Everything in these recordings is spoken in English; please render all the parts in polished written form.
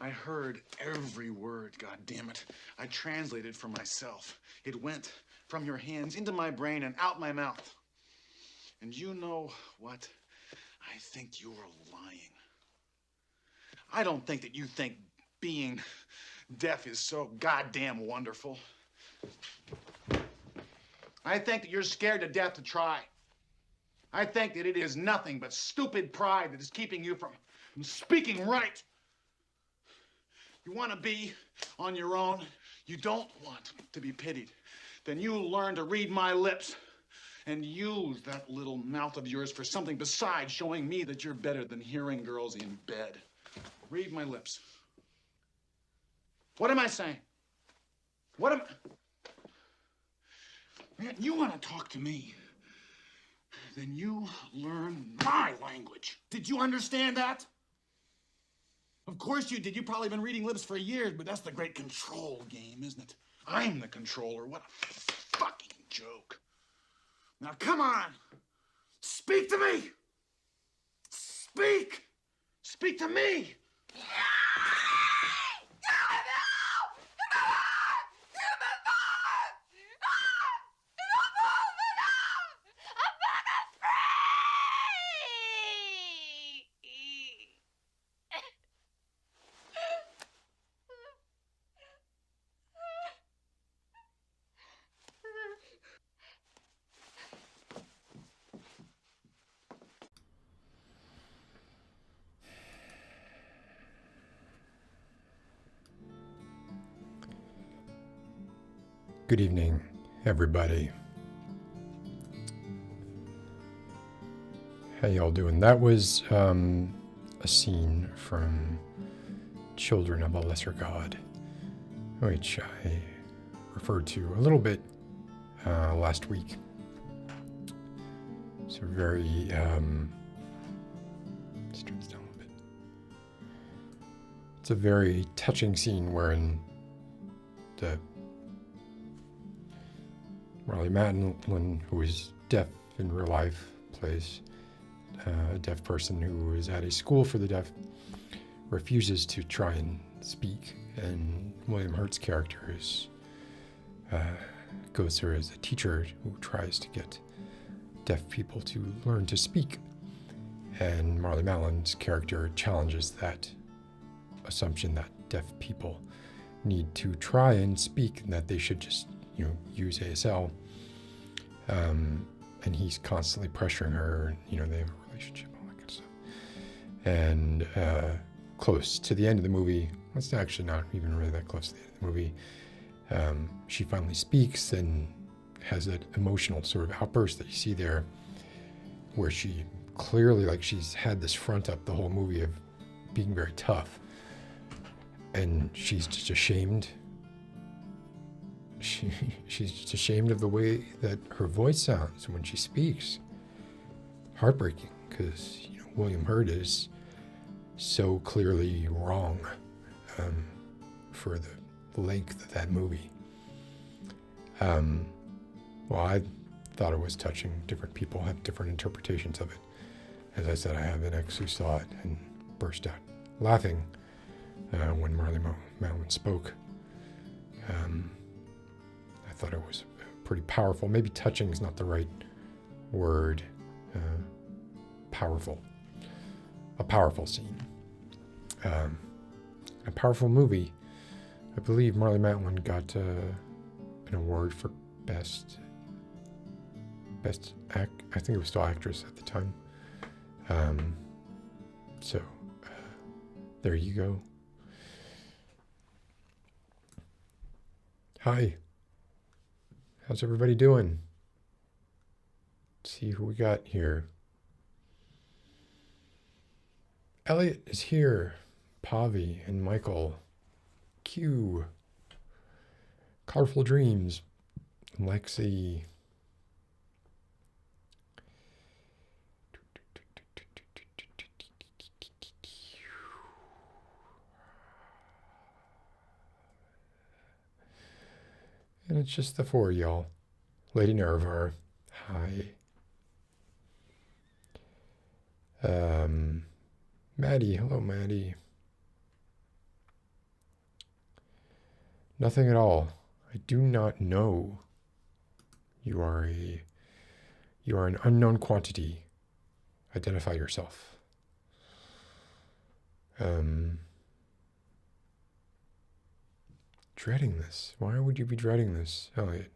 I heard every word, goddammit. I translated for myself. It went from your hands into my brain and out my mouth. And you know what? I think you were lying. I don't think that you think being deaf is so goddamn wonderful. I think that you're scared to death to try. I think that it is nothing but stupid pride that is keeping you from speaking right. You want to be on your own. You don't want to be pitied. Then you learn to read my lips and use that little mouth of yours for something besides showing me that you're better than hearing girls in bed. Read my lips. What am I saying? What am... Man, you want to talk to me? Then you learn my language. Did you understand that? Of course you did. You've probably been reading lips for years, but that's the great control game, isn't it? I'm the controller. What a fucking joke. Now, come on. Speak to me. Speak. Speak to me. Good evening, everybody. How y'all doing? That was a scene from Children of a Lesser God, which I referred to a little bit last week. It's a very, let's turn this down a little bit. It's a very touching scene wherein the Marley Matlin, who is deaf in real life, plays a deaf person who is at a school for the deaf, refuses to try and speak, and William Hurt's character goes there as a teacher who tries to get deaf people to learn to speak, and Marley Matlin's character challenges that assumption that deaf people need to try and speak, and that they should just use ASL, and he's constantly pressuring her, they have a relationship, all that kind of stuff. And close to the end of the movie, it's actually not even really that close to the end of the movie, she finally speaks and has that emotional sort of outburst that you see there, where she clearly, she's had this front up the whole movie of being very tough, and she's just ashamed. She's just ashamed of the way that her voice sounds when she speaks. Heartbreaking, because William Hurt is so clearly wrong for the length of that movie. Well, I thought it was touching. Different people have different interpretations of it. As I said, I have an ex who saw it and burst out laughing when Marley Matlin spoke. I thought it was pretty powerful. Maybe touching is not the right word. Powerful. A powerful scene. A powerful movie. I believe Marley Matlin got an award for best act. I think it was still actress at the time. So there you go. Hi. How's everybody doing? Let's see who we got here. Elliot is here. Pavi and Michael. Q. Colorful Dreams. Lexi. And it's just the four of y'all. Lady Nervar. Hi. Maddie. Hello, Maddie. Nothing at all. I do not know. You are an unknown quantity. Identify yourself. Dreading this. Why would you be dreading this, Elliot?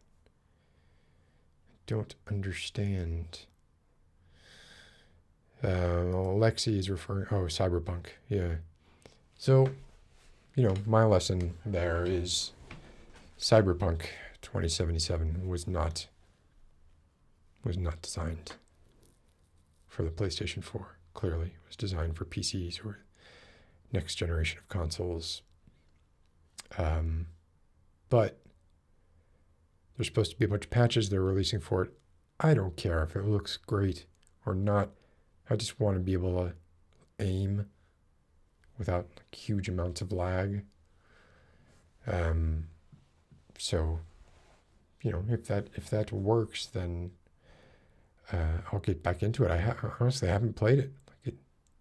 I don't understand. Lexi is referring... Oh, cyberpunk. Yeah. So, my lesson there is Cyberpunk 2077 was not designed for the PlayStation 4. Clearly, it was designed for PCs or next generation of consoles. But there's supposed to be a bunch of patches they're releasing for it. I don't care if it looks great or not. I just want to be able to aim without huge amounts of lag. So, if that works, then I'll get back into it. Honestly, I haven't played it. It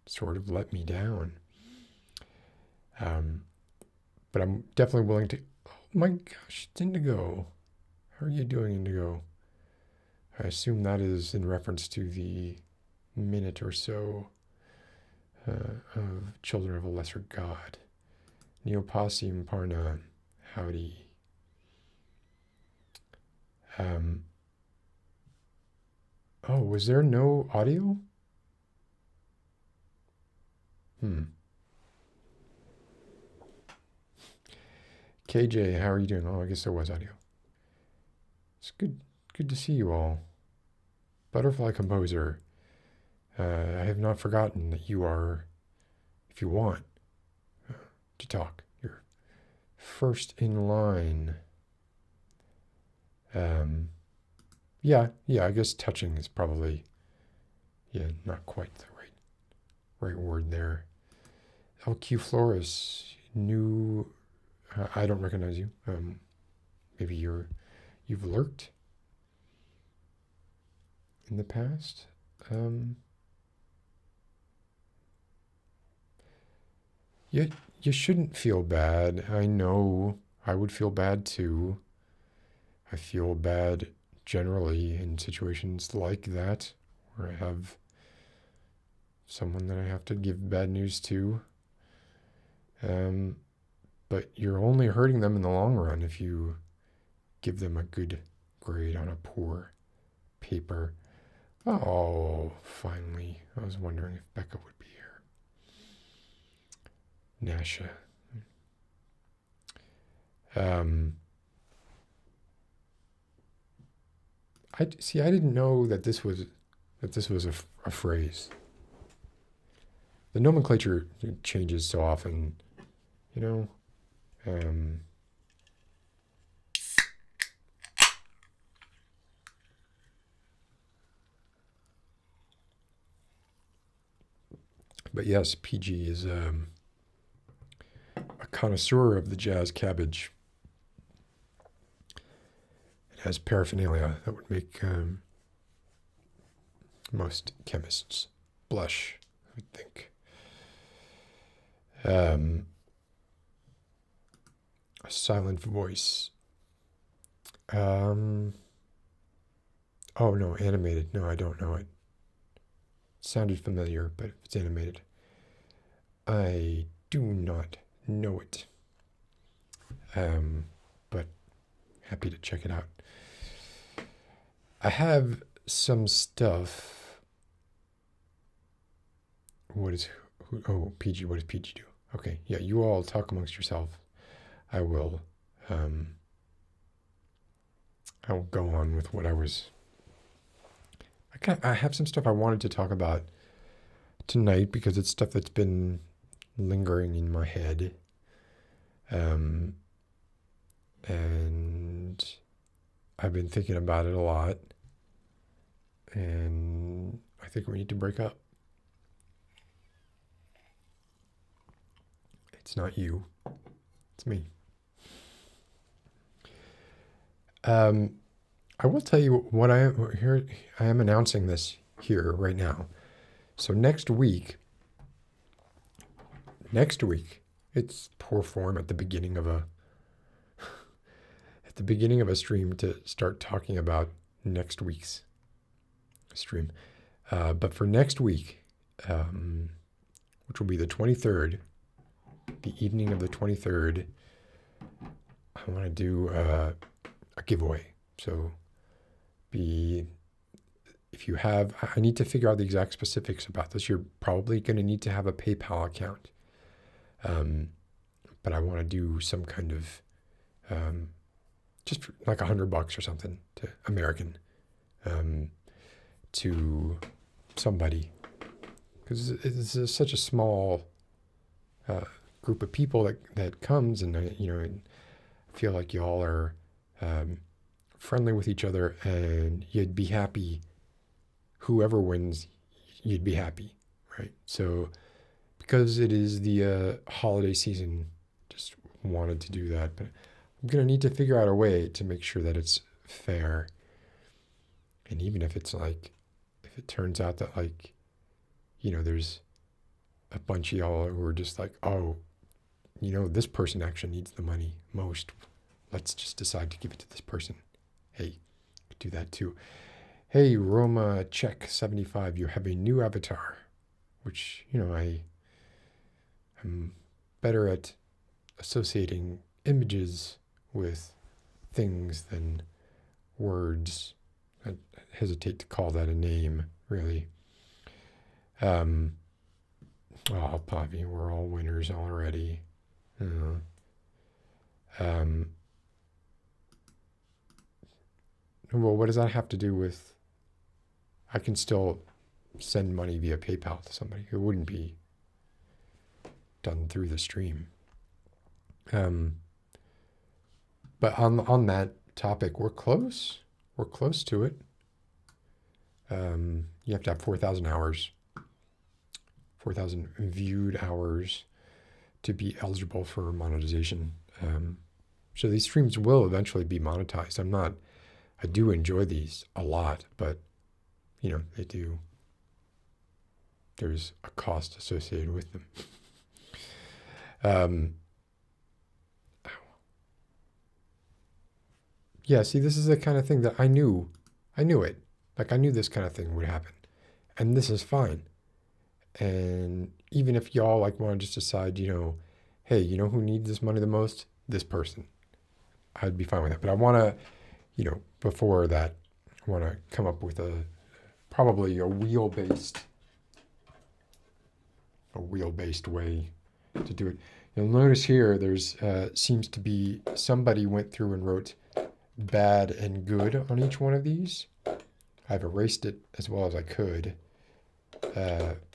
sort of let me down. But I'm definitely willing to... Oh my gosh, it's Indigo. How are you doing, Indigo? I assume that is in reference to the minute or so of Children of a Lesser God. Neopossium Parna, howdy. Oh, was there no audio? KJ, how are you doing? Oh, I guess there was audio. It's good to see you all. Butterfly Composer, I have not forgotten that you are, if you want to talk, you're first in line. Yeah, I guess touching is probably, not quite the right word there. LQ Flores, new, I don't recognize you. Maybe you've lurked in the past. You shouldn't feel bad. I know I would feel bad too. I feel bad generally in situations like that where I have someone that I have to give bad news to. But you're only hurting them in the long run if you give them a good grade on a poor paper. Oh, finally. I was wondering if Becca would be here. Nasha. I didn't know that this was a phrase. The nomenclature changes so often, But yes, PG is a connoisseur of the jazz cabbage. It has paraphernalia that would make most chemists blush, I would think. A silent voice. Oh no, animated. No, I don't know it. Sounded familiar, but if it's animated, I do not know it. But happy to check it out. I have some stuff. PG, what does PG do? Okay, yeah, you all talk amongst yourself. I will go on with what I was... I have some stuff I wanted to talk about tonight because it's stuff that's been lingering in my head. And I've been thinking about it a lot. And I think we need to break up. It's not you. It's me. I will tell you what I am announcing this here right now. So next week, it's poor form at the beginning of at the beginning of a stream to start talking about next week's stream. But for next week, which will be the 23rd, the evening of the 23rd, I want to do a giveaway. So if you have, I need to figure out the exact specifics about this. You're probably going to need to have a PayPal account. But I want to do some kind of, just like $100 or something to American, to somebody, because it's such a small group of people that comes, and I feel like y'all are friendly with each other, and you'd be happy. Whoever wins, you'd be happy, right? So because it is the holiday season, just wanted to do that, but I'm going to need to figure out a way to make sure that it's fair. And even if it's like, if it turns out that like, there's a bunch of y'all who are just like, oh, this person actually needs the money most. Let's just decide to give it to this person. Hey, do that too. Hey, Roma Check 75, you have a new avatar, which, I'm better at associating images with things than words. I hesitate to call that a name, really. Oh, Poppy, we're all winners already. Well, what does that have to do with... I can still send money via PayPal to somebody. It wouldn't be done through the stream. But on that topic, we're close. We're close to it. You have to have 4,000 hours, 4,000 viewed hours to be eligible for monetization. So these streams will eventually be monetized. I do enjoy these a lot, but they do. There's a cost associated with them. Yeah, see, this is the kind of thing that I knew it. Like, I knew this kind of thing would happen. And this is fine. And even if y'all want to just decide, hey, who needs this money the most? This person. I'd be fine with that. But I want to, before that, I want to come up with probably a wheel-based way to do it. You'll notice here there's seems to be somebody went through and wrote bad and good on each one of these. I've erased it as well as I could,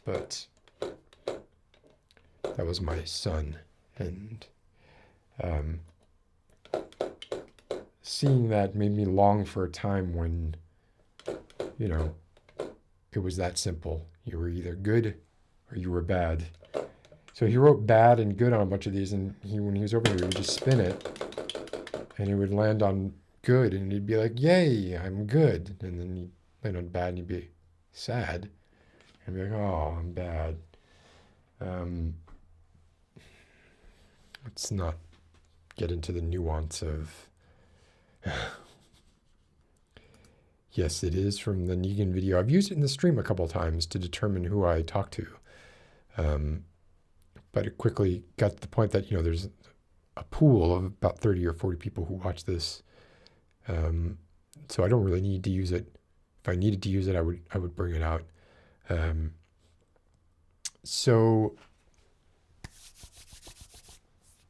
but that was my son, and seeing that made me long for a time when it was that simple. You were either good or you were bad. So he wrote bad and good on a bunch of these, and when he was over here, he would just spin it, and it would land on good, and he'd be like, yay, I'm good. And then he'd land on bad, and he'd be sad, and be like, oh, I'm bad. Let's not get into the nuance of... Yes, it is from the Negan video. I've used it in the stream a couple of times to determine who I talk to. But it quickly got to the point that, there's a pool of about 30 or 40 people who watch this. So I don't really need to use it. If I needed to use it, I would bring it out. So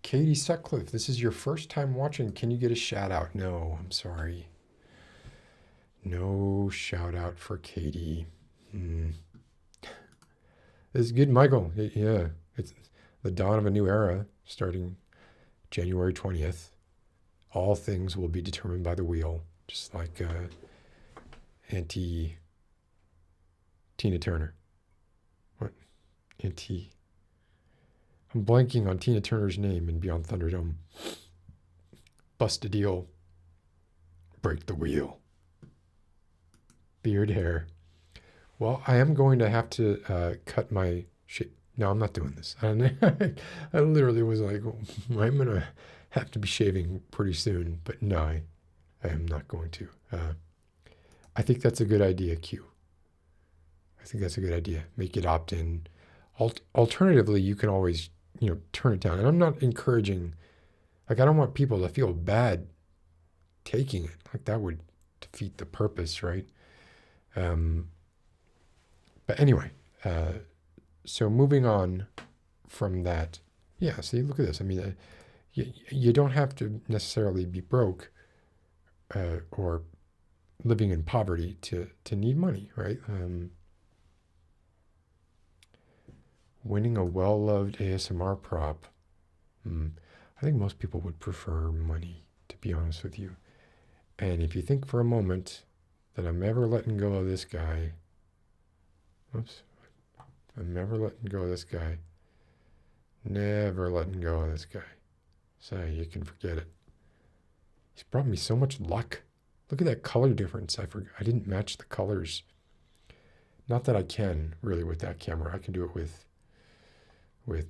Katie Sutcliffe, this is your first time watching. Can you get a shout out? No, I'm sorry. No shout out for Katie. This is good, Michael. Yeah, it's the dawn of a new era starting January 20th. All things will be determined by the wheel, just like Tina Turner. What? I'm blanking on Tina Turner's name in Beyond Thunderdome. Bust a deal. Break the wheel. Beard hair. Well, I am going to have to cut my shape. No, I'm not doing this. I literally was like, I'm going to have to be shaving pretty soon, but no, I am not going to. I think that's a good idea, Q. I think that's a good idea. Make it opt-in. Alternatively, you can always, turn it down. And I'm not encouraging, I don't want people to feel bad taking it. That would defeat the purpose, right? But anyway, so moving on from that. Yeah, see, look at this. I mean, you don't have to necessarily be broke or living in poverty to need money, right? Winning a well-loved ASMR prop. I think most people would prefer money, to be honest with you. And if you think for a moment that I'm ever letting go of this guy, I'm never letting go of this guy. Never letting go of this guy. So you can forget it. He's brought me so much luck. Look at that color difference. I didn't match the colors. Not that I can really with that camera. I can do it with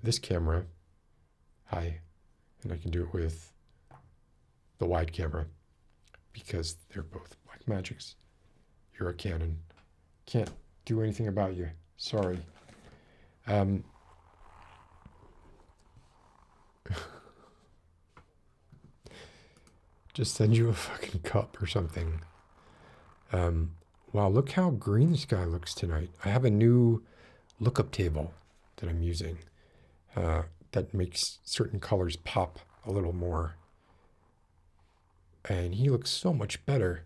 this camera. Hi. And I can do it with the wide camera because they're both black magics. You're a Canon. Can't do anything about you. Sorry. Just send you a fucking cup or something. Wow, look how green the sky looks tonight. I have a new lookup table that I'm using that makes certain colors pop a little more. And he looks so much better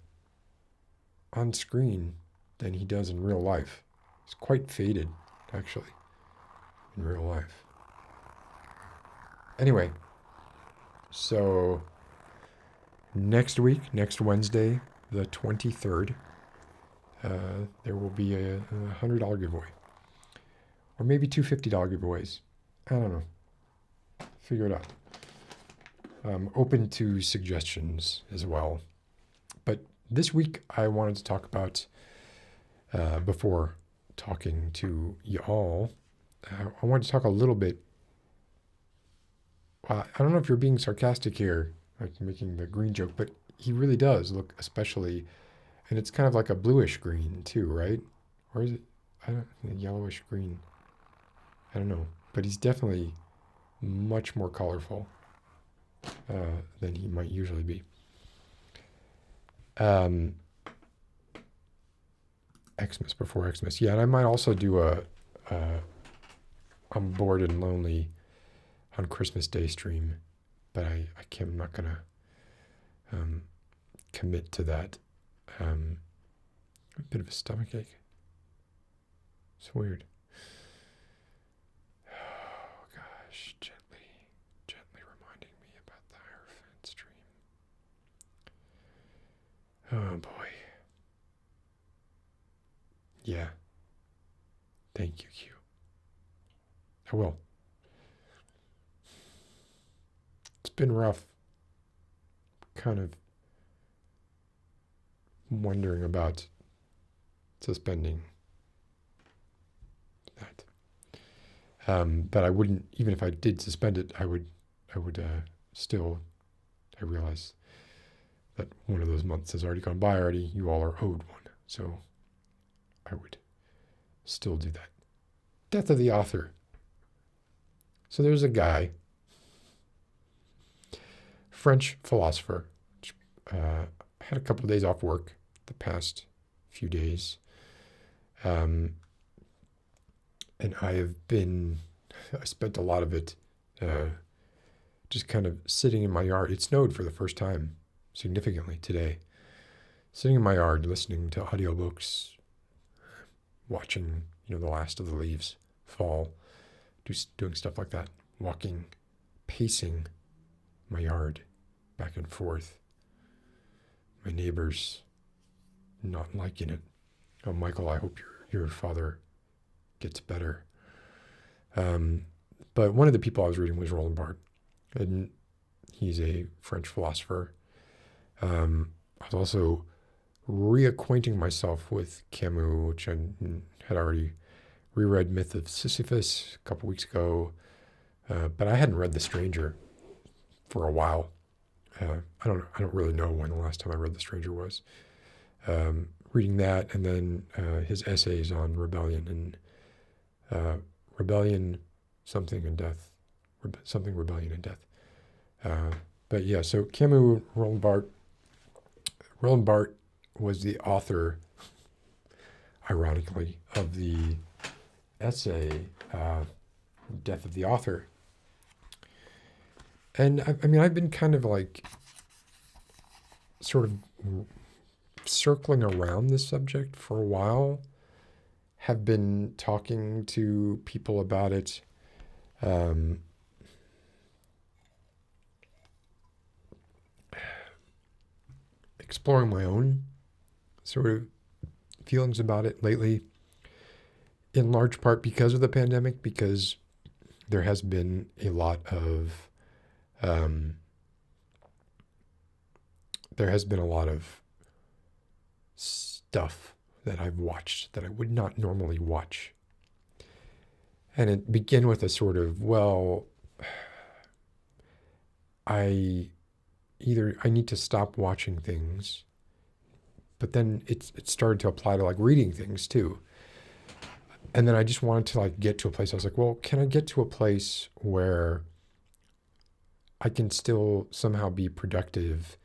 on screen than he does in real life. He's quite faded, actually, in real life. Anyway, so next Wednesday, the 23rd, there will be a $100 giveaway. Or maybe two $50 giveaways. I don't know. Figure it out. Open to suggestions as well. But this week I wanted to talk about, before talking to y'all, I wanted to talk a little bit. I don't know if you're being sarcastic here, like making the green joke, but he really does look especially, and it's kind of like a bluish green too, right? Or is it, yellowish green? I don't know, but he's definitely much more colorful than he might usually be. Xmas before Xmas. Yeah, and I might also do I'm bored and lonely on Christmas Day stream, but I'm not going to commit to that. A bit of a stomachache. It's weird. Oh, gosh, gently reminding me about the Hierophant stream. Oh, boy. Yeah. Thank you, Q. I will. It's been rough. Kind of wondering about suspending that. But I wouldn't, even if I did suspend it, I would still, I realize that one of those months has already gone by already. You all are owed one. So I would still do that. Death of the author. So there's a guy, French philosopher, had a couple of days off work the past few days. And I spent a lot of it just kind of sitting in my yard. It snowed for the first time significantly today. Sitting in my yard, listening to audiobooks, watching, the last of the leaves fall, doing stuff like that, walking, pacing my yard back and forth. My neighbors not liking it. Oh, Michael, I hope your father gets better. But one of the people I was reading was Roland Bart, and he's a French philosopher. I was also reacquainting myself with Camus, which I had already reread Myth of Sisyphus a couple weeks ago, but I hadn't read The Stranger for a while. I don't really know when the last time I read The Stranger was. Reading that, and then his essays on rebellion and rebellion, something and death, something rebellion and death. But yeah, so Camus, Roland Bart. Roland Bart was the author, ironically, of the essay "Death of the Author." And I mean, I've been kind of like sort of circling around this subject for a while, have been talking to people about it. Exploring my own sort of feelings about it lately, in large part because of the pandemic, because there has been a lot of stuff that I've watched that I would not normally watch. And it began with a sort of, well, I need to stop watching things, but then it started to apply to like reading things too. And then I just wanted to like get to a place. I was like, well, can I get to a place where I can still somehow be productive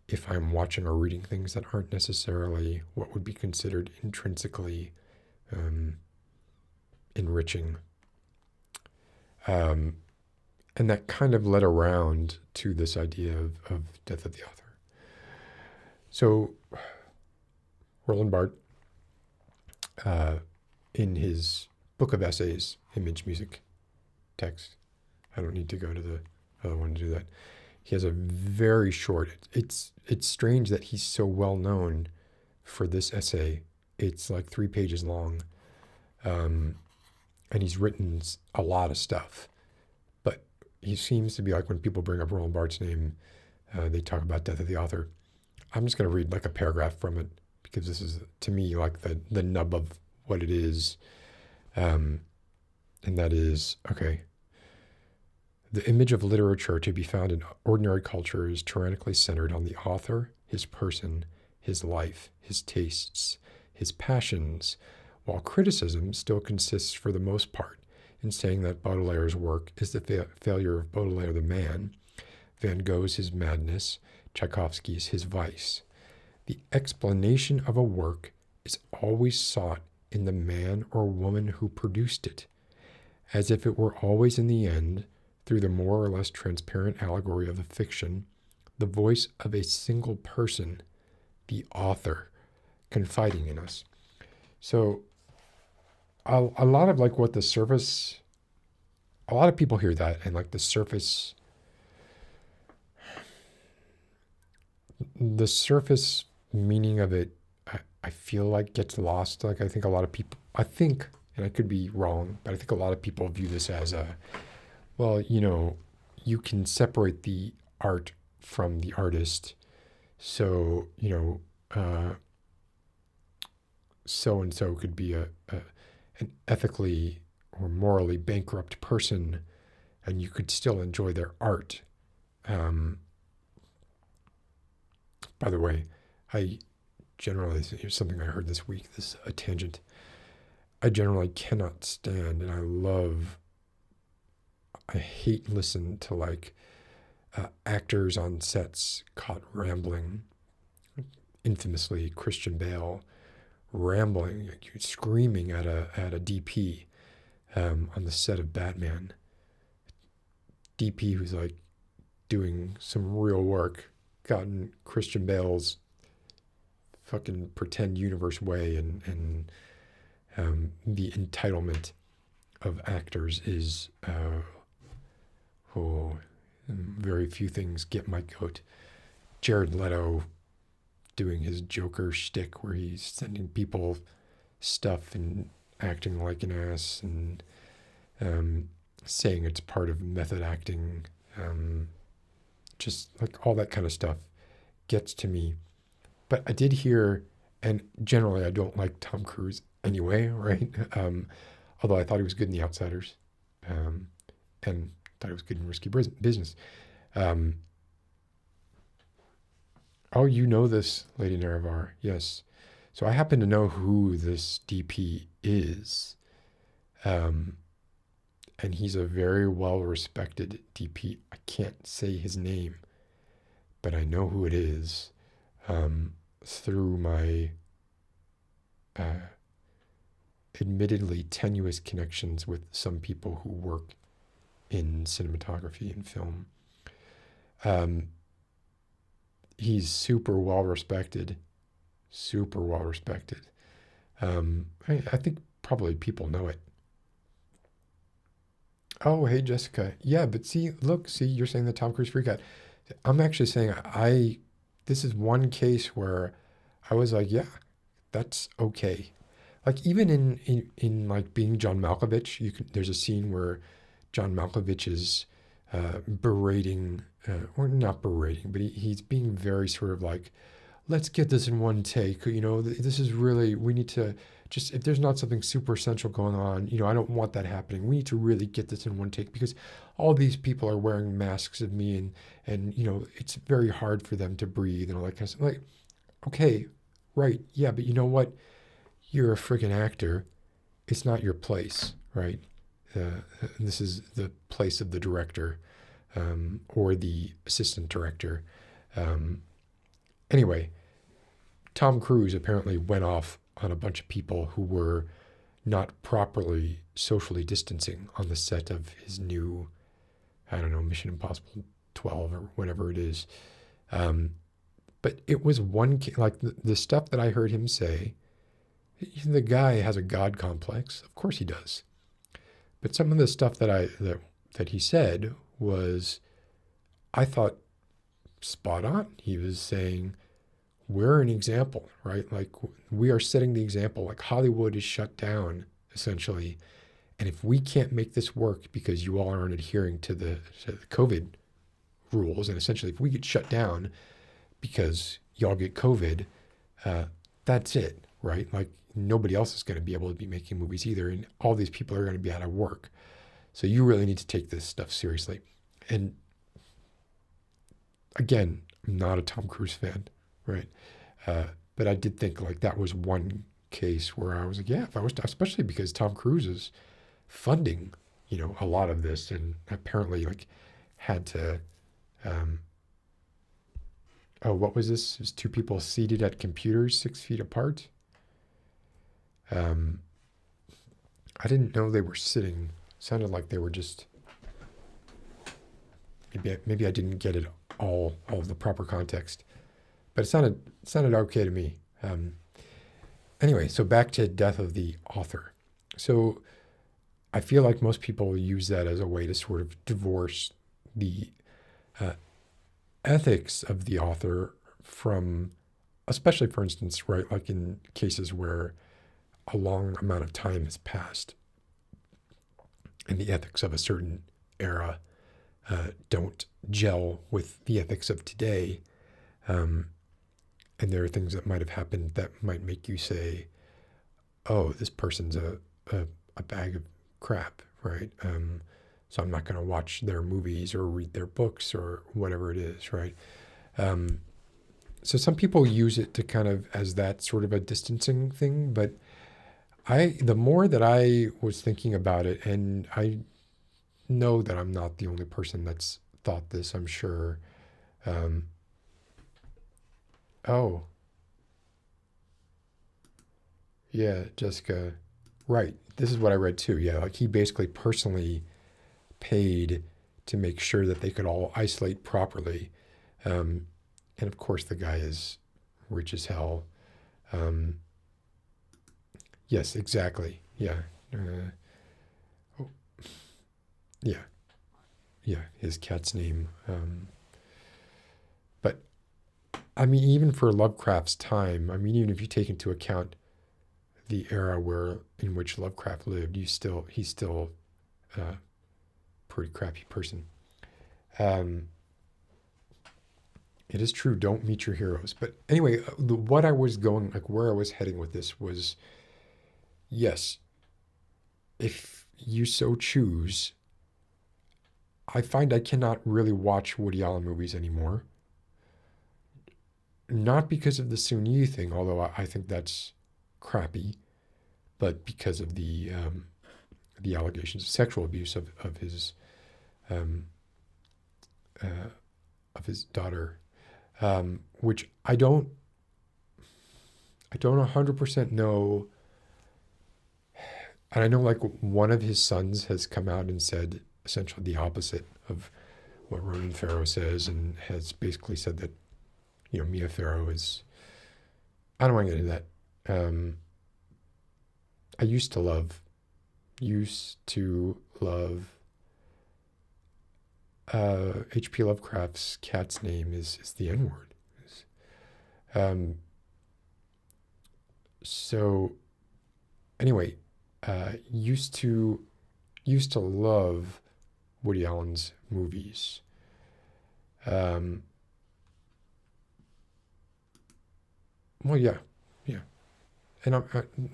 if I'm watching or reading things that aren't necessarily what would be considered intrinsically enriching? And that kind of led around to this idea of Death of the Author. So Roland Bart, in his book of essays, Image, Music, Text, I don't need to go to the other one to do that. He has a very short, it's strange that he's so well known for this essay. It's like 3 pages long. And he's written a lot of stuff. But he seems to be like, when people bring up Roland Barthes' name, they talk about Death of the Author. I'm just going to read like a paragraph from it, because this is, to me, like the nub of what it is. And that is, okay. The image of literature to be found in ordinary culture is tyrannically centered on the author, his person, his life, his tastes, his passions, while criticism still consists for the most part in saying that Baudelaire's work is the failure of Baudelaire the man, Van Gogh's his madness, Tchaikovsky's his vice. The explanation of a work is always sought in the man or woman who produced it, as if it were always in the end, through the more or less transparent allegory of the fiction, the voice of a single person, the author, confiding in us. So a lot of like what the surface, a lot of people hear that, and like the surface meaning of it, I feel like gets lost. Like I think a lot of people, and I could be wrong, but I think a lot of people view this as well, you can separate the art from the artist. So, so-and-so could be an ethically or morally bankrupt person, and you could still enjoy their art. By the way, I generally, here's something I heard this week, a tangent. I generally cannot stand, and I hate listen to like actors on sets caught rambling. Infamously, Christian Bale rambling, like, screaming at a DP on the set of Batman. DP who's like doing some real work, gotten Christian Bale's fucking pretend universe way, and the entitlement of actors is very few things get my goat. Jared Leto doing his Joker shtick where he's sending people stuff and acting like an ass and saying it's part of method acting. Just like all that kind of stuff gets to me. But I did hear, and generally I don't like Tom Cruise anyway, right? Although I thought he was good in The Outsiders, and thought he was good in Risky Business. Um, oh, you know this, Lady Nerevar. Yes. So I happen to know who this DP is. And he's a very well-respected DP. I can't say his name, but I know who it is through my admittedly tenuous connections with some people who work in cinematography and film. He's super well-respected. Super well-respected. I think probably people know it. Oh, hey, Jessica. Yeah, but see, you're saying the Tom Cruise freak out. I'm actually saying this is one case where I was like, yeah, that's okay. Like even in like being John Malkovich, there's a scene where John Malkovich is berating, or not berating, but he's being very sort of like, let's get this in one take. This is really, we need to just, if there's not something super essential going on, I don't want that happening. We need to really get this in one take because all these people are wearing masks of me and it's very hard for them to breathe and all that kind of stuff. Like, okay, right. Yeah. But you know what? You're a friggin' actor. It's not your place, right? This is the place of the director, or the assistant director. Anyway, Tom Cruise apparently went off on a bunch of people who were not properly socially distancing on the set of his new, I don't know, Mission Impossible 12 or whatever it is. But it was like the stuff that I heard him say, the guy has a God complex. Of course he does. But some of the stuff that he said was, I thought, spot on. He was saying, we're an example, right? Like we are setting the example. Like Hollywood is shut down, essentially. And if we can't make this work because you all aren't adhering to the COVID rules, and essentially if we get shut down because y'all get COVID, that's it, right? Like nobody else is going to be able to be making movies either. And all these people are going to be out of work. So you really need to take this stuff seriously. And again, I'm not a Tom Cruise fan, right? But I did think like that was one case where I was like, yeah, if I was, especially because Tom Cruise is funding, a lot of this, and apparently like had to, what was this? It was two people seated at computers 6 feet apart. I didn't know they were sitting. Sounded like they were just. Maybe I didn't get it all of the proper context, but it sounded okay to me. Anyway, so back to death of the author. So I feel like most people use that as a way to sort of divorce the ethics of the author from, especially for instance, right, like in cases where a long amount of time has passed and the ethics of a certain era don't gel with the ethics of today. And there are things that might have happened that might make you say, oh, this person's a bag of crap, right? So I'm not going to watch their movies or read their books or whatever it is, right? So some people use it to kind of as that sort of a distancing thing, but the more that I was thinking about it, and I know that I'm not the only person that's thought this, I'm sure. Oh, yeah, Jessica. Right. This is what I read too. Yeah, like he basically personally paid to make sure that they could all isolate properly. And of course, the guy is rich as hell. Yes, exactly. Yeah. Oh, yeah. Yeah, his cat's name. But I mean, even for Lovecraft's time, I mean, even if you take into account the era in which Lovecraft lived, he's still a pretty crappy person. It is true, don't meet your heroes. But anyway, what I was going, like where I was heading with this was, yes, if you so choose, I find I cannot really watch Woody Allen movies anymore. Not because of the Soon Yi thing, although I think that's crappy, but because of the allegations of sexual abuse um, of his daughter, which I don't 100% know. And I know like one of his sons has come out and said essentially the opposite of what Ronan Farrow says, and has basically said that, Mia Farrow is, I don't want to get into that. I used to love H.P. Lovecraft's cat's name is the N-word. So anyway, used to love Woody Allen's movies. Well, yeah. And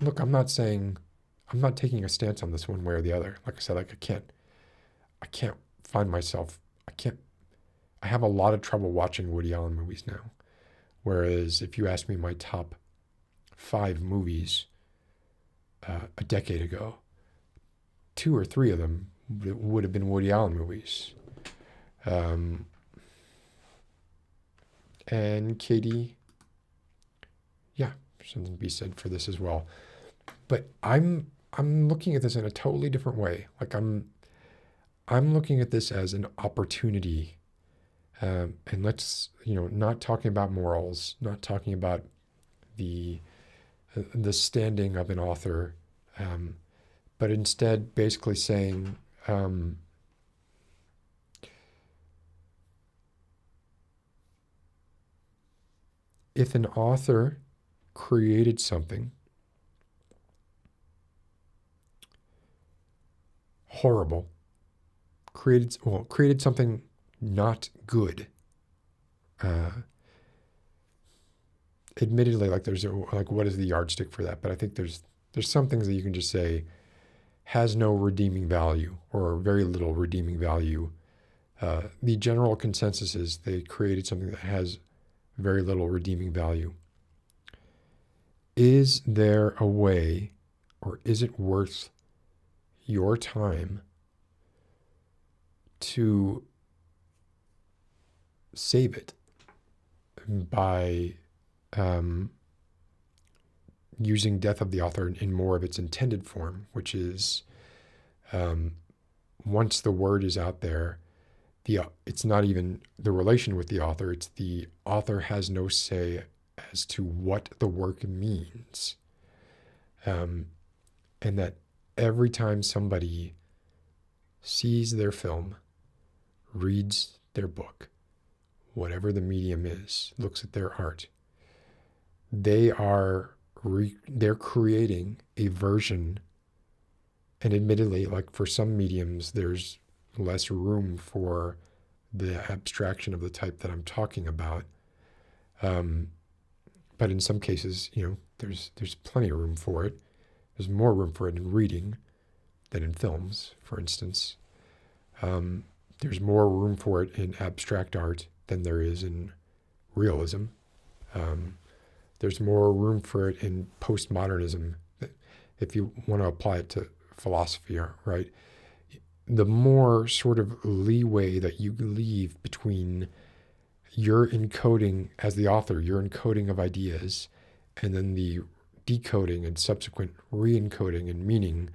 look, I'm not taking a stance on this one way or the other. Like I said, like I can't find myself. I have a lot of trouble watching Woody Allen movies now. Whereas if you ask me my top 5 movies a decade ago, 2 or 3 of them would have been Woody Allen movies. And Katie, yeah, something to be said for this as well. But I'm looking at this in a totally different way. Like I'm looking at this as an opportunity. And let's, not talking about morals, not talking about the standing of an author, but instead basically saying, if an author created something horrible, created something not good, admittedly, like what is the yardstick for that? But I think there's some things that you can just say has no redeeming value or very little redeeming value. The general consensus is they created something that has very little redeeming value. Is there a way, or is it worth your time to save it by using death of the author in more of its intended form, which is once the word is out there, it's not even the relation with the author, it's the author has no say as to what the work means. And that every time somebody sees their film, reads their book, whatever the medium is, looks at their art, they're creating a version. And admittedly, like for some mediums, there's less room for the abstraction of the type that I'm talking about. But in some cases, there's plenty of room for it. There's more room for it in reading than in films, for instance. There's more room for it in abstract art than there is in realism. There's more room for it in postmodernism, if you want to apply it to philosophy, right? The more sort of leeway that you leave between your encoding as the author, your encoding of ideas, and then the decoding and subsequent re-encoding and meaning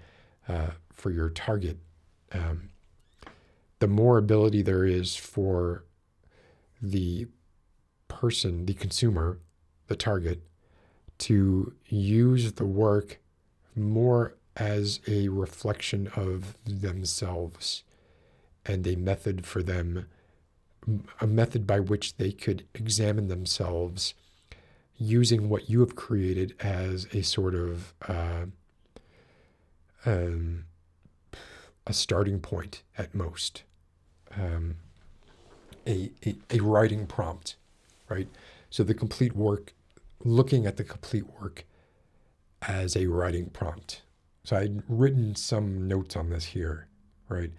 for your target, the more ability there is for the person, the consumer, the target, to use the work more as a reflection of themselves and a method for them, a method by which they could examine themselves using what you have created as a sort of a starting point at most, a writing prompt, right? So the complete work, looking at the complete work as a writing prompt. So I'd written some notes on this here, right?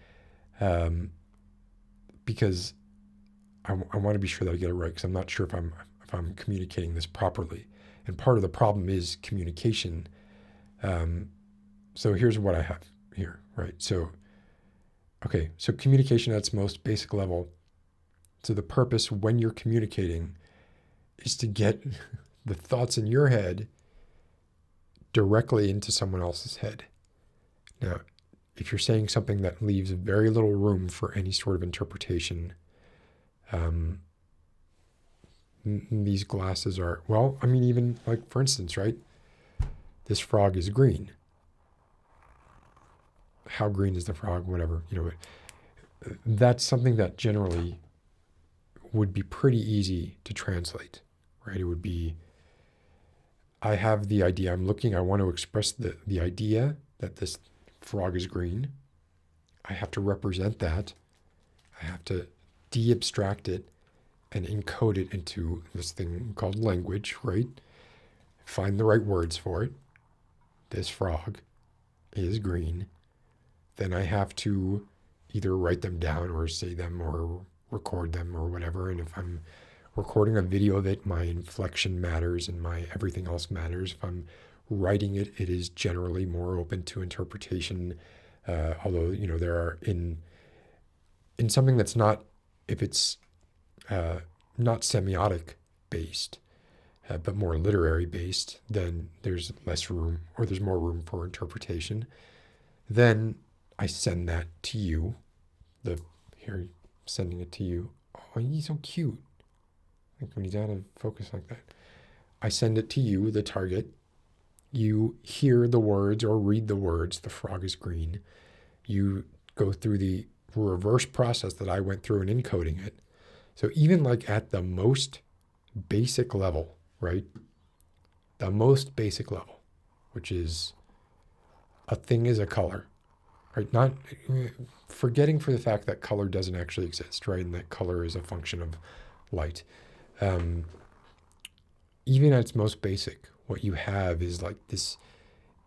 because I want to be sure that I get it right, because I'm not sure if I'm communicating this properly. And part of the problem is communication. So here's what I have here, right? So communication at its most basic level. So the purpose when you're communicating is to get the thoughts in your head directly into someone else's head. Now, if you're saying something that leaves very little room for any sort of interpretation, these glasses are, well, I mean, even like, for instance, right? This frog is green. How green is the frog? Whatever, that's something that generally would be pretty easy to translate, right? It would be, I have the idea, I want to express the idea that this frog is green. I have to represent that. I have to de-abstract it and encode it into this thing called language, right? Find the right words for it. This frog is green. Then I have to either write them down or say them or record them or whatever. And if I'm recording a video of it, my inflection matters and my everything else matters. If I'm writing it, it is generally more open to interpretation. Although, there are in something that's not, if it's not semiotic based, but more literary based, then there's less room, or there's more room for interpretation. Then I send that to you. Here, sending it to you. Oh, he's so cute. Like when he's out of focus like that. I send it to you, the target. You hear the words or read the words, the frog is green. You go through the reverse process that I went through in encoding it. So even like at the most basic level, right? The most basic level, which is a thing is a color, right? Not forgetting for the fact that color doesn't actually exist, right? And that color is a function of light. Even at its most basic, what you have is like this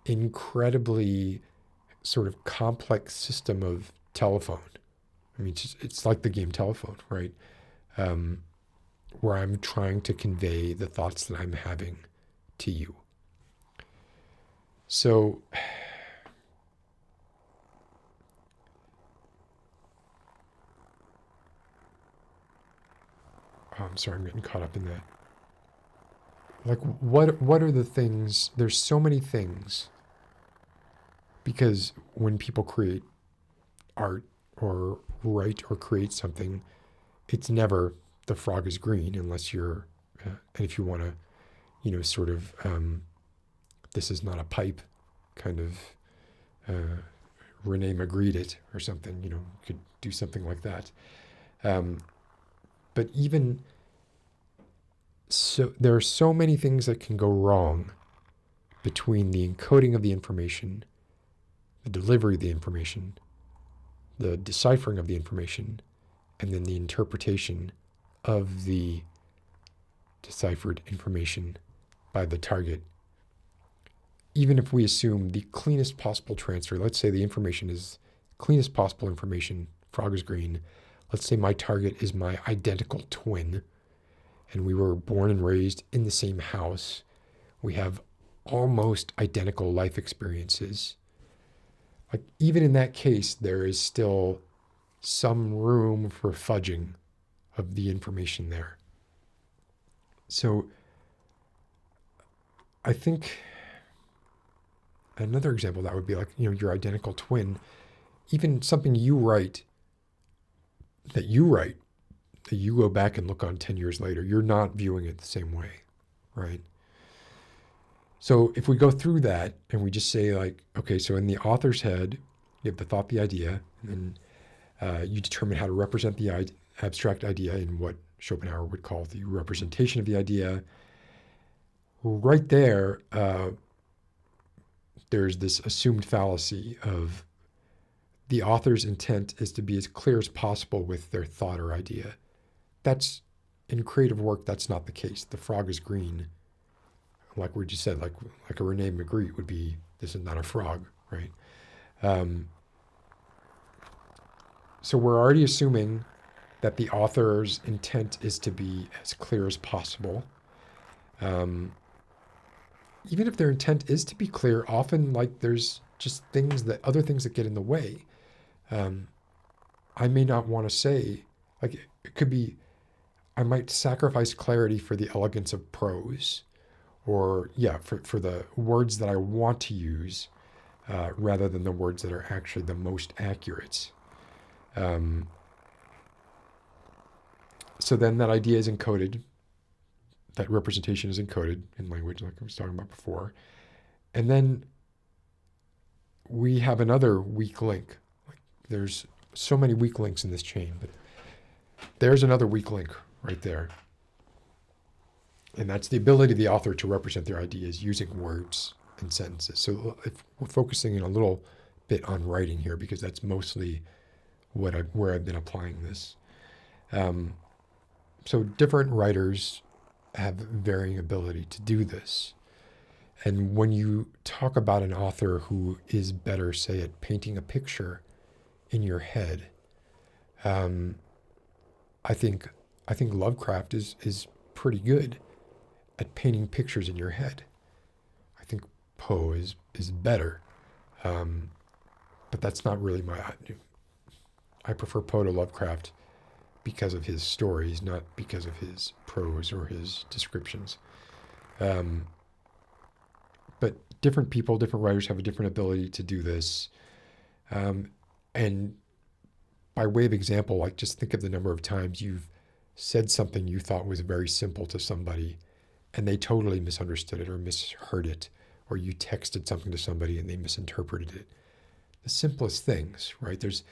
incredibly sort of complex system of telephone. I mean, it's like the game telephone, right? Where I'm trying to convey the thoughts that I'm having to you. So, I'm sorry, I'm getting caught up in that. Like, what are the things? There's so many things. Because when people create art or write or create something, it's never the frog is green unless you're, and if you want to, sort of, this is not a pipe kind of, Rene Magritte it or something, you could do something like that. But even so, there are so many things that can go wrong between the encoding of the information, the delivery of the information, the deciphering of the information, and then the interpretation of the deciphered information by the target. Even if we assume the cleanest possible transfer, let's say the information is cleanest possible information, frog is green. Let's say my target is my identical twin, and we were born and raised in the same house. We have almost identical life experiences. Like, even in that case, there is still some room for fudging of the information there. So I think another example of that would be like, your identical twin, even something you write, that you go back and look on 10 years later, you're not viewing it the same way, right? So if we go through that and we just say like, okay, so in the author's head, you have the thought, the idea, and then you determine how to represent the abstract idea in what Schopenhauer would call the representation of the idea. Right there, there's this assumed fallacy of the author's intent is to be as clear as possible with their thought or idea. That's, in creative work, that's not the case. The frog is green. Like we just said, like a Rene Magritte would be, this is not a frog, right? So we're already assuming that the author's intent is to be as clear as possible. Even if their intent is to be clear, often like there's just other things that get in the way. I may not want to say, like it could be, I might sacrifice clarity for the elegance of prose, or for the words that I want to use, rather than the words that are actually the most accurate. So then that idea is encoded, that representation is encoded in language, like I was talking about before. And then we have another weak link. Like there's so many weak links in this chain, but there's another weak link right there. And that's the ability of the author to represent their ideas using words and sentences. So if we're focusing in a little bit on writing here, because that's mostly where I've been applying this. So different writers have varying ability to do this. And when you talk about an author who is better, say, at painting a picture in your head, I think Lovecraft is pretty good at painting pictures in your head. I think Poe is better, but that's not really I prefer Poe to Lovecraft because of his stories, not because of his prose or his descriptions. But different people, different writers have a different ability to do this. And by way of example, like just think of the number of times you've said something you thought was very simple to somebody and they totally misunderstood it or misheard it, or you texted something to somebody and they misinterpreted it. The simplest things, right? There's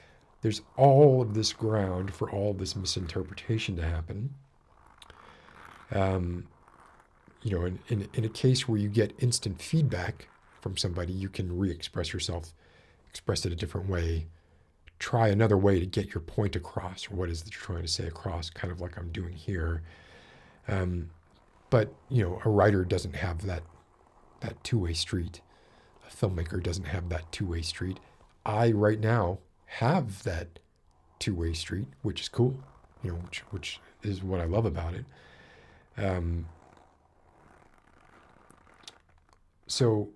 all of this ground for all of this misinterpretation to happen. In a case where you get instant feedback from somebody, you can re-express yourself, express it a different way, try another way to get your point across, or what is it you're trying to say across, kind of like I'm doing here. But a writer doesn't have that two-way street. A filmmaker doesn't have that two-way street. I right now have that two-way street, which is cool, which is what I love about it. So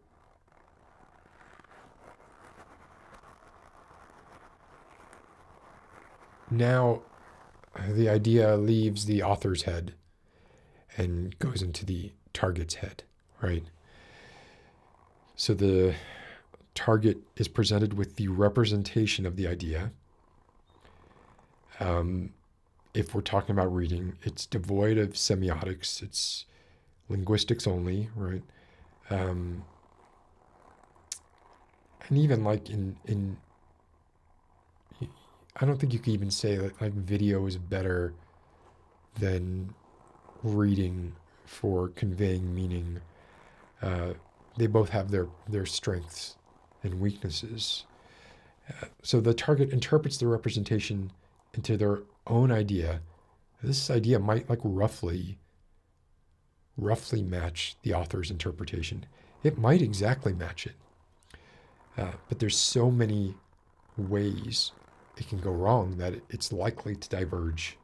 now the idea leaves the author's head and goes into the target's head, right? So the target is presented with the representation of the idea. If we're talking about reading, it's devoid of semiotics. It's linguistics only, right? And even like in I don't think you could even say that like video is better than reading for conveying meaning. They both have their strengths and weaknesses. So the target interprets the representation into their own idea. This idea might like roughly match the author's interpretation. It might exactly match it. But there's so many ways it can go wrong that it's likely to diverge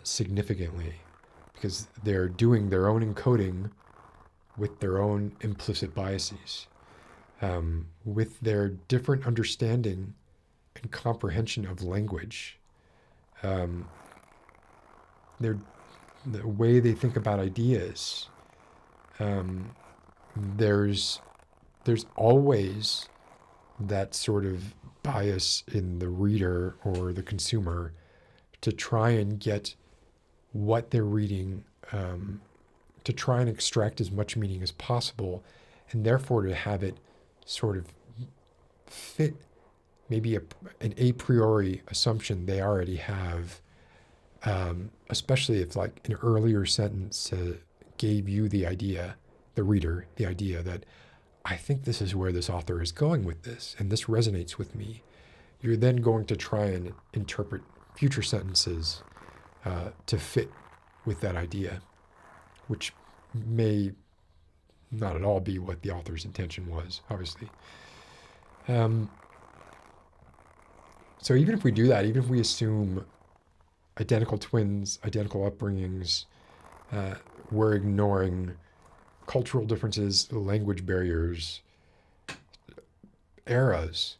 significantly, because they're doing their own encoding with their own implicit biases, with their different understanding and comprehension of language. The way they think about ideas, there's always that sort of bias in the reader or the consumer to try and get what they're reading, to try and extract as much meaning as possible, and therefore to have it sort of fit maybe an a priori assumption they already have, especially if like an earlier sentence gave you the idea, the reader, the idea that I think this is where this author is going with this, and this resonates with me. You're then going to try and interpret future sentences to fit with that idea, which may not at all be what the author's intention was, obviously. So even if we do that, even if we assume identical twins, identical upbringings. We're ignoring cultural differences, language barriers, eras,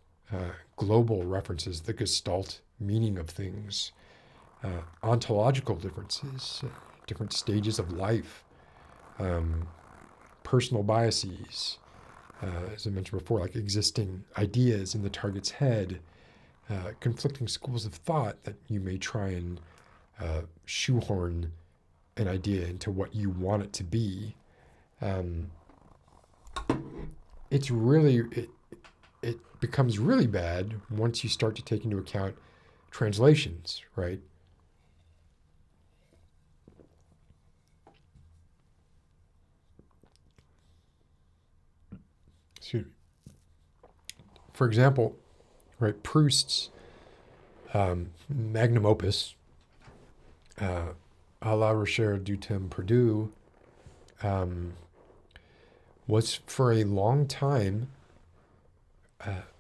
global references, the Gestalt meaning of things, ontological differences, different stages of life, personal biases, as I mentioned before, like existing ideas in the target's head, conflicting schools of thought that you may try and shoehorn an idea into what you want it to be. It's really, it becomes really bad once you start to take into account translations, right? Excuse me. For example, right, Proust's magnum opus, à la recherche du temps perdu, was for a long time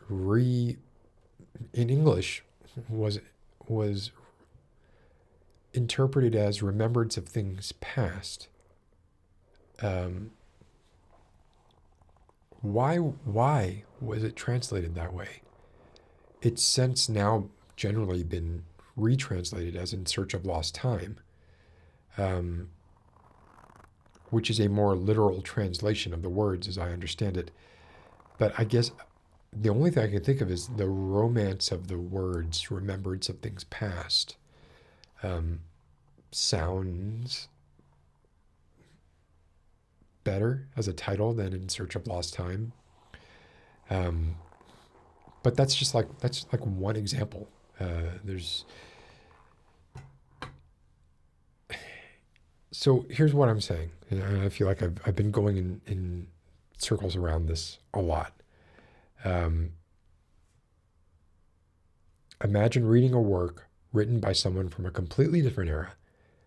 in English was interpreted as remembrance of things past. Why was it translated that way? It's since now generally been retranslated as In Search of Lost Time, which is a more literal translation of the words as I understand it. But I guess the only thing I can think of is the romance of the words, remembrance of things past, sounds better as a title than In Search of Lost Time. But that's like one example. So here's what I'm saying. And I feel like I've been going in circles around this a lot. Imagine reading a work written by someone from a completely different era,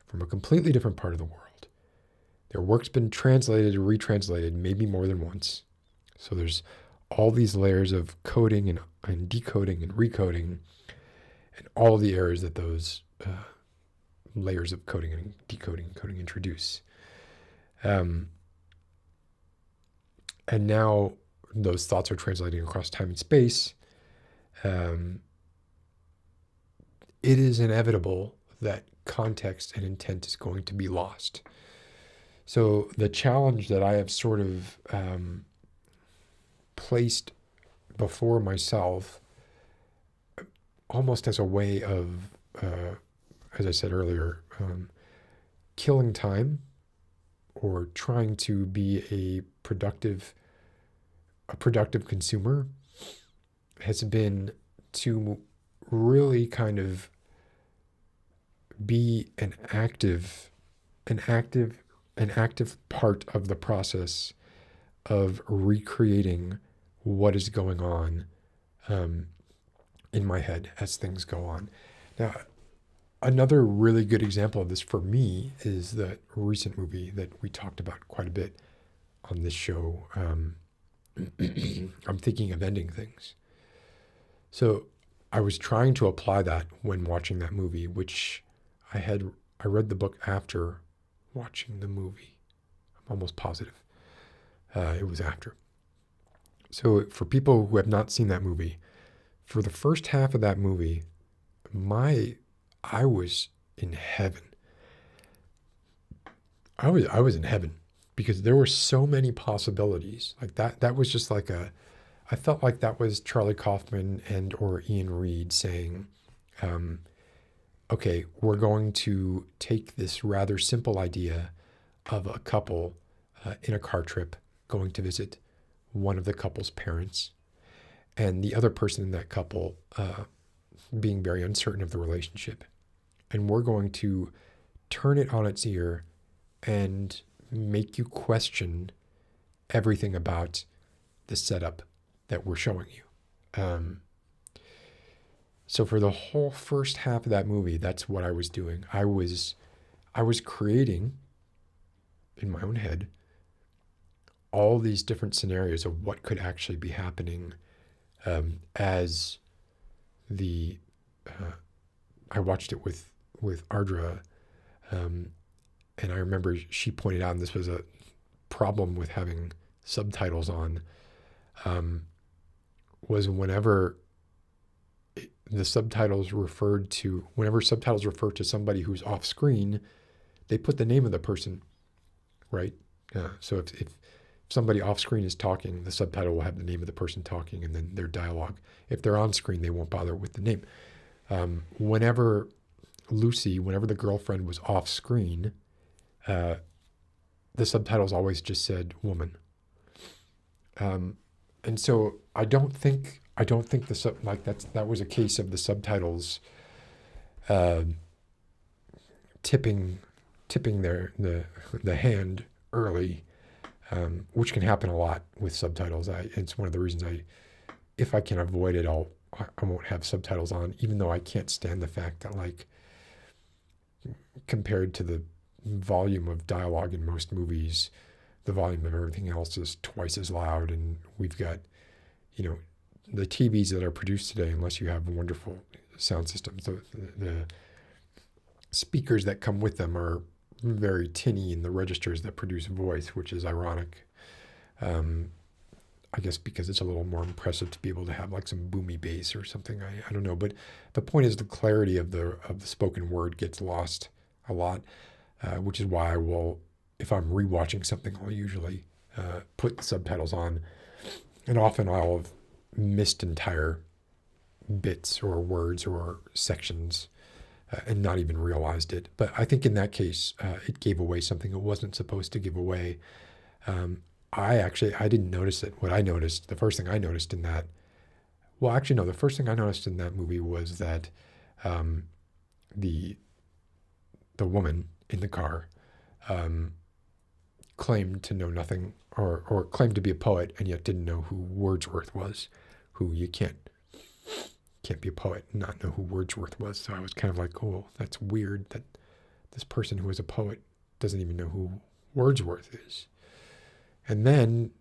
from a completely different part of the world. Their work's been translated or retranslated maybe more than once. So there's all these layers of coding and decoding and recoding and all the errors that those layers of coding and decoding and coding introduce. And now those thoughts are translating across time and space. It is inevitable that context and intent is going to be lost. So the challenge that I have sort of placed before myself, almost as a way of, as I said earlier, killing time or trying to be a productive consumer, has been to really kind of be an active part of the process of recreating what is going on in my head as things go on. Now, another really good example of this for me is the recent movie that we talked about quite a bit on this show. I'm Thinking of Ending Things. So I was trying to apply that when watching that movie, which I read the book after watching the movie. I'm almost positive it was after. So for people who have not seen that movie, for the first half of that movie, I was in heaven. I was in heaven because there were so many possibilities. Like that was just like I felt like that was Charlie Kaufman and or Ian Reed saying, okay, we're going to take this rather simple idea of a couple in a car trip going to visit one of the couple's parents, and the other person in that couple being very uncertain of the relationship. And we're going to turn it on its ear and make you question everything about the setup that we're showing you. So for the whole first half of that movie, that's what I was doing. I was creating in my own head all these different scenarios of what could actually be happening as I watched it with Ardra, and I remember she pointed out, and this was a problem with having subtitles on, was whenever subtitles refer to somebody who's off screen, they put the name of the person, right? So if somebody off screen is talking, the subtitle will have the name of the person talking and then their dialogue. If they're on screen, they won't bother with the name. Whenever the girlfriend was off screen, the subtitles always just said woman. And so I don't think that was a case of the subtitles tipping the hand early, which can happen a lot with subtitles. It's one of the reasons if I can avoid it, I won't have subtitles on, even though I can't stand the fact that, like, compared to the volume of dialogue in most movies, the volume of everything else is twice as loud. And we've got, the TVs that are produced today, unless you have wonderful sound systems, the speakers that come with them are very tinny in the registers that produce voice, which is ironic. I guess because it's a little more impressive to be able to have like some boomy bass or something. I don't know, but the point is the clarity of the spoken word gets lost a lot, which is why if I'm rewatching something, I'll usually put the subtitles on, and often I'll have missed entire bits or words or sections and not even realized it. But I think in that case, it gave away something it wasn't supposed to give away. I didn't notice it. The first thing I noticed in that movie was that the woman in the car claimed to know nothing, or claimed to be a poet, and yet didn't know who Wordsworth was. Who you can't be a poet and not know who Wordsworth was. So I was kind of like, oh, that's weird that this person who is a poet doesn't even know who Wordsworth is. And then,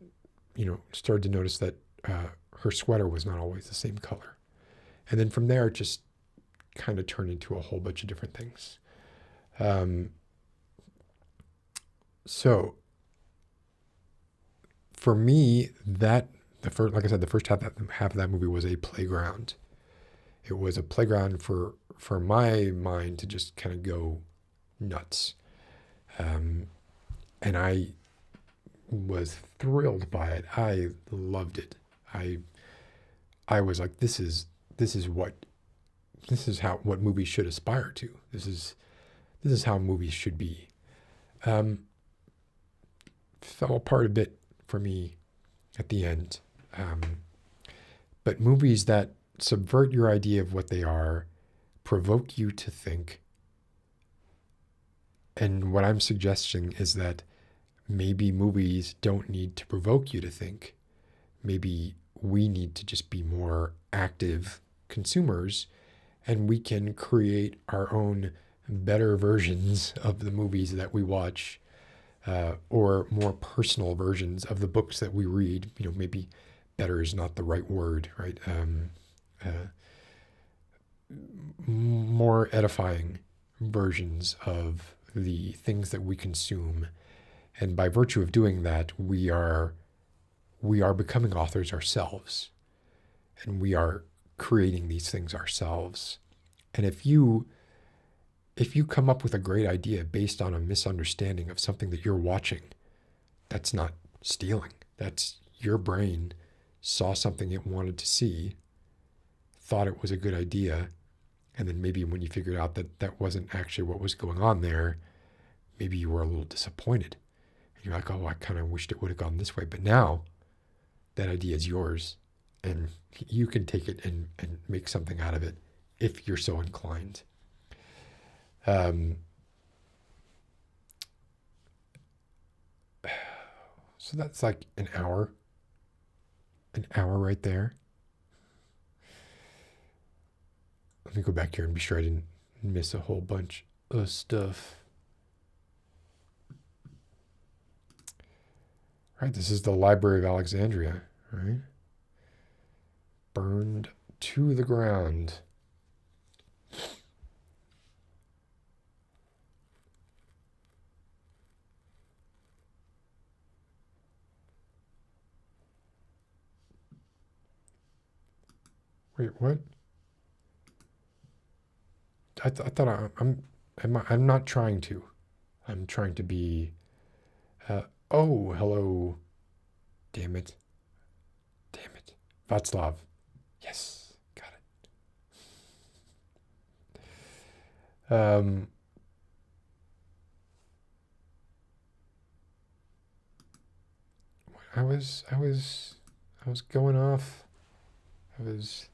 started to notice that her sweater was not always the same color. And then from there, it just kind of turned into a whole bunch of different things. So for me, the first half of that movie was a playground. It was a playground for my mind to just kind of go nuts. And I was thrilled by it. I loved it. I was like, this is what movies should aspire to. This is how movies should be. Fell apart a bit for me at the end. But movies that subvert your idea of what they are, provoke you to think. And what I'm suggesting is that maybe movies don't need to provoke you to think. Maybe we need to just be more active consumers, and we can create our own better versions of the movies that we watch, or more personal versions of the books that we read. Maybe better is not the right word, right? More edifying versions of the things that we consume. And by virtue of doing that, we are becoming authors ourselves, and we are creating these things ourselves. And if you come up with a great idea based on a misunderstanding of something that you're watching, that's not stealing. That's your brain saw something it wanted to see, thought it was a good idea, and then maybe when you figured out that that wasn't actually what was going on there, maybe you were a little disappointed. And you're like, oh, I kind of wished it would have gone this way. But now that idea is yours, and you can take it and make something out of it if you're so inclined. So that's like an hour right there. Let me go back here and be sure I didn't miss a whole bunch of stuff. Right, this is the Library of Alexandria, right? Burned to the ground. Wait, what? I thought I'm not trying to. I'm trying to be. Oh, hello. Damn it. Damn it. Václav. Yes, got it. I was going off. I was.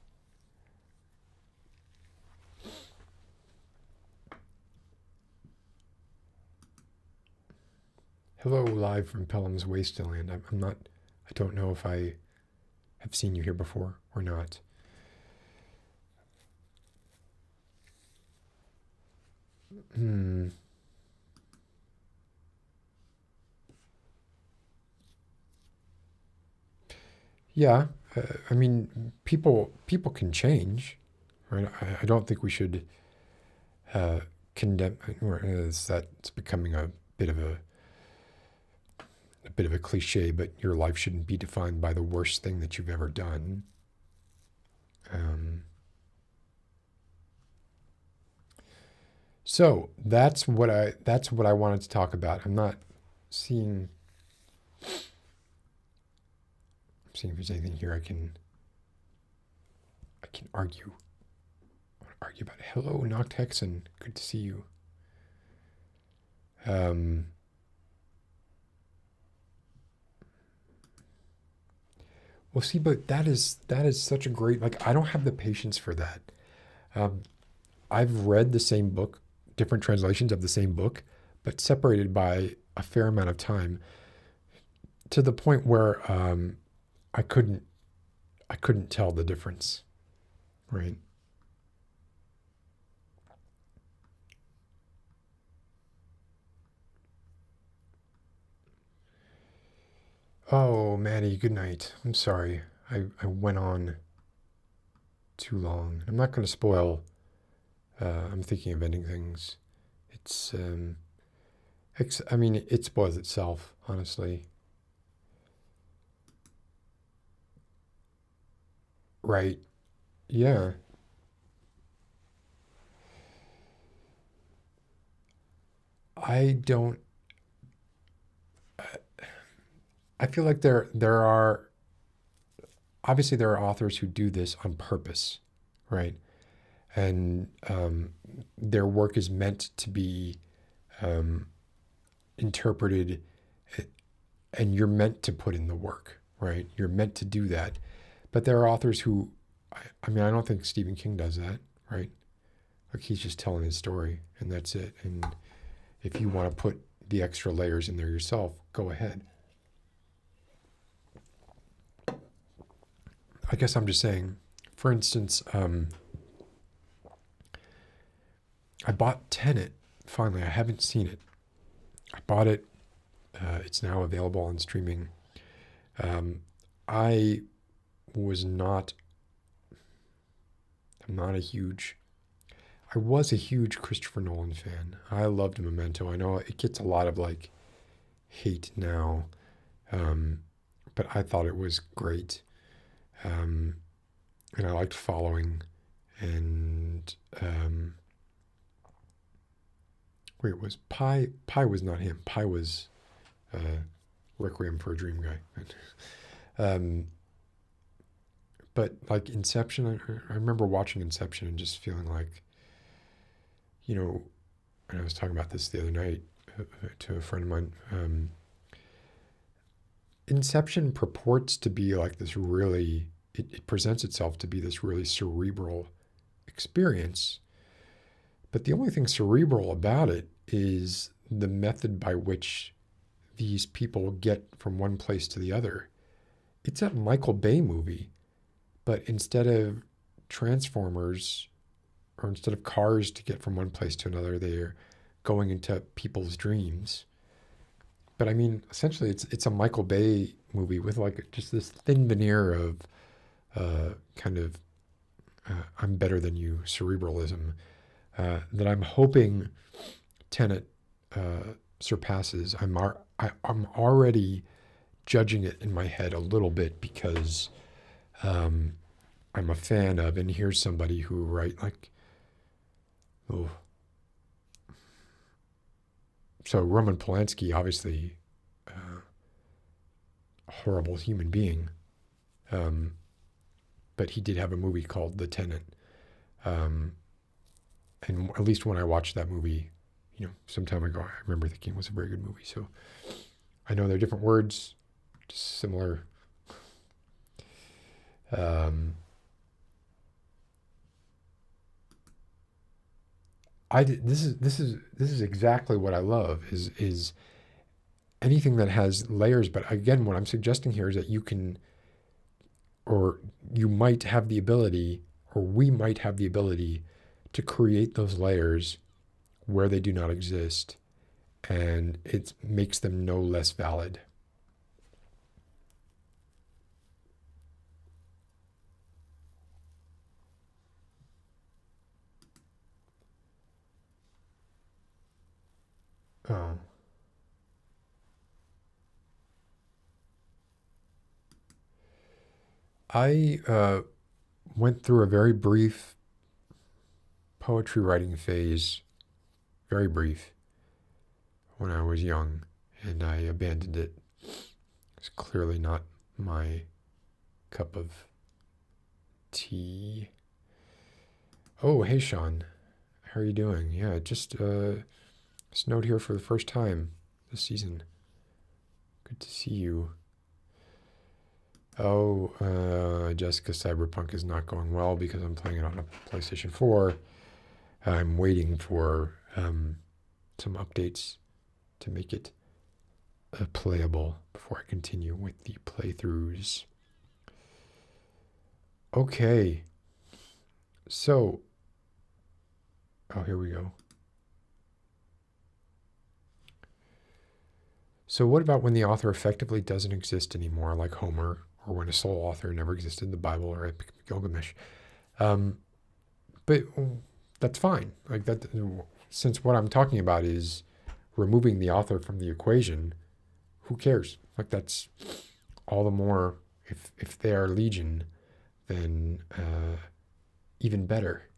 Hello, live from Pelham's Wasteland. I'm not. I don't know if I have seen you here before or not. Yeah, I mean, people can change, right? I don't think we should condemn. That's becoming a bit of a cliche, but your life shouldn't be defined by the worst thing that you've ever done. So that's what I wanted to talk about. I'm seeing if there's anything here I can argue. I want to argue about it. Hello, Noct Hexen. Good to see you. Well, see, but that is such a great, like, I don't have the patience for that. I've read the same book, different translations of the same book, but separated by a fair amount of time, to the point where I couldn't tell the difference, right? Oh, Maddie, good night. I'm sorry. I went on too long. I'm not going to spoil. I'm thinking of ending things. It's, I mean, it spoils itself, honestly. Right. Yeah. I don't. I feel like there are obviously there are authors who do this on purpose, right? And their work is meant to be interpreted, and you're meant to put in the work, right? You're meant to do that. But there are authors who, I mean, I don't think Stephen King does that, right? Like, he's just telling his story, and that's it. And if you want to put the extra layers in there yourself, go ahead. I guess I'm just saying, for instance, I bought Tenet, finally. I haven't seen it. I bought it. It's now available on streaming. I was not a huge Christopher Nolan fan. I loved Memento. I know it gets a lot of like hate now, but I thought it was great. And I liked Following, and wait, was Pi was not him. Pi was Requiem for a Dream guy. But like Inception, I remember watching Inception and just feeling like, you know, and I was talking about this the other night to a friend of mine. Inception purports to be like this really, it presents itself to be this really cerebral experience. But the only thing cerebral about it is the method by which these people get from one place to the other. It's a Michael Bay movie, but instead of Transformers, or instead of cars to get from one place to another, they're going into people's dreams. But I mean, essentially, it's a Michael Bay movie with like just this thin veneer of kind of I'm better than you cerebralism that I'm hoping Tenet surpasses. I'm already judging it in my head a little bit because I'm a fan of, and here's somebody who write like, oh. So Roman Polanski, obviously, a horrible human being, but he did have a movie called The Tenant, and at least when I watched that movie, some time ago, I remember thinking it was a very good movie. So I know they're different words, just similar. This is exactly what I love is anything that has layers. But again, what I'm suggesting here is that you can, or you might have the ability, or we might have the ability to create those layers where they do not exist, and it makes them no less valid. Oh. I went through a very brief poetry writing phase, very brief, when I was young, and I abandoned it. It's clearly not my cup of tea. Oh, hey, Sean. How are you doing? Yeah, just snowed here for the first time this season. Good to see you. Oh, Jessica, Cyberpunk is not going well because I'm playing it on a PlayStation 4. I'm waiting for some updates to make it playable before I continue with the playthroughs. Okay. So, here we go. So what about when the author effectively doesn't exist anymore, like Homer, or when a sole author never existed in the Bible or Epic Gilgamesh? But that's fine. Like that, since what I'm talking about is removing the author from the equation, who cares? Like that's all the more, if they are legion, then even better.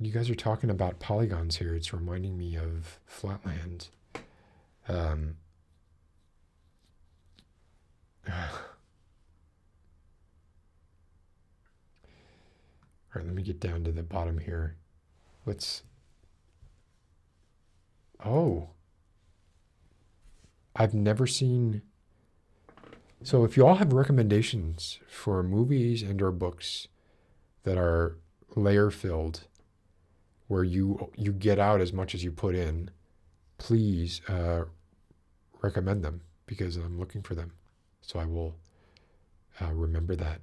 You guys are talking about polygons here. It's reminding me of Flatland. All right, let me get down to the bottom here. Oh. I've never seen... So if you all have recommendations for movies and or books that are layer filled, where you get out as much as you put in, please recommend them, because I'm looking for them. So I will remember that.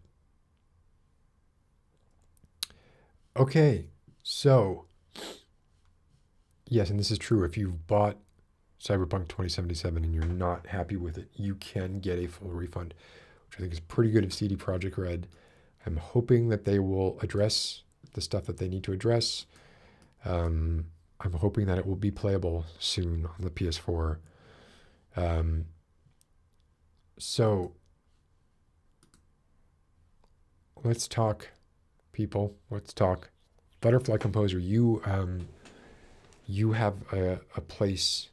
Okay, so yes, and this is true. If you've bought Cyberpunk 2077 and you're not happy with it, you can get a full refund, which I think is pretty good of CD Projekt Red. I'm hoping that they will address the stuff that they need to address. I'm hoping that it will be playable soon on the PS4. So let's talk, people. Let's talk. Butterfly Composer, you have a place.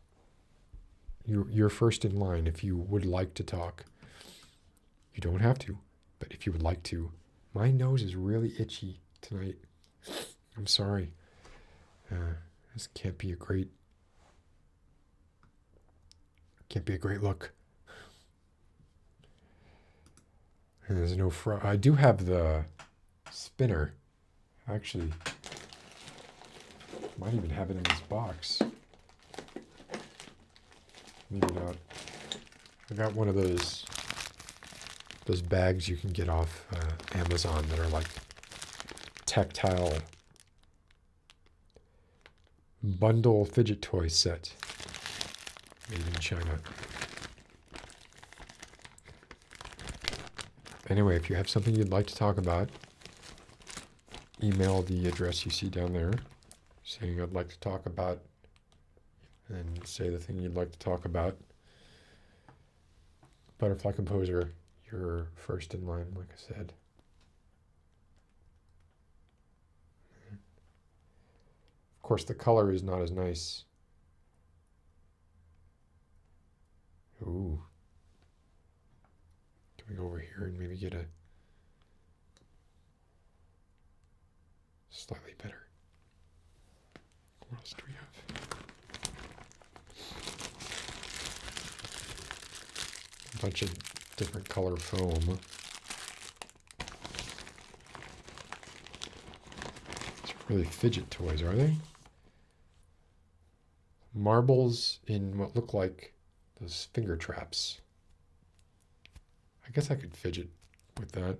You're first in line if you would like to talk. You don't have to, but if you would like to. My nose is really itchy tonight. I'm sorry. This can't be a great look. And there's no I do have the spinner. Actually, might even have it in this box. Maybe not. I got one of those bags you can get off Amazon that are like tactile bundle fidget toy set made in China. Anyway, if you have something you'd like to talk about, email the address you see down there saying I'd like to talk about, and say the thing you'd like to talk about. Butterfly Composer, you're first in line, like I said. Of course, the color is not as nice. Ooh. Can we go over here and maybe get a slightly better? What else do we have? A bunch of different color foam. It's really fidget toys, are they? Marbles in what look like those finger traps. I guess I could fidget with that.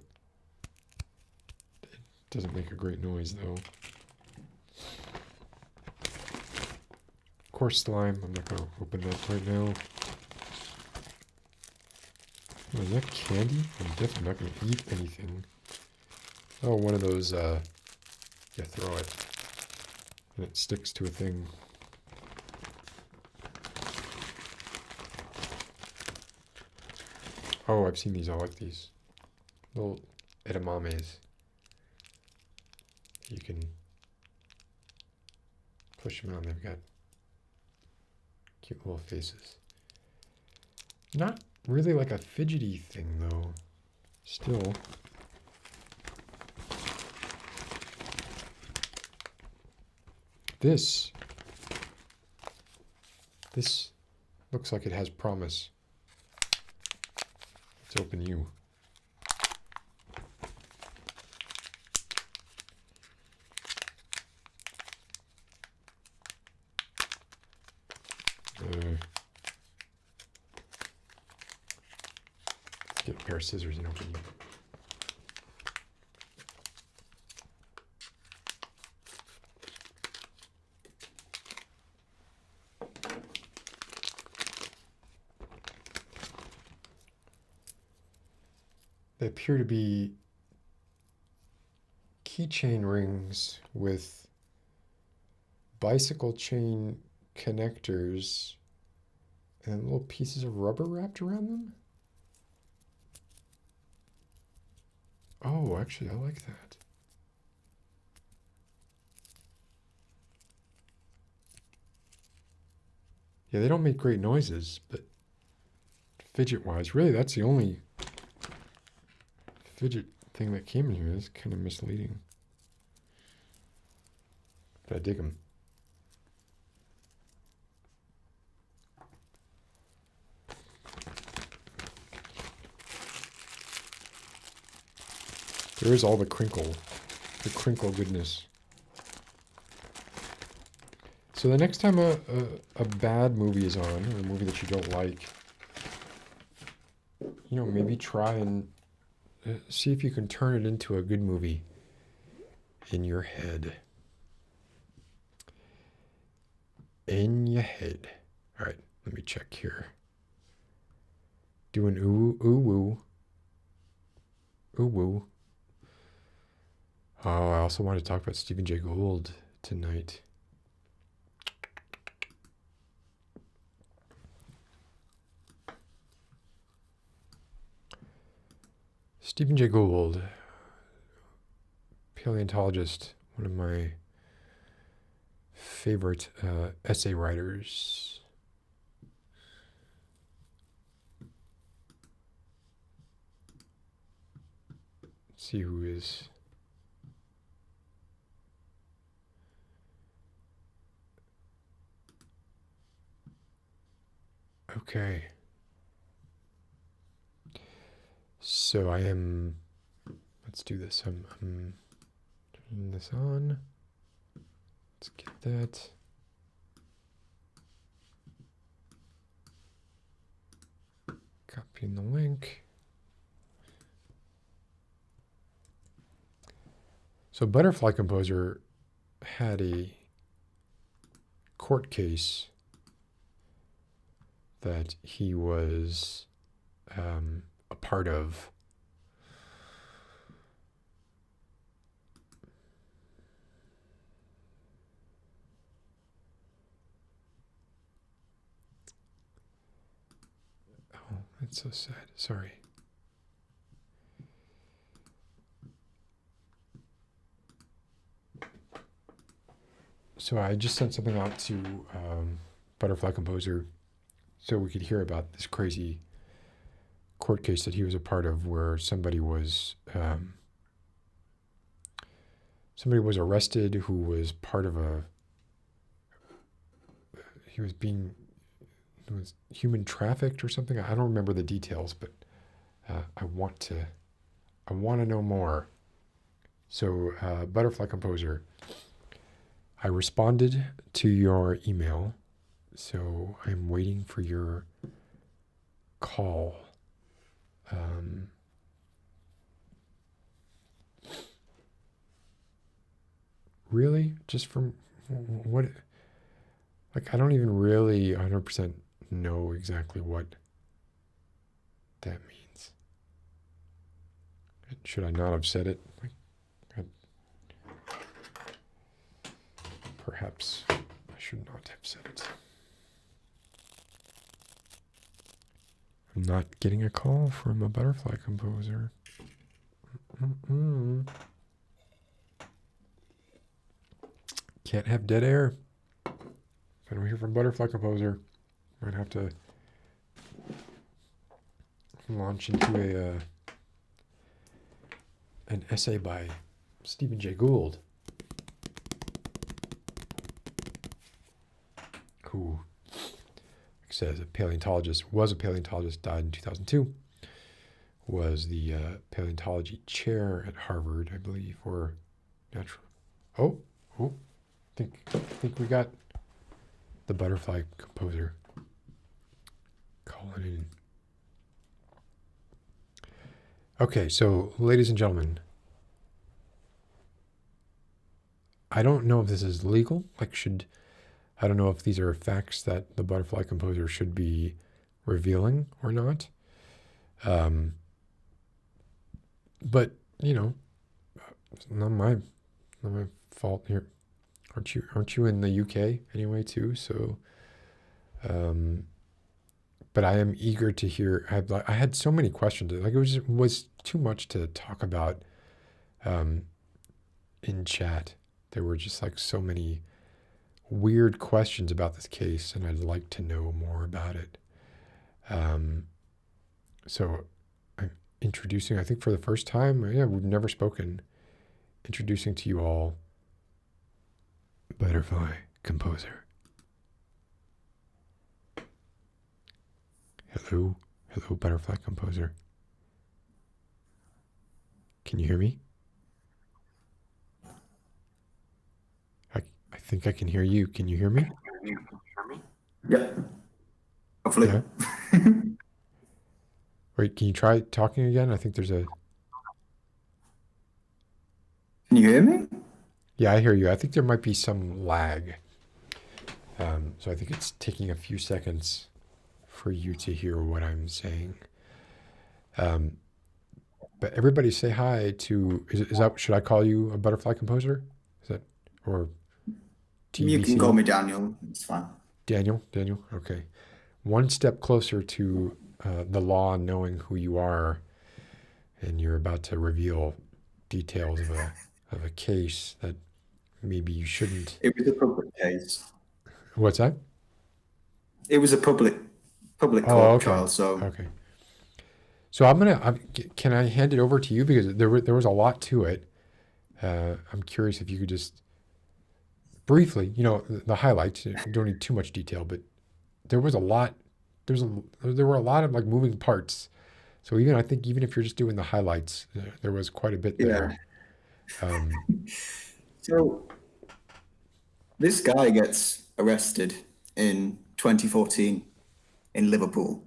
It doesn't make a great noise, though. Coarse slime. I'm not going to open that right now. Oh, is that candy? I'm definitely not going to eat anything. Oh, one of those, you throw it, and it sticks to a thing. Oh, I've seen these. I like these. Little edamames. You can push them out and they've got cute little faces. Not really like a fidgety thing, though. Still. This looks like it has promise. Let's open you. Let's get a pair of scissors and open you. They appear to be keychain rings with bicycle chain connectors and little pieces of rubber wrapped around them. Oh, actually, I like that. Yeah, they don't make great noises, but fidget-wise, really, that's the only fidget thing that came in here. Is kind of misleading. But I dig them. There is all the crinkle goodness. So the next time a bad movie is on, or a movie that you don't like, you know, maybe try and see if you can turn it into a good movie in your head. In your head. All right, let me check here. Doing ooh, ooh, woo. Ooh, woo. Oh, I also want to talk about Stephen Jay Gould tonight. Stephen Jay Gould, paleontologist, one of my favorite essay writers. Let's see who is. Okay. So I am, let's do this. I'm turning this on. Let's get that. Copying the link. So Butterfly Composer had a court case that he was a part of. Oh, That's so sad. Sorry. So I just sent something out to Butterfly Composer so we could hear about this crazy court case that he was a part of, where somebody was arrested who was part of he was human trafficked or something. I don't remember the details, but I want to know more. So Butterfly Composer, I responded to your email, so I'm waiting for your call. Really? Just from what? Like, I don't even really 100% know exactly what that means. Should I not have said it? Perhaps I should not have said it. I'm not getting a call from a Butterfly Composer. Can't have dead air. If I don't hear from Butterfly Composer, might have to launch into an essay by Stephen Jay Gould, who says was a paleontologist, died in 2002, was the paleontology chair at Harvard, I believe, or natural. I think we got the Butterfly Composer calling in. Okay, so ladies and gentlemen, I don't know if this is legal. I don't know if these are facts that the Butterfly Composer should be revealing or not. But it's not my fault here. Aren't you in the UK anyway too? So, but I am eager to hear. I had so many questions. Like, it was too much to talk about in chat. There were just like so many weird questions about this case, and I'd like to know more about it. So I'm introducing, I think for the first time, we've never spoken, introducing to you all Butterfly Composer. Hello, Butterfly Composer. Can you hear me? I think I can hear you. Can you hear me? Yeah. Hopefully. Yeah. Wait, can you try talking again? I think there's a... Can you hear me? Yeah, I hear you. I think there might be some lag. So I think it's taking a few seconds for you to hear what I'm saying. But everybody say hi to... Is that... Should I call you a Butterfly Composer? Is that... Or... TBC? You can call me Daniel. It's fine. Daniel? Okay. One step closer to the law knowing who you are, and you're about to reveal details of a case that maybe you shouldn't. It was a public case. What's that? It was a public court trial. So okay. So can I hand it over to you, because there was a lot to it. I'm curious if you could just briefly, the highlights. You don't need too much detail, but there was a lot. There were a lot of like moving parts. So I think even if you're just doing the highlights, there was quite a bit there. So this guy gets arrested in 2014 in Liverpool.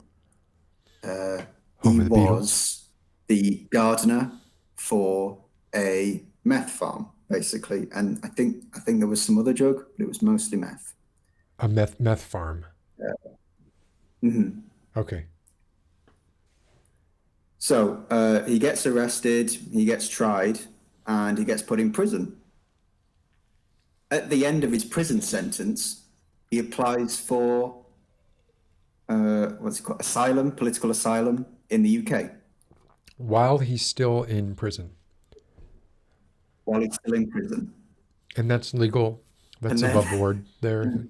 He was the gardener for a meth farm, basically, and I think there was some other drug, but it was mostly meth. A meth farm. Mm-hmm. Okay. So he gets arrested, he gets tried, and he gets put in prison. At the end of his prison sentence, he applies for what's it called? Asylum, political asylum in the UK While he's still in prison. while he's still in prison. And that's legal. That's And then, above board there.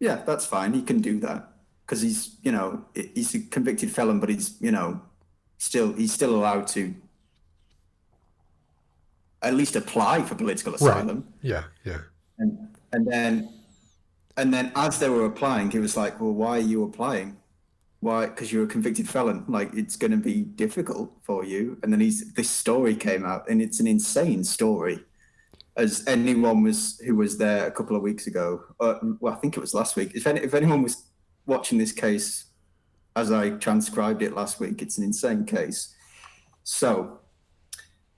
yeah, that's fine. He can do that because he's a convicted felon, but he's still allowed to at least apply for political asylum. Right. Yeah, yeah. And then as they were applying, he was like, "Well, why are you applying? Why? Because you're a convicted felon. Like, it's going to be difficult for you." And then this story came out, and it's an insane story. As anyone who was there a couple of weeks ago, well, I think it was last week. If anyone was watching this case as I transcribed it last week, it's an insane case. So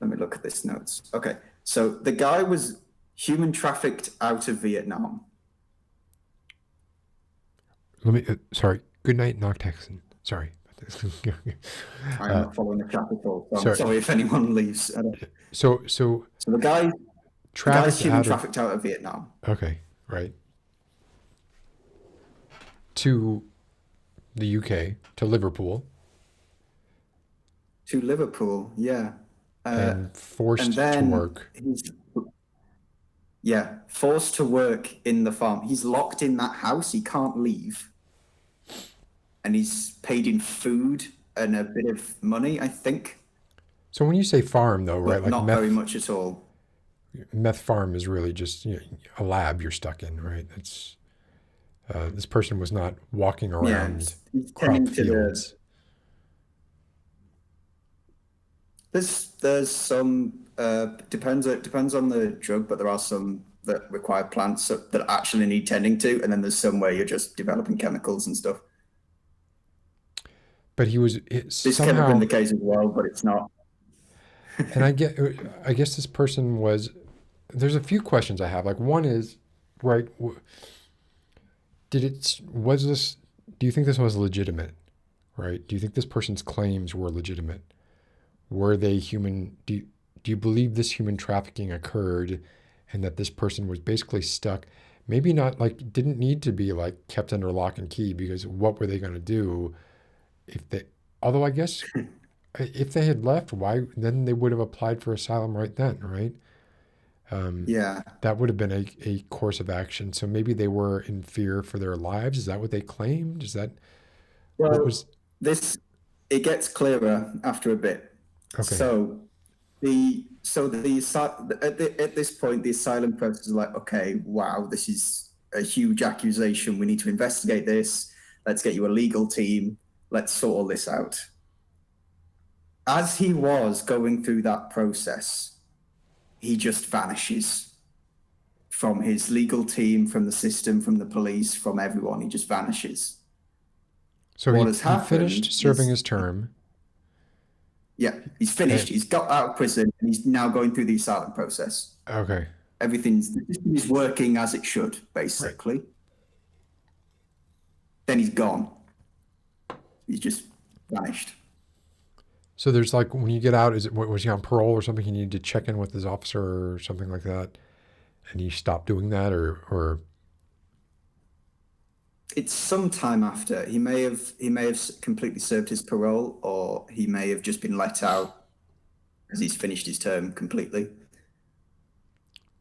let me look at this notes. Okay, so the guy was human trafficked out of Vietnam. Sorry. Good night, Knock Texan. Sorry. I'm not following the chapter call, so I'm sorry if anyone leaves. So the guy's human trafficked out of Vietnam. Okay, right. To the UK, to Liverpool. To Liverpool, yeah. And forced to work. Forced to work in the farm. He's locked in that house. He can't leave. And he's paid in food and a bit of money, I think. So when you say farm, though, right? Like not very much at all. Meth farm is really just a lab you're stuck in, right? It's this person was not walking around crop fields. There's some depends on the drug, but there are some that require plants that actually need tending to, and then there's some where you're just developing chemicals and stuff. But this could have been the case as well, but it's not. And I guess this person was. There's a few questions I have. Like, one is, right? Do you think this was legitimate? Right? Do you think this person's claims were legitimate? Were they human? Do you believe this human trafficking occurred, and that this person was basically stuck? Maybe not, like, didn't need to be like kept under lock and key, because what were they going to do if they? Although I guess if they had left, why then they would have applied for asylum right then, right? That would have been a course of action. So maybe they were in fear for their lives. Is that what they claimed? Is that what was this? It gets clearer after a bit. Okay. So at this point, the asylum process is like, okay, wow, this is a huge accusation. We need to investigate this. Let's get you a legal team. Let's sort all this out. As he was going through that process, he just vanishes from his legal team, from the system, from the police, from everyone. He just vanishes. So he finished serving his term. Yeah, he's finished. He's got out of prison, and he's now going through the asylum process. Okay. The system is working as it should, basically. Right. Then he's gone. He's just vanished. So there's like, when you get out, was he on parole or something? He needed to check in with his officer or something like that, and he stopped doing that, or it's some time after. He may have completely served his parole, or he may have just been let out because he's finished his term completely.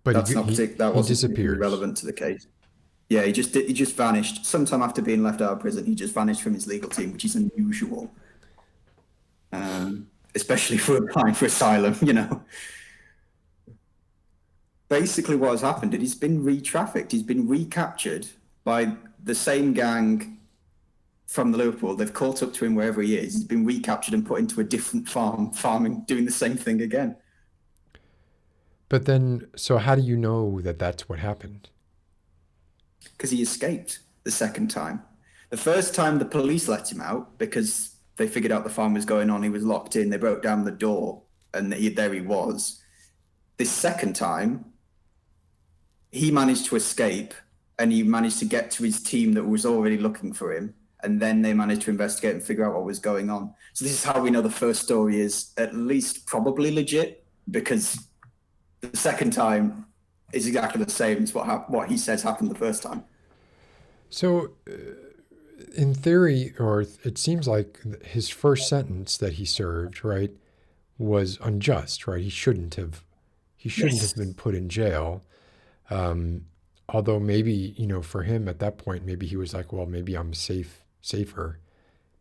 But that wasn't relevant to the case. Yeah, he just vanished. Sometime after being left out of prison, he just vanished from his legal team, which is unusual. Especially for applying for asylum, Basically what has happened is he's been re-trafficked. He's been recaptured by the same gang from the Liverpool. They've caught up to him wherever he is. He's been recaptured and put into a different farming, doing the same thing again. But then, so how do you know that that's what happened? Because he escaped the second time. The first time the police let him out because they figured out the farm was going on. He was locked in. They broke down the door, and there he was. This second time, he managed to escape, and he managed to get to his team that was already looking for him. And then they managed to investigate and figure out what was going on. So this is how we know the first story is at least probably legit, because the second time is exactly the same as what he says happened the first time. So in theory, or it seems like his first sentence that he served, right, was unjust, right? He shouldn't have been put in jail. Although maybe, for him at that point, maybe he was like, well, maybe I'm safer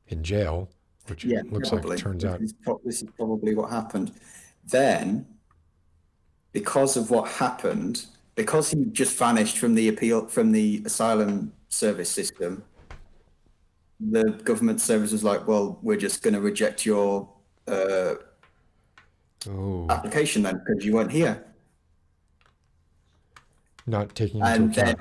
in jail, which Yeah, it looks probably. like it turns out. This is probably what happened. Then, because of what happened, because he just vanished from the asylum service system, the government service was like, well, we're just going to reject your application then because you weren't here. Not taking into account. Then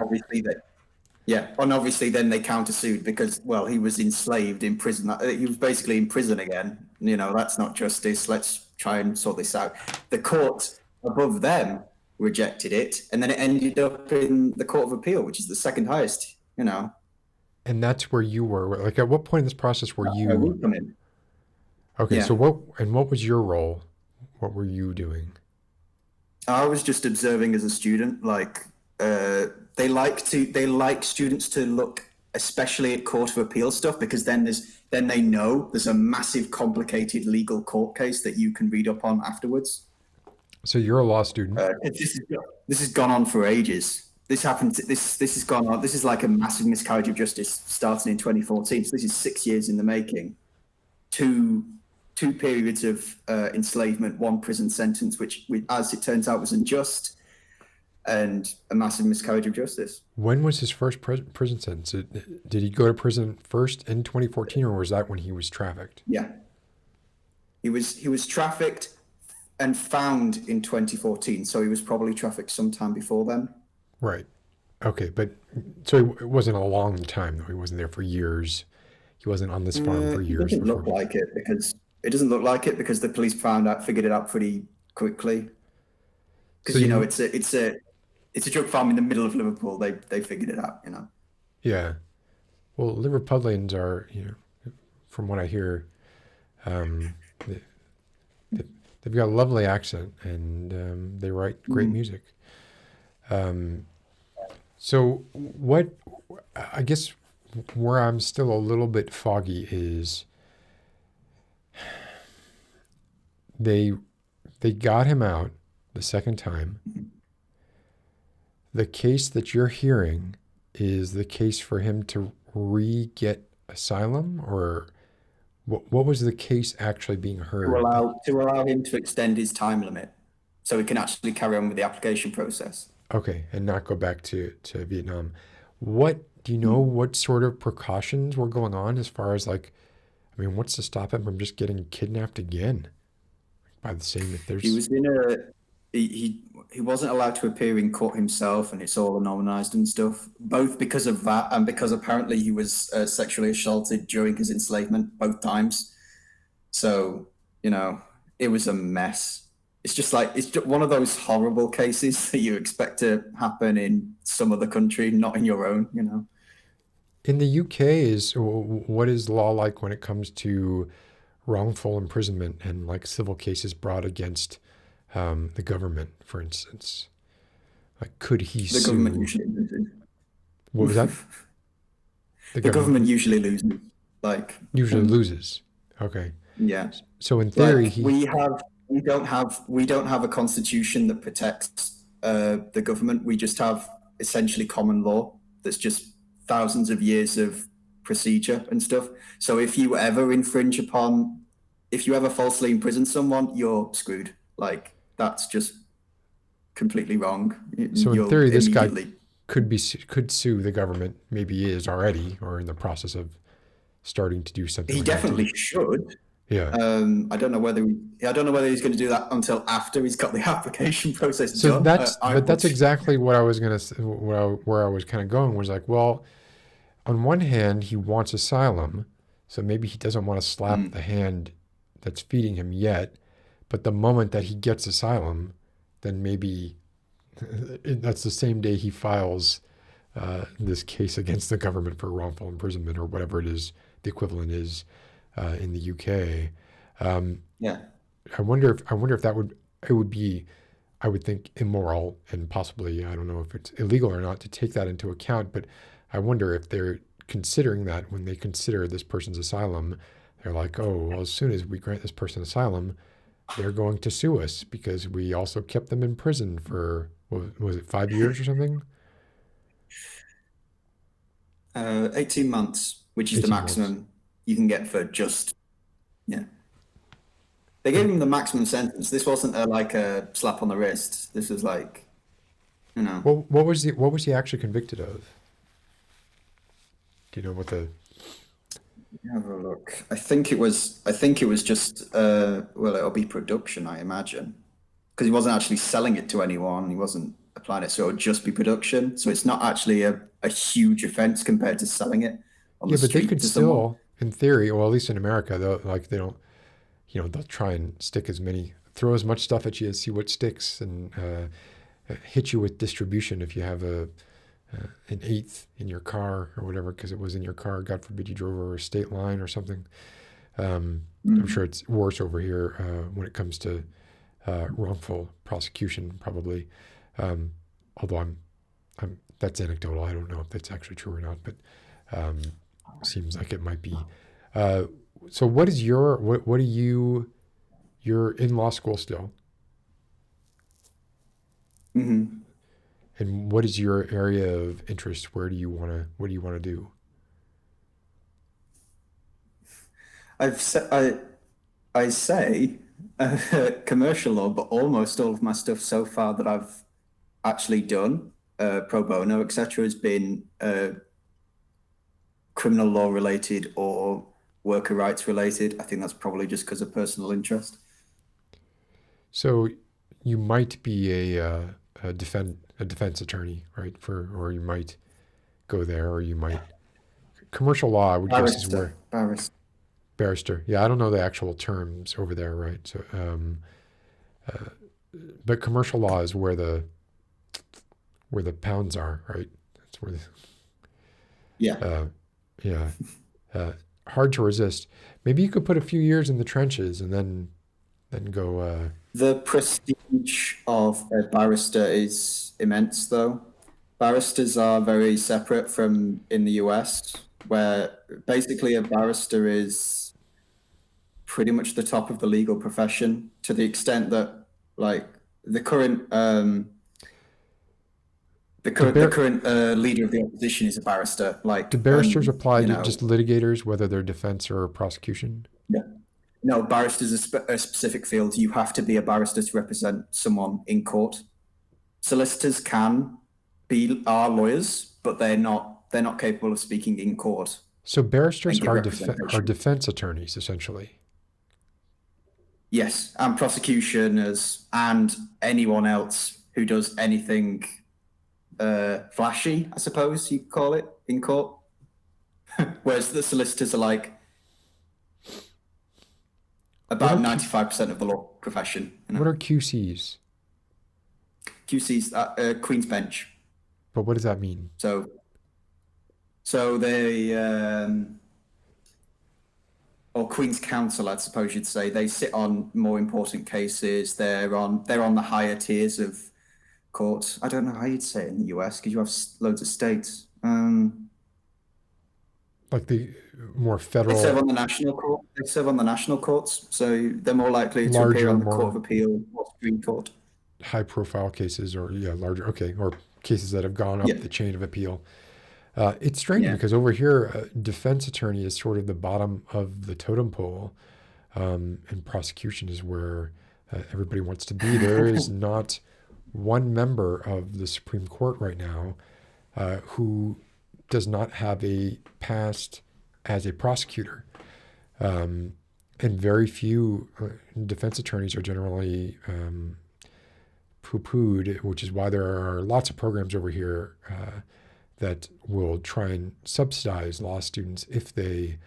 obviously then they countersued because, well, he was enslaved in prison. He was basically in prison again. That's not justice. Let's try and sort this out. The court above them rejected it, and then it ended up in the Court of Appeal, which is the second highest, And that's where you were. Like, at what point in this process were you? Okay, yeah. So what was your role? What were you doing? I was just observing as a student. Like, they like students to look, especially at Court of Appeal stuff, because then they know there's a massive, complicated legal court case that you can read up on afterwards. So you're a law student. This has gone on for ages. This happened. This has gone on. This is like a massive miscarriage of justice starting in 2014. So this is 6 years in the making. Two periods of enslavement, one prison sentence, which, as it turns out, was unjust, and a massive miscarriage of justice. When was his first prison sentence? Did he go to prison first in 2014, or was that when he was trafficked? Yeah, he was trafficked and found in 2014, so he was probably trafficked sometime before then. Right. Okay, but so it wasn't a long time though. He wasn't there for years. He wasn't on this farm for years. It doesn't look like it because the police figured it out pretty quickly. Because it's a drug farm in the middle of Liverpool. They figured it out. Yeah. Well, Liverpudlians are, from what I hear, they've got a lovely accent and they write great music. So I guess where I'm still a little bit foggy is they got him out the second time. The case that you're hearing is the case for him to get asylum, or what was the case actually being heard? To allow him to extend his time limit so he can actually carry on with the application process. Okay, and not go back to Vietnam. Do you know what sort of precautions were going on as far as what's to stop him from just getting kidnapped again by the same? If there's... He wasn't allowed to appear in court himself, and it's all anonymized and stuff, both because of that and because apparently he was sexually assaulted during his enslavement both times. So, it was a mess. It's just one of those horrible cases that you expect to happen in some other country, not in your own, In the UK, what is law like when it comes to wrongful imprisonment and civil cases brought against the government, for instance? Could he sue? The government usually loses. What was that? The government usually loses. Usually loses. Okay. Yeah. So in theory, we don't have a constitution that protects the government. We just have essentially common law that's just thousands of years of procedure and stuff. So if you ever falsely imprison someone, you're screwed. That's just completely wrong. So in theory, this guy could sue the government. Maybe he is already, or in the process of starting to do something. He definitely should. Yeah. I don't know whether he's going to do that until after he's got the application process done. That's exactly what I was going to say. Where I was kind of going was well, on one hand, he wants asylum, so maybe he doesn't want to slap the hand that's feeding him yet. But the moment that he gets asylum, then maybe that's the same day he files this case against the government for wrongful imprisonment, or whatever it is, the equivalent is in the UK. Yeah. I wonder if it would be, I would think, immoral and possibly, I don't know if it's illegal or not to take that into account, but I wonder if considering that when they consider this person's asylum, they're like, oh, well, as soon as we grant this person asylum, they're going to sue us because we also kept them in prison for, what was it, 5 years or something? 18 months, which is the 18 months. maximum you can get for just, yeah. They gave him the maximum sentence. This wasn't like a slap on the wrist. This was like, you know. Well, what was he actually convicted of? Do you know what the? Have a look. I think it was just well, it'll be production, I imagine, because he wasn't actually selling it to anyone. He wasn't applying it, so it'll just be production. So it's not actually a huge offense compared to selling it on the Yeah, but they street could to still, someone. in theory, or at least in America, though, like they don't, they'll try and throw as much stuff at you as see what sticks, and hit you with distribution if you have an eighth in your car or whatever, because it was in your car. God forbid you drove over a state line or something. I'm sure it's worse over here when it comes to wrongful prosecution, probably. Although I'm that's anecdotal. I don't know if that's actually true or not, but seems like it might be. So what is you're in law school still? Mm-hmm. And what is your area of interest? What do you want to do? I say commercial law, but almost all of my stuff so far that I've actually done, pro bono, etc., has been criminal law related or worker rights related. I think that's probably just because of personal interest. So you might be a defense attorney, right? Or you might go there, or you might commercial law. I would guess is where barrister. Yeah, I don't know the actual terms over there, right? So, but commercial law is where the pounds are, right? That's where yeah. Hard to resist. Maybe you could put a few years in the trenches and then go. The prestige of a barrister is immense, though. Barristers are very separate from in the US, where basically a barrister is pretty much the top of the legal profession, to the extent that, like, the current leader of the opposition is a barrister. Like, do barristers apply to just litigators, whether they're defense or prosecution? Yeah. No, barristers are a specific field. You have to be a barrister to represent someone in court. Solicitors are lawyers, but they're not capable of speaking in court. So barristers are defense attorneys, essentially. Yes, and prosecutioners and anyone else who does anything flashy, I suppose you call it, in court. Whereas the solicitors are like about 95% of the law profession. What are QCs? QCs, Queen's Bench. But what does that mean? So they, or Queen's Counsel, I suppose you'd say. They sit on more important cases. They're on the higher tiers of court. I don't know how you'd say it in the US because you have loads of states. Like the more federal. They serve on the national court. They serve on the national courts, so they're more likely to appear on the Court of Appeal or Supreme Court. High-profile cases, or larger. Okay, or cases that have gone up the chain of appeal. It's strange because over here, defense attorney is sort of the bottom of the totem pole, and prosecution is where everybody wants to be. There is not one member of the Supreme Court right now who does not have a past as a prosecutor. And very few defense attorneys are generally poo-pooed, which is why there are lots of programs over here that will try and subsidize law students if they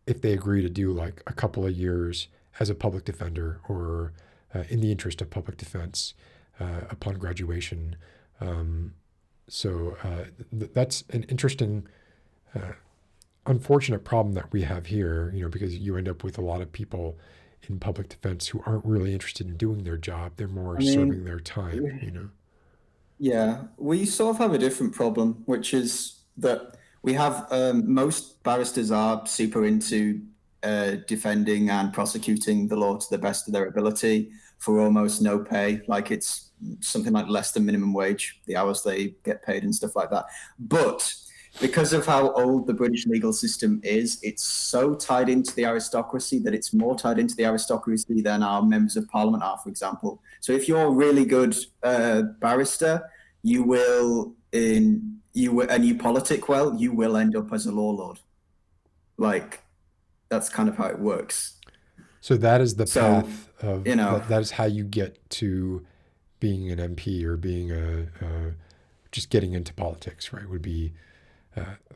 agree to do like a couple of years as a public defender or in the interest of public defense upon graduation. So that's an interesting, unfortunate problem that we have here, because you end up with a lot of people in public defense who aren't really interested in doing their job. They're more serving their time, Yeah, we sort of have a different problem, which is that We have most barristers are super into defending and prosecuting the law to the best of their ability for almost no pay. Like it's something like less than minimum wage, the hours they get paid and stuff like that. But because of how old the British legal system is, it's so tied into the aristocracy that it's more tied into the aristocracy than our members of parliament are, for example. So if you're a really good barrister, and you politic well, you will end up as a law lord. Like, that's kind of how it works. So that is the path of, that is how you get to being an MP or being just getting into politics, right? Would be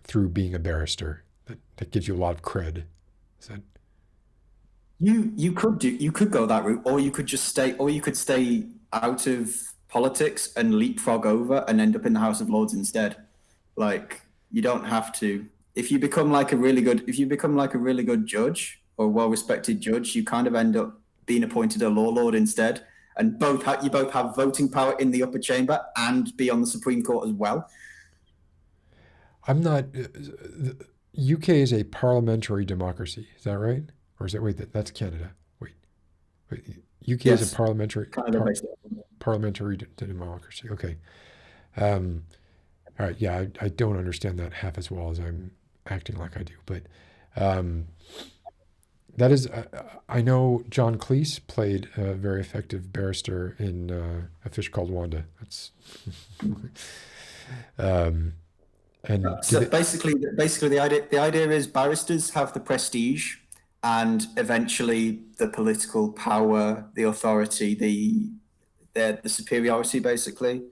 through being a barrister. That gives you a lot of cred. Is that... You could go that route, or you could stay out of politics and leapfrog over and end up in the House of Lords instead. Like, you don't have to. If you become like a really good judge or a well-respected judge, you kind of end up being appointed a law lord instead, and you both have voting power in the upper chamber and be on the Supreme Court as well. I'm not. The UK is a parliamentary democracy. Is that right? Or is it? That's Canada. Wait. UK is a parliamentary democracy. Okay. All right. Yeah, I don't understand that half as well as I'm acting like I do. But that is, I know John Cleese played a very effective barrister in A Fish Called Wanda. That's. So basically, the idea is barristers have the prestige and eventually the political power, the authority, the superiority. Basically,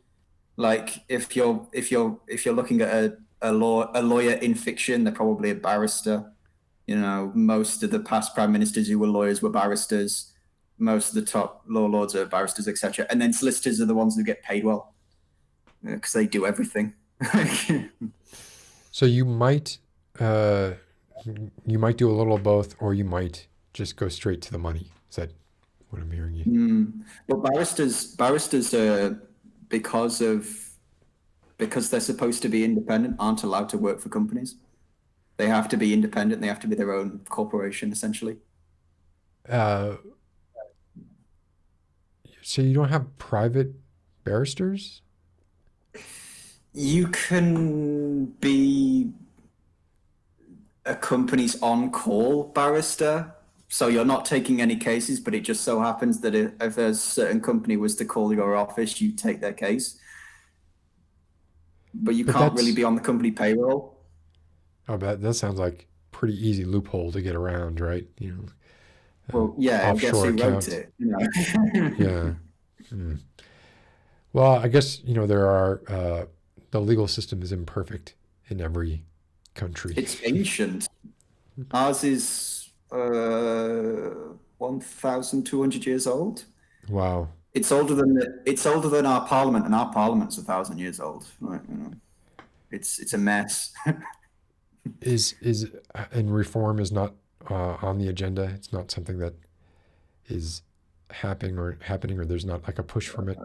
like if you're looking at a lawyer in fiction, they're probably a barrister. Most of the past prime ministers who were lawyers were barristers. Most of the top law lords are barristers, etc. And then solicitors are the ones who get paid well because they do everything. So you might do a little of both, or you might just go straight to the money. Is that what I'm hearing you? Well, barristers are because they're supposed to be independent, aren't allowed to work for companies. They have to be independent. They have to be their own corporation, essentially. So you don't have private barristers? You can be a company's on-call barrister. So you're not taking any cases, but it just so happens that if a certain company was to call your office, you take their case. But you can't really be on the company payroll. Oh, that sounds like pretty easy loophole to get around, right? Well, yeah, I guess who wrote it. Yeah. Well, I guess there are the legal system is imperfect in every country. It's ancient. Ours is 1,200 years old. Wow. It's older than our parliament, and our parliament's 1,000 years old. Right? It's a mess. And reform is not on the agenda. It's not something that is happening, or there's not like a push for it.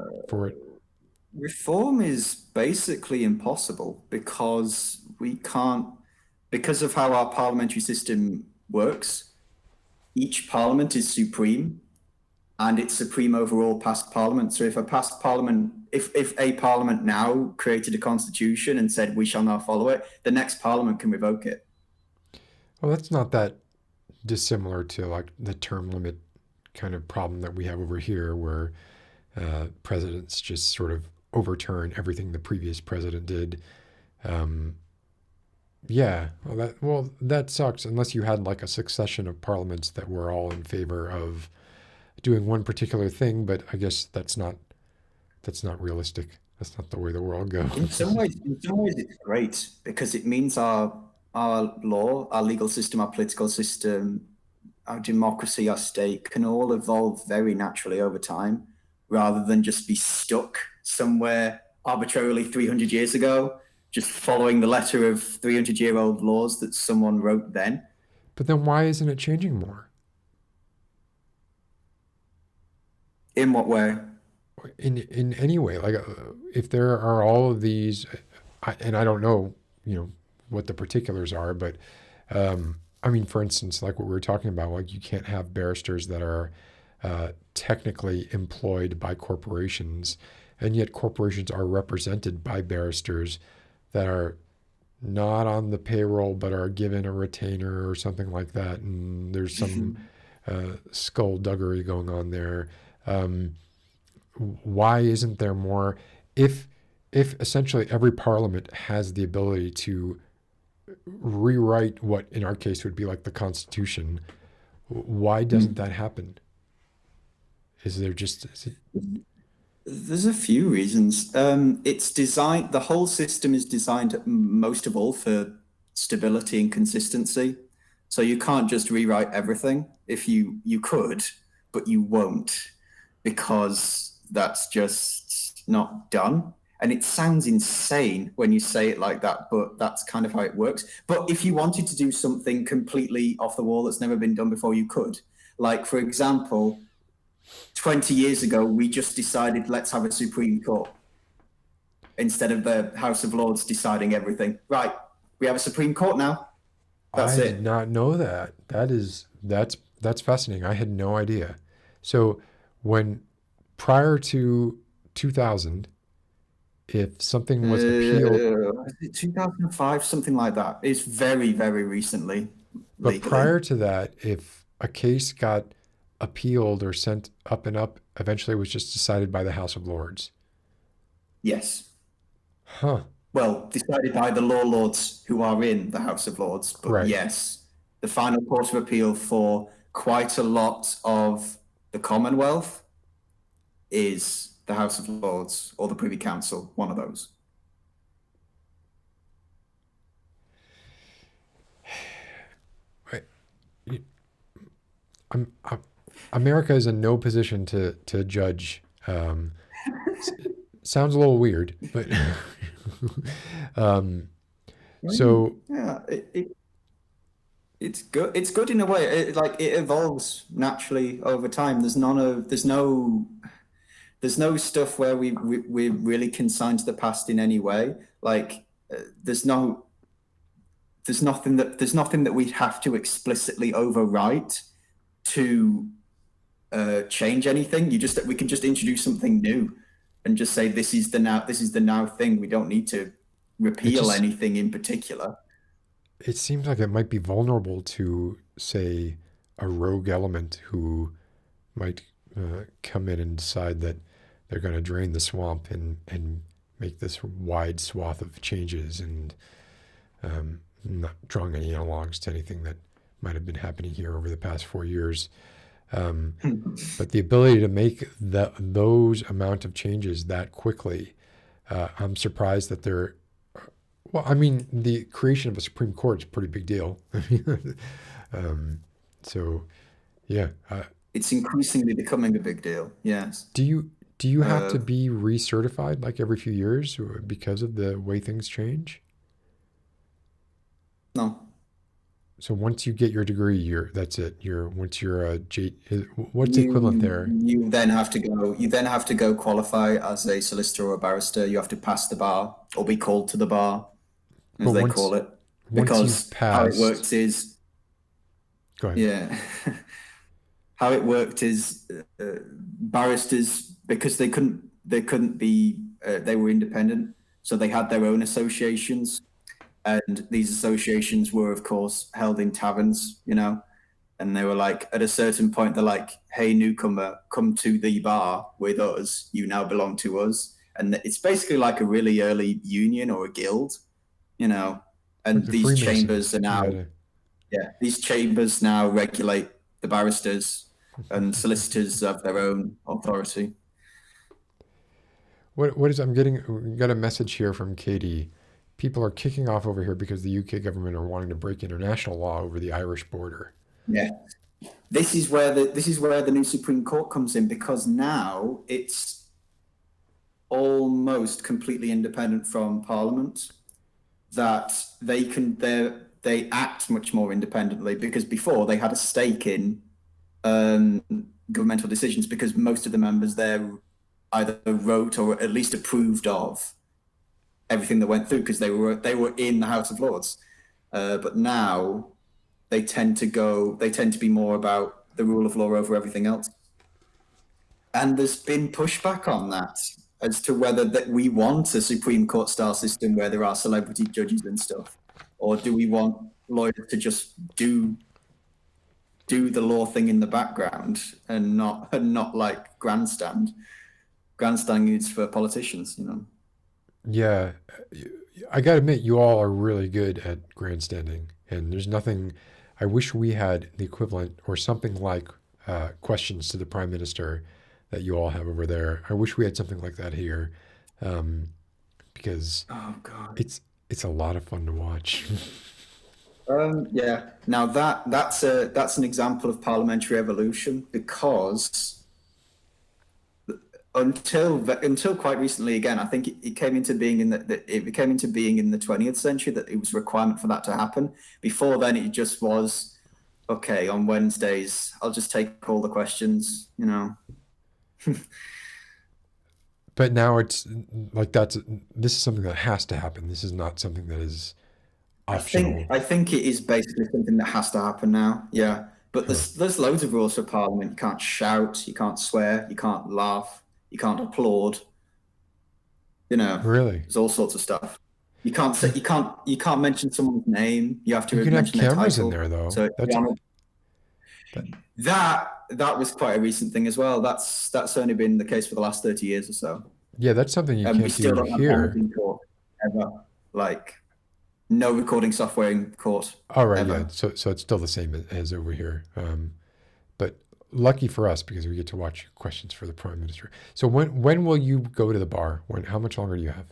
Reform is basically impossible because of how our parliamentary system works. Each parliament is supreme, and it's supreme over all past parliaments. So if a parliament now created a constitution and said we shall not follow it, the next parliament can revoke it. Well, that's not that dissimilar to like the term limit kind of problem that we have over here, where presidents just sort of overturn everything the previous president did. Yeah, well, that sucks unless you had like a succession of parliaments that were all in favor of doing one particular thing, but I guess that's not realistic. That's not the way the world goes. In some ways it's great because it means our law, our legal system, our political system, our democracy, our state can all evolve very naturally over time, rather than just be stuck somewhere arbitrarily 300 years ago, just following the letter of 300-year-old laws that someone wrote then. But then why isn't it changing more? In what way? In any way, like if there are all of these, and I don't know, what the particulars are, but I mean, for instance, like what we were talking about, like you can't have barristers that are technically employed by corporations, and yet corporations are represented by barristers that are not on the payroll but are given a retainer or something like that, and there's some skullduggery going on there. Why isn't there more? If essentially every parliament has the ability to rewrite what in our case would be like the Constitution, why doesn't that happen? Is it There's a few reasons. It's designed, the whole system is designed most of all for stability and consistency. So you can't just rewrite everything. If you could, but you won't, because that's just not done. And it sounds insane when you say it like that, but that's kind of how it works. But if you wanted to do something completely off the wall that's never been done before, you could. Like, for example, 20 years ago, we just decided, let's have a Supreme Court instead of the House of Lords deciding everything. Right, we have a Supreme Court now. That's I it. did not know that. That's fascinating. I had no idea. So when prior to 2000, if something was appealed, 2005, something like that. It's very, very recently. but Legally. prior to that, if a case got appealed or sent up and up, eventually it was just decided by the House of Lords. Yes. Huh. Well, decided by the law lords who are in the House of Lords. But Right. yes, the final Court of Appeal for quite a lot of the Commonwealth is the House of Lords or the Privy Council, one of those. Right. America is in no position to judge. Sounds a little weird, but so Yeah, it's good. It's good in a way. It evolves naturally over time. There's no stuff where we're really consigned to the past in any way. Like there's nothing that we have to explicitly overwrite to change anything. We can just introduce something new and just say this is the now thing. We don't need to repeal anything in particular. It seems like it might be vulnerable to, say, a rogue element who might come in and decide that they're going to drain the swamp and make this wide swath of changes, and not drawing any analogs to anything that might have been happening here over the past 4 years. But the ability to make those amount of changes that quickly, I'm surprised that they're. Well, I mean, the creation of a Supreme Court is a pretty big deal. So, yeah. It's increasingly becoming a big deal. Yes. Do you have to be recertified like every few years because of the way things change? No. So once you get your degree, that's it. What's the equivalent there? You then have to go qualify as a solicitor or a barrister. You have to pass the bar or be called to the bar, as But they once- call it. once Because you've how it passed- worked is, Go ahead. yeah, how it worked is barristers, because they couldn't be, they were independent, so they had their own associations. And these associations were, of course, held in taverns, and they were like, at a certain point, they're like, hey, newcomer, come to the bar with us. You now belong to us. And it's basically like a really early union or a guild, and Like the these Freemasons. chambers are now, You gotta- these chambers now regulate the barristers, and solicitors have their own authority. What is we got a message here from Katie. People are kicking off over here because the UK government are wanting to break international law over the Irish border. Yeah. This is where the new Supreme Court comes in, because now it's almost completely independent from Parliament, that they act much more independently, because before they had a stake in governmental decisions, because most of the members there either wrote or at least approved of everything that went through because they were in the House of Lords. But now they tend to be more about the rule of law over everything else. And there's been pushback on that as to whether that we want a Supreme Court style system where there are celebrity judges and stuff, or do we want lawyers to just do the law thing in the background and not like grandstanding is for politicians, you know? Yeah, I gotta admit, you all are really good at grandstanding, and there's nothing. I wish we had the equivalent or something like questions to the Prime Minister that you all have over there. I wish we had something like that here, because Oh God. it's a lot of fun to watch. Yeah. Now that's an example of parliamentary evolution, because until quite recently, again, I think it came into being in it became into being in the 20th century that it was a requirement for that to happen. Before then, it just was, okay, on Wednesdays, I'll just take all the questions, you know. But now it's like this is something that has to happen. This is not something that is optional. I think it is basically something that has to happen now. Yeah. But there's loads of rules for Parliament. You can't shout, you can't swear, you can't laugh, you can't applaud. You know, Really? there's all sorts of stuff. You can't say, you can't mention someone's name. You have to You can have mention their cameras title. in there, though. So That- that was quite a recent thing as well. That's only been the case for the last 30 years or so. yeah, that's something you We can't still do don't have here. cameras in court ever. Like, no recording software in court. All right, ever. yeah. So it's still the same as over here. But lucky for us, because we get to watch questions for the Prime Minister. So when will you go to the bar? How much longer do you have?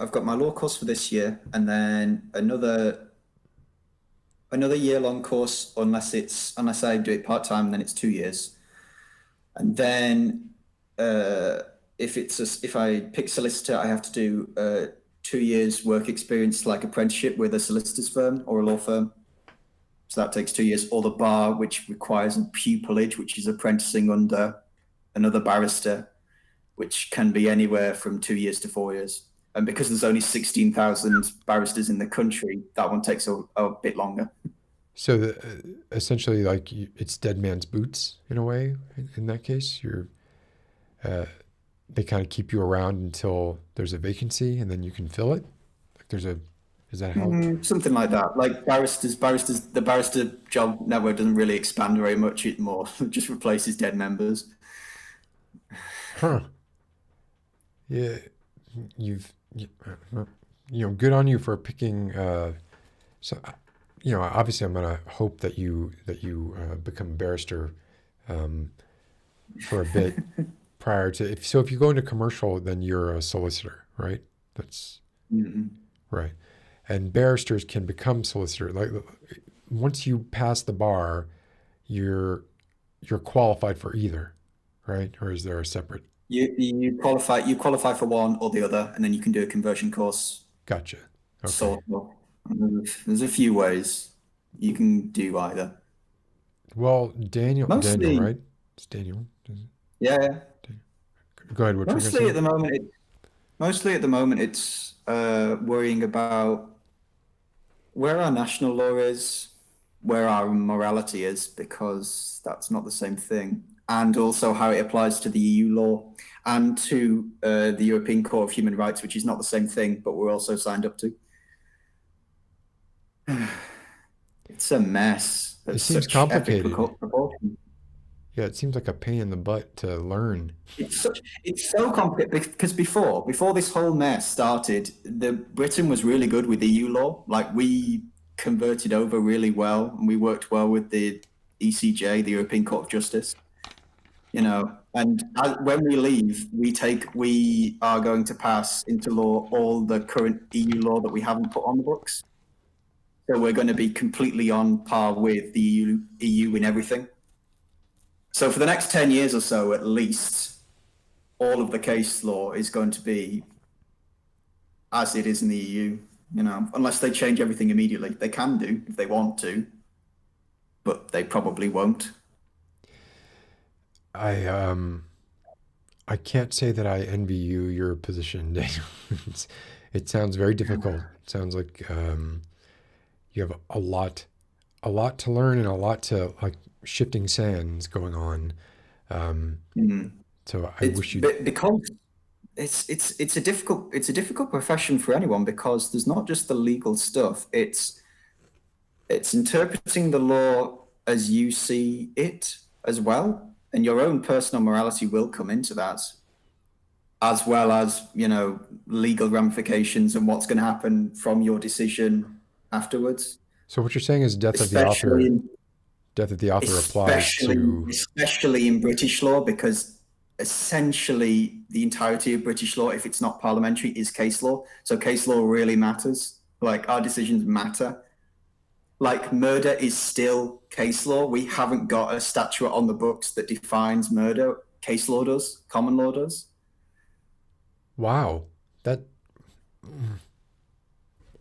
I've got my law course for this year, and then another year-long course, unless I do it part-time, then it's 2 years. And then if I pick solicitor, I have to do 2 years work experience, like apprenticeship with a solicitor's firm or a law firm. So that takes 2 years. Or the bar, which requires a pupillage, which is apprenticing under another barrister, which can be anywhere from 2 years to 4 years. And because there's only 16,000 barristers in the country, that one takes a bit longer. So essentially, like it's dead man's boots in a way. In that case, they kind of keep you around until there's a vacancy, and then you can fill it. Like is that how? Something like that. Like the barrister job network doesn't really expand very much. It more just replaces dead members. Huh. Yeah, good on you for picking. So, obviously, I'm gonna hope that you become a barrister for a bit prior to. If you go into commercial, then you're a solicitor, right? That's right. And barristers can become solicitor. Like once you pass the bar, you're qualified for either, right? Or is there a separate? You qualify for one or the other, and then you can do a conversion course. Gotcha. Okay. Sort of. There's a few ways you can do either. Well, Daniel, right? It's Daniel. Yeah. Go ahead. What you were gonna say? Mostly at the moment, it's worrying about where our national law is, where our morality is, because that's not the same thing, and also how it applies to the EU law and to the European Court of Human Rights, which is not the same thing, but we're also signed up to. It's a mess. It seems complicated. Yeah, it seems like a pain in the butt to learn. It's so complicated because before this whole mess started, Britain was really good with EU law. Like we converted over really well, and we worked well with the ECJ, the European Court of Justice. And when we leave, we are going to pass into law all the current EU law that we haven't put on the books. So we're going to be completely on par with the EU in everything. So for the next 10 years or so, at least, all of the case law is going to be as it is in the EU, unless they change everything immediately. They can do if they want to, but they probably won't. I can't say that I envy you your position, Daniel. It sounds very difficult. It sounds like you have a lot to learn and a lot to like shifting sands going on. Um, Mm. so I It's wish you. because it's a difficult profession for anyone because there's not just the legal stuff. It's interpreting the law as you see it as well, and your own personal morality will come into that, as well as, legal ramifications and what's going to happen from your decision afterwards. So what you're saying is Especially in, death of the author applies especially to. especially in British law, because essentially the entirety of British law, if it's not parliamentary, is case law. So case law really matters. Like, our decisions matter. Like, murder is still case law. We haven't got a statute on the books that defines murder. Case law does. Common law does. Wow, that.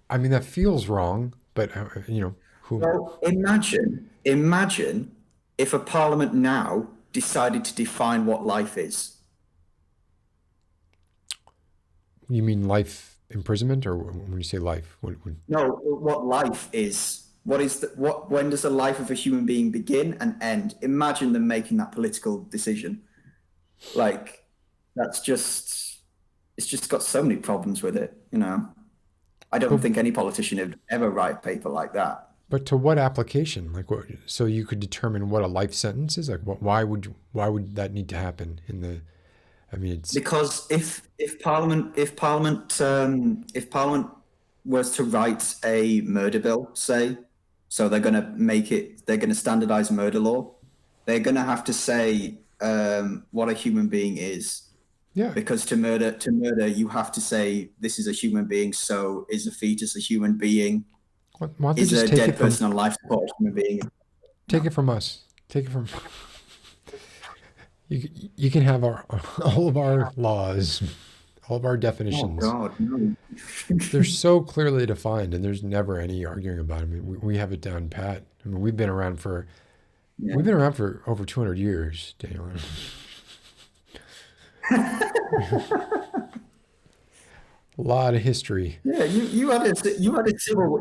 I mean, that feels wrong, but who? Well, imagine if a parliament now decided to define what life is. You mean life imprisonment, or when you say life, No, what life is. When does the life of a human being begin and end? Imagine them making that political decision. Like, it's just got so many problems with it, I don't think any politician would ever write a paper like that. But to what application? Like, what? So you could determine what a life sentence is. Like, why would that need to happen in the? I mean, it's Because if Parliament was to write a murder bill, say, so they're going to standardize murder law. They're going to have to say what a human being is. yeah. Because to murder, you have to say this is a human being. So is a fetus a human being? Why don't they Is just a take dead it from person on life support a human being? take it from us? Take it from. You can have all of our laws, all of our Oh definitions. God, no. They're so clearly defined, and there's never any arguing about them. I mean, we have it down pat. I mean, we've been around for Yeah. over 200 years, Daniel. A lot of history. Yeah, you had a civil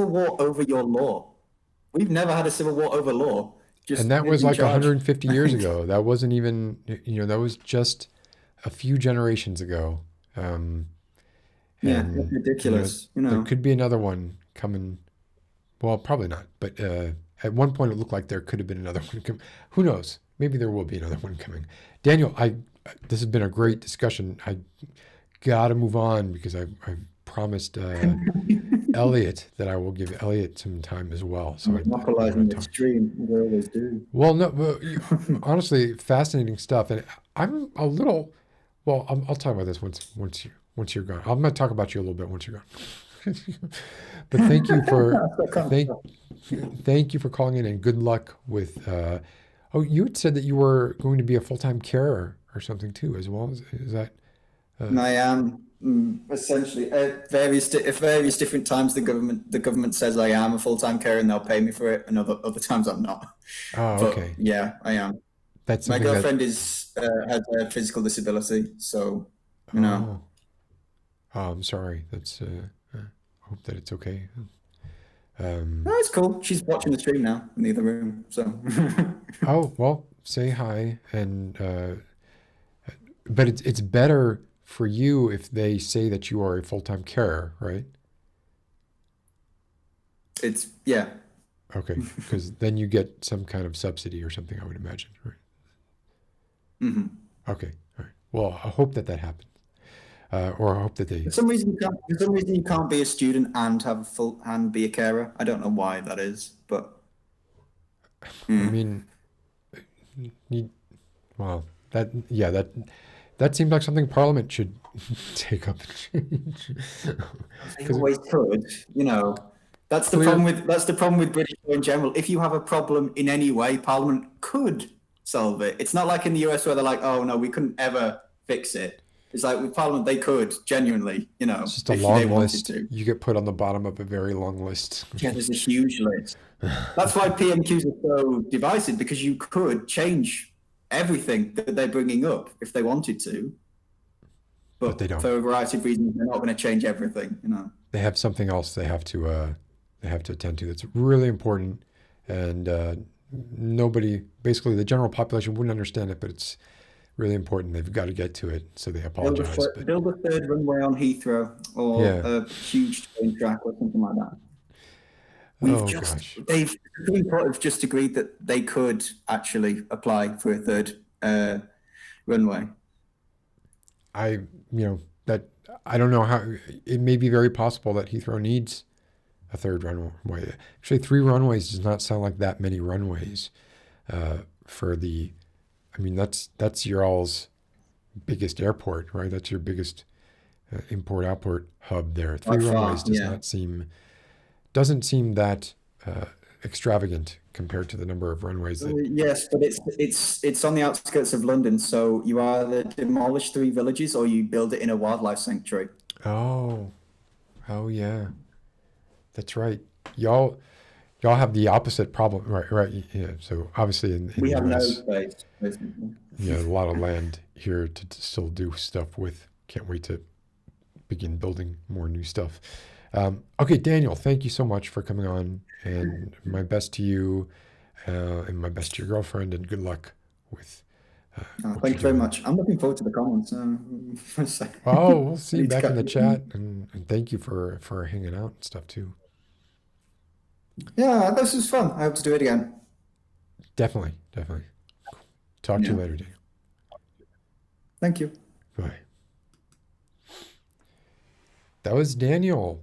war over your law. We've never had a civil war over law. Just And that who's was in like charge. 150 years ago. That wasn't even, that was just a few generations ago. Yeah, And that's ridiculous. there could be another one coming. Well, probably not. But at one point, it looked like there could have been another one coming. Who knows? Maybe there will be another one coming. Daniel, this has been a great discussion. I got to move on because I promised Elliot that I will give Elliot some time as well. So I Monopolizing want the to talk. stream. We always do. Well, no, honestly, fascinating stuff, and I'm a little. Well, I'll talk about this once you're gone. I'm going to talk about you a little bit once you're gone. But thank you for thank you for calling in, and good luck with. Oh, you had said that you were going to be a full-time carer or something too, as well. Is that? And I am essentially at various different times. The government says I am a full-time carer and they'll pay me for it, and other times I'm not. Oh, But okay. yeah, I am. That's My something that. girlfriend has a physical disability, so Oh, I'm sorry. That's. I hope that it's okay. no, it's cool. She's watching the stream now in the other room. So Oh, well, say hi, and but it's better for you if they say that you are a full-time carer, right? yeah. Okay, because then you get some kind of subsidy or something, I would imagine, right? hmm Okay, all right. Well, I hope that happens, or I hope that they. For some reason, you can't be a student and have and be a carer. I don't know why that is, but I mean, you, well, that seems like something Parliament should take up and change. they always could. That's the Clear. problem with British law in general. If you have a problem in any way, Parliament could solve it. It's not like in the US where they're like, "Oh no, we couldn't ever fix it." It's like with Parliament, they could genuinely, It's just a if they long wanted list. to. You get put on the bottom of a very long list. Yeah, there's a huge list. That's why PMQs are so divisive, because you could change everything that they're bringing up if they wanted to. But they don't. For a variety of reasons, they're not going to change everything. They have something else they have to attend to that's really important, and nobody, basically the general population, wouldn't understand it, but it's really important. They've got to get to it, so they apologize. Build a third runway on Heathrow, or a huge train track, or something like that. They've just agreed that they could actually apply for a third runway. I don't know how. It may be very possible that Heathrow needs a third runway. Actually, 3 runways does not sound like that many runways for the. I mean, that's your all's biggest airport, right? That's your biggest import-outport hub there. 3 runways doesn't seem that extravagant compared to the number of runways. Yes, but it's on the outskirts of London, so you either demolish 3 villages or you build it in a wildlife sanctuary. Oh yeah, that's right. Y'all have the opposite problem, right? Yeah. So obviously in we the have US, no space. Yeah, a lot of land here to still do stuff with. Can't wait to begin building more new stuff. Okay, Daniel, thank you so much for coming on, and my best to you, and my best to your girlfriend, and good luck with. Thank you very much. I'm looking forward to the comments. We'll see you back in the chat, and thank you for hanging out and stuff too. Yeah, this was fun. I hope to do it again. Definitely. Talk to you later, Daniel. Thank you. Bye. That was Daniel.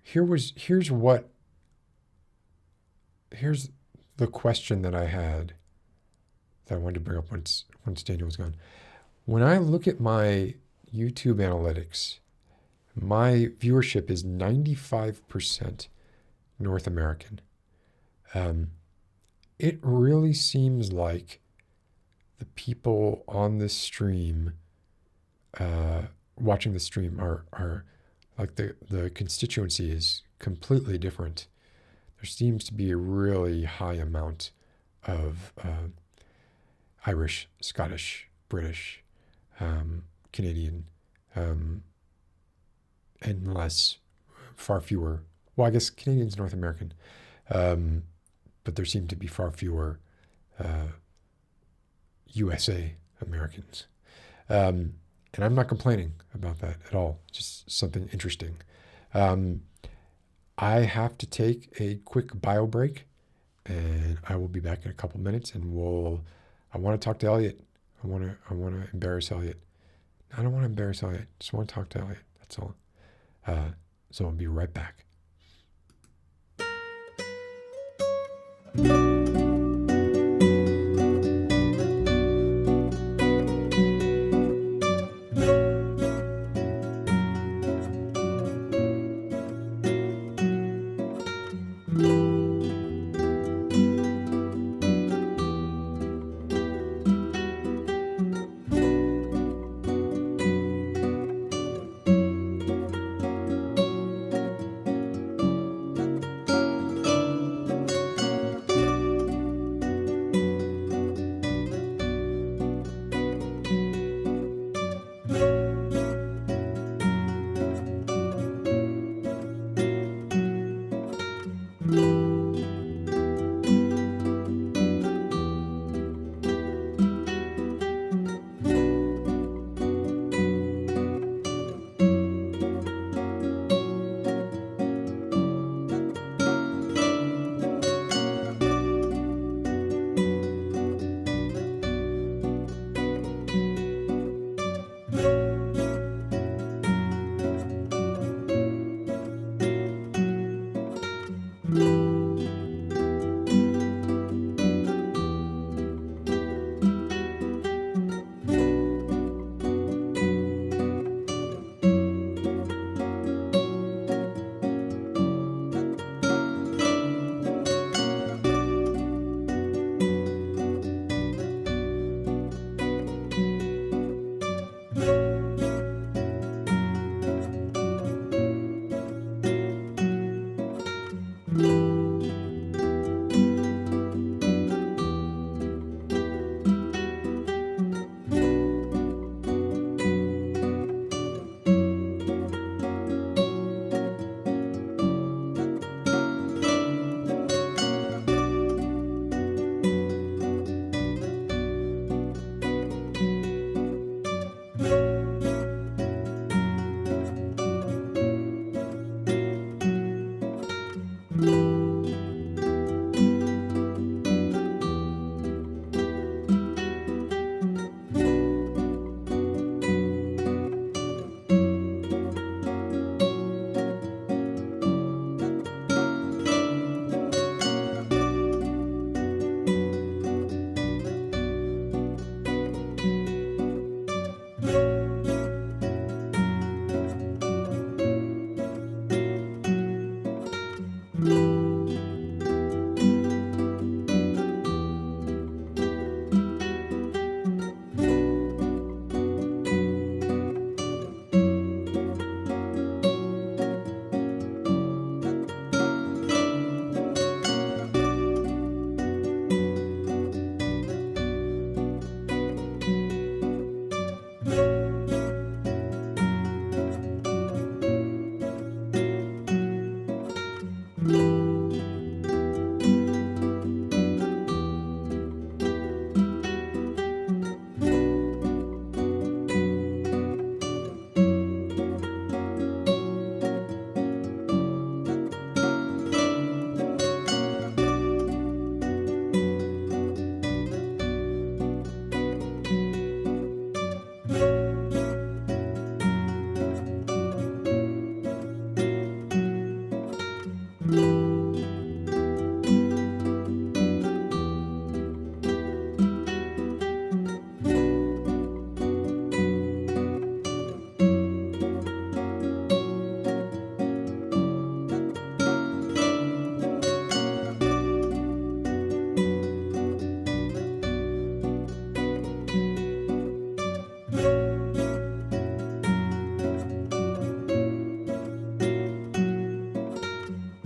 Here's the question that I had that I wanted to bring up once Daniel was gone. When I look at my YouTube analytics, my viewership is 95% North American. It really seems like the people on this stream, watching the stream, are like the constituency is completely different. There seems to be a really high amount of Irish, Scottish, British, Canadian, and far fewer. Well, I guess Canadians, North American, but there seem to be far fewer USA Americans. And I'm not complaining about that at all. Just something interesting. I have to take a quick bio break, and I will be back in a couple minutes. And I want to talk to Elliot. I want to embarrass Elliot. I don't want to embarrass Elliot. Just want to talk to Elliot. That's all. So I'll be right back.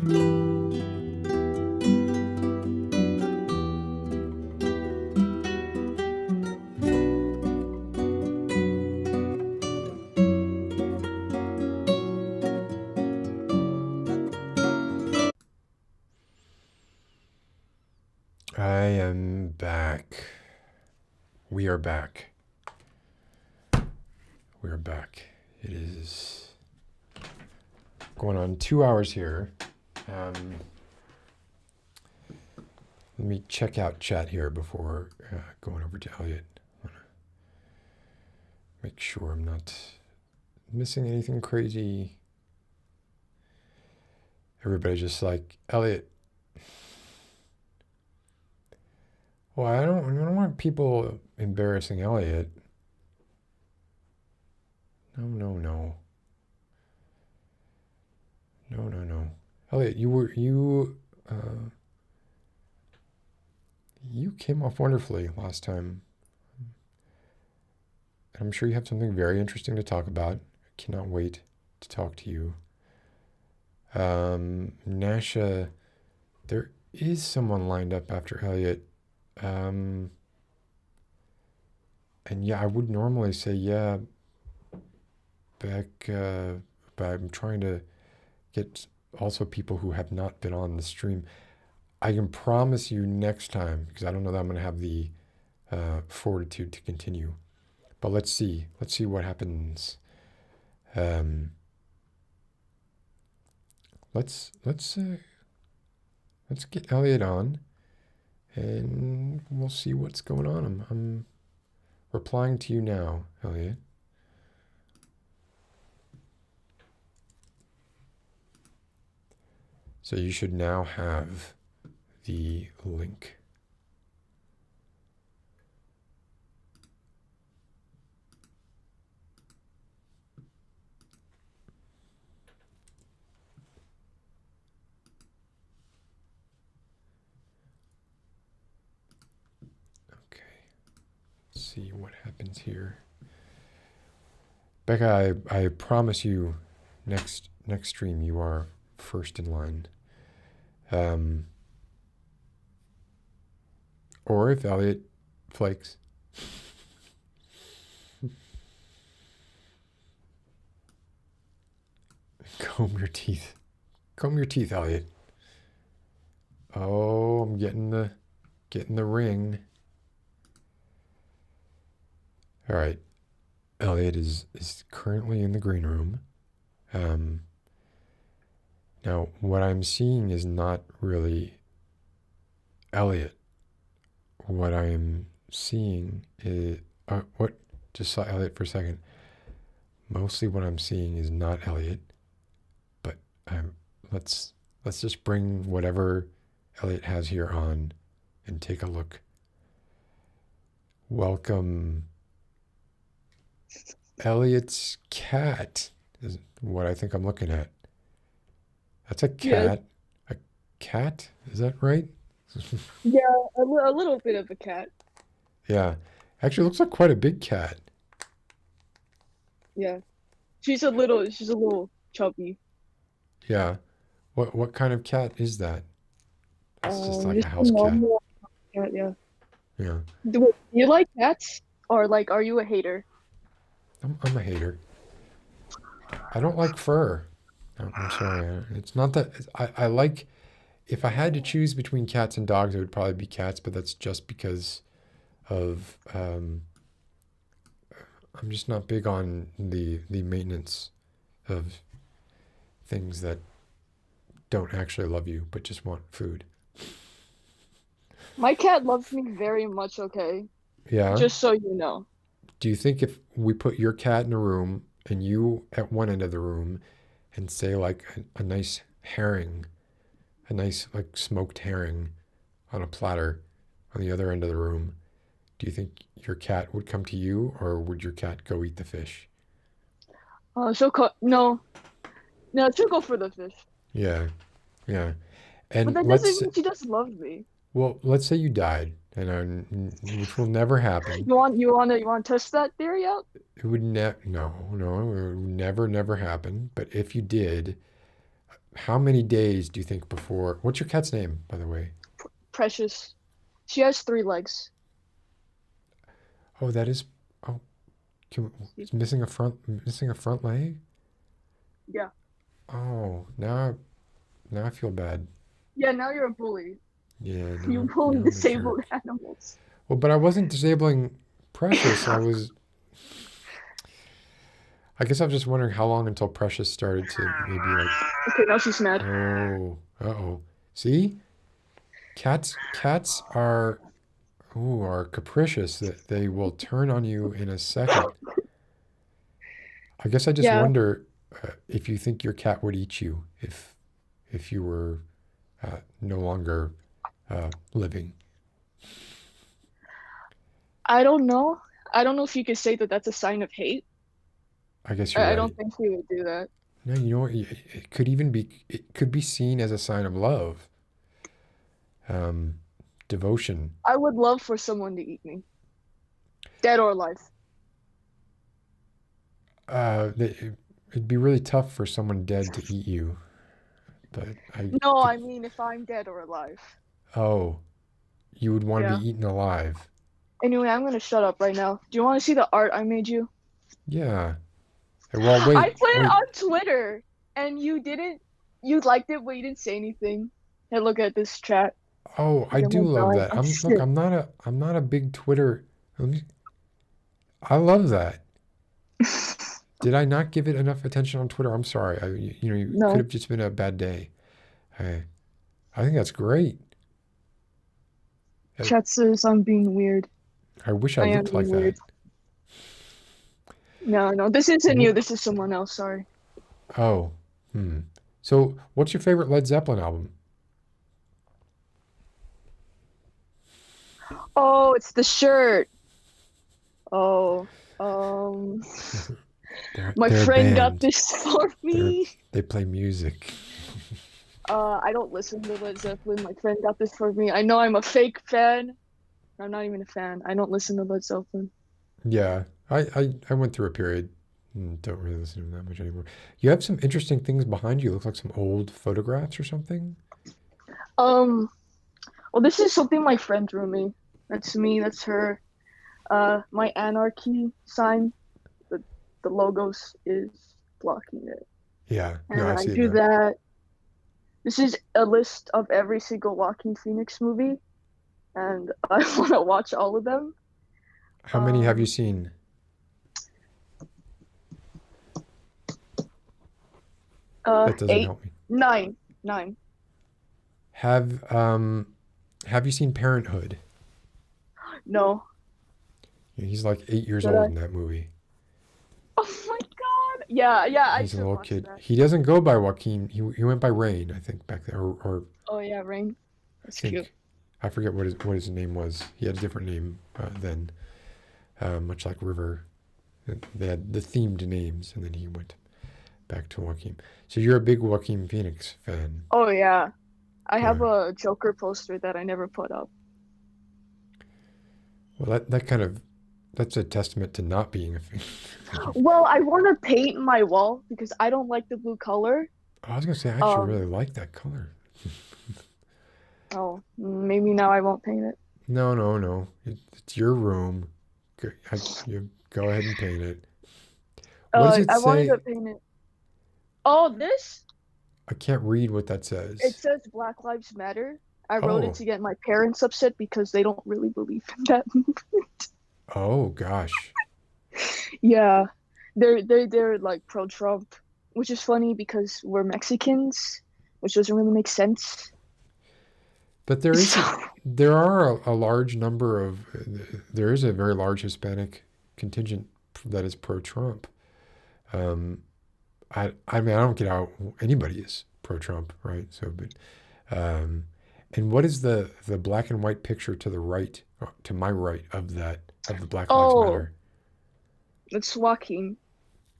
I am back. We are back. We are back. It is going on 2 hours here. Let me check out chat here before going over to Elliot. I want to make sure I'm not missing anything crazy. Everybody's just like, Elliot. Well, I don't want people embarrassing Elliot. No. Elliot, you came off wonderfully last time. I'm sure you have something very interesting to talk about. I cannot wait to talk to you. Nasha, there is someone lined up after Elliot. And yeah, I would normally say, yeah, Beck, but I'm trying to get also people who have not been on the stream. I can promise you next time, because I don't know that I'm going to have the fortitude to continue. But let's see what happens. Let's get Elliot on. And we'll see what's going on. I'm replying to you now, Elliot. So you should now have the link. See what happens here. Becca, I promise you next stream you are first in line. Or if Elliot flakes. Comb your teeth. Comb your teeth, Elliot. Oh, I'm getting the ring. All right, Elliot is currently in the green room. Now, what I'm seeing is not really Elliot. What I am seeing is just saw Elliot for a second. Mostly what I'm seeing is not Elliot, but let's just bring whatever Elliot has here on and take a look. Welcome. Elliot's cat is what I think I'm looking at. That's a cat. Yeah. A cat? Is that right? Yeah, a little bit of a cat. Yeah. Actually, it looks like quite a big cat. Yeah. She's a little chubby. Yeah. What kind of cat is that? It's just like Just a house cat. cat, yeah. Yeah. Do you like cats? Or are you a hater? I'm a hater. I don't like fur. I'm sorry. It's not that I like. If I had to choose between cats and dogs, it would probably be cats. But that's just because of I'm just not big on the maintenance of things that don't actually love you but just want food. My cat loves me very much. Okay. Yeah. Just so you know. Do you think if we put your cat in a room and you at one end of the room and say like a nice herring, a nice like smoked herring on a platter on the other end of the room, do you think your cat would come to you or would your cat go eat the fish? No, she'll go for the fish. Yeah. Yeah. And But that doesn't mean she doesn't love me. Well, let's say you died, which will never happen. You want to test that theory out? It would no, it would never happen. But if you did, how many days do you think before? What's your cat's name, by the way? Precious. She has 3 legs. Oh, that is. Oh, it's missing a front leg. Yeah. Oh, now I feel bad. Yeah, now you're a bully. Yeah, You now bully I'm a disabled jerk. animals. Well, but I wasn't disabling Precious. I guess I'm just wondering how long until Precious started to maybe like. Okay, now she's mad. Oh, uh-oh. See? Cats are capricious that they will turn on you in a second. I guess I just Yeah, wonder if you think your cat would eat you if you were no longer living. I don't know. I don't know if you could say that that's a sign of hate. I guess you're I right. don't think he would do that. No, you know what? It could be seen as a sign of love, um, devotion. I would love for someone to eat me, dead or alive. It'd be really tough for someone dead to eat you, but No, I mean if I'm dead or alive. oh, you would want to Yeah. be eaten alive. Anyway, I'm gonna shut up right now. Do you want to see the art I made you? Yeah. Well, I wait, put it wait. on Twitter, and you didn't. You liked it, but you didn't say anything. Hey, look at this chat. Oh, I Look at do my love drawing. that. I'm Look, sick. I'm not a big Twitter. let me- I love that. Did I not give it enough attention on Twitter? I'm sorry. You could No, have just been a bad day. I I think that's great. I, chat says I'm being weird. I wish I I am looked like being that. weird. No, this isn't you. Wh- This is someone else. Sorry. Oh, hmm. So, what's your favorite Led Zeppelin album? Oh, it's the shirt. Oh, um, my They're a friend got band. this for They're me. they play music. I don't listen to Led Zeppelin. My friend got this for me. I know I'm a fake fan. I'm not even a fan. I don't listen to Led Zeppelin. Yeah, I went through a period. Don't really listen to them that much anymore. You have some interesting things behind you. Look like some old photographs or something. Um, well, this is something my friend drew me. That's me. That's her. My anarchy sign. The the logos is blocking it, Yeah, no, and I I see it drew now. that. This is a list of every single Joaquin Phoenix movie, and I want to watch all of them. How many have you Um, seen? That doesn't eight, help me. nine. Have um have you seen Parenthood? No. Yeah, he's like 8 years Did old I? in that movie. Oh my God. Yeah, I He's a should little watch kid. that. He doesn't go by Joaquin. He went by Rain, I think, back there, or Oh yeah, Rain. I That's cute. think I forget what his name was. He had a different name then, much like River. They had the themed names, and then he went back to Joaquin. So you're a big Joaquin Phoenix fan. Oh yeah. I have Yeah. a Joker poster that I never put up. Well, that's a testament to not being a fan. Well, I want to paint my wall because I don't like the blue color. I was gonna say I actually really Um, like that color. oh, maybe now I won't paint it. No, no, no. It's your room. You go ahead and paint it. What does it I wanted to say? paint it. Oh, this? I can't read what that It says. says Black Lives Matter. I wrote it Oh, to get my parents upset because they don't really believe in that. oh gosh. Yeah, they're like pro-Trump, which is funny because we're Mexicans, which doesn't really make sense. But there are a large number of, there is a very large Hispanic contingent that is pro-Trump. Um, I mean, I don't get how anybody is pro-Trump, right? So, but, um, and what is the black and white picture to the right, to my right of the Black Lives Oh, Matter? it's Joaquin.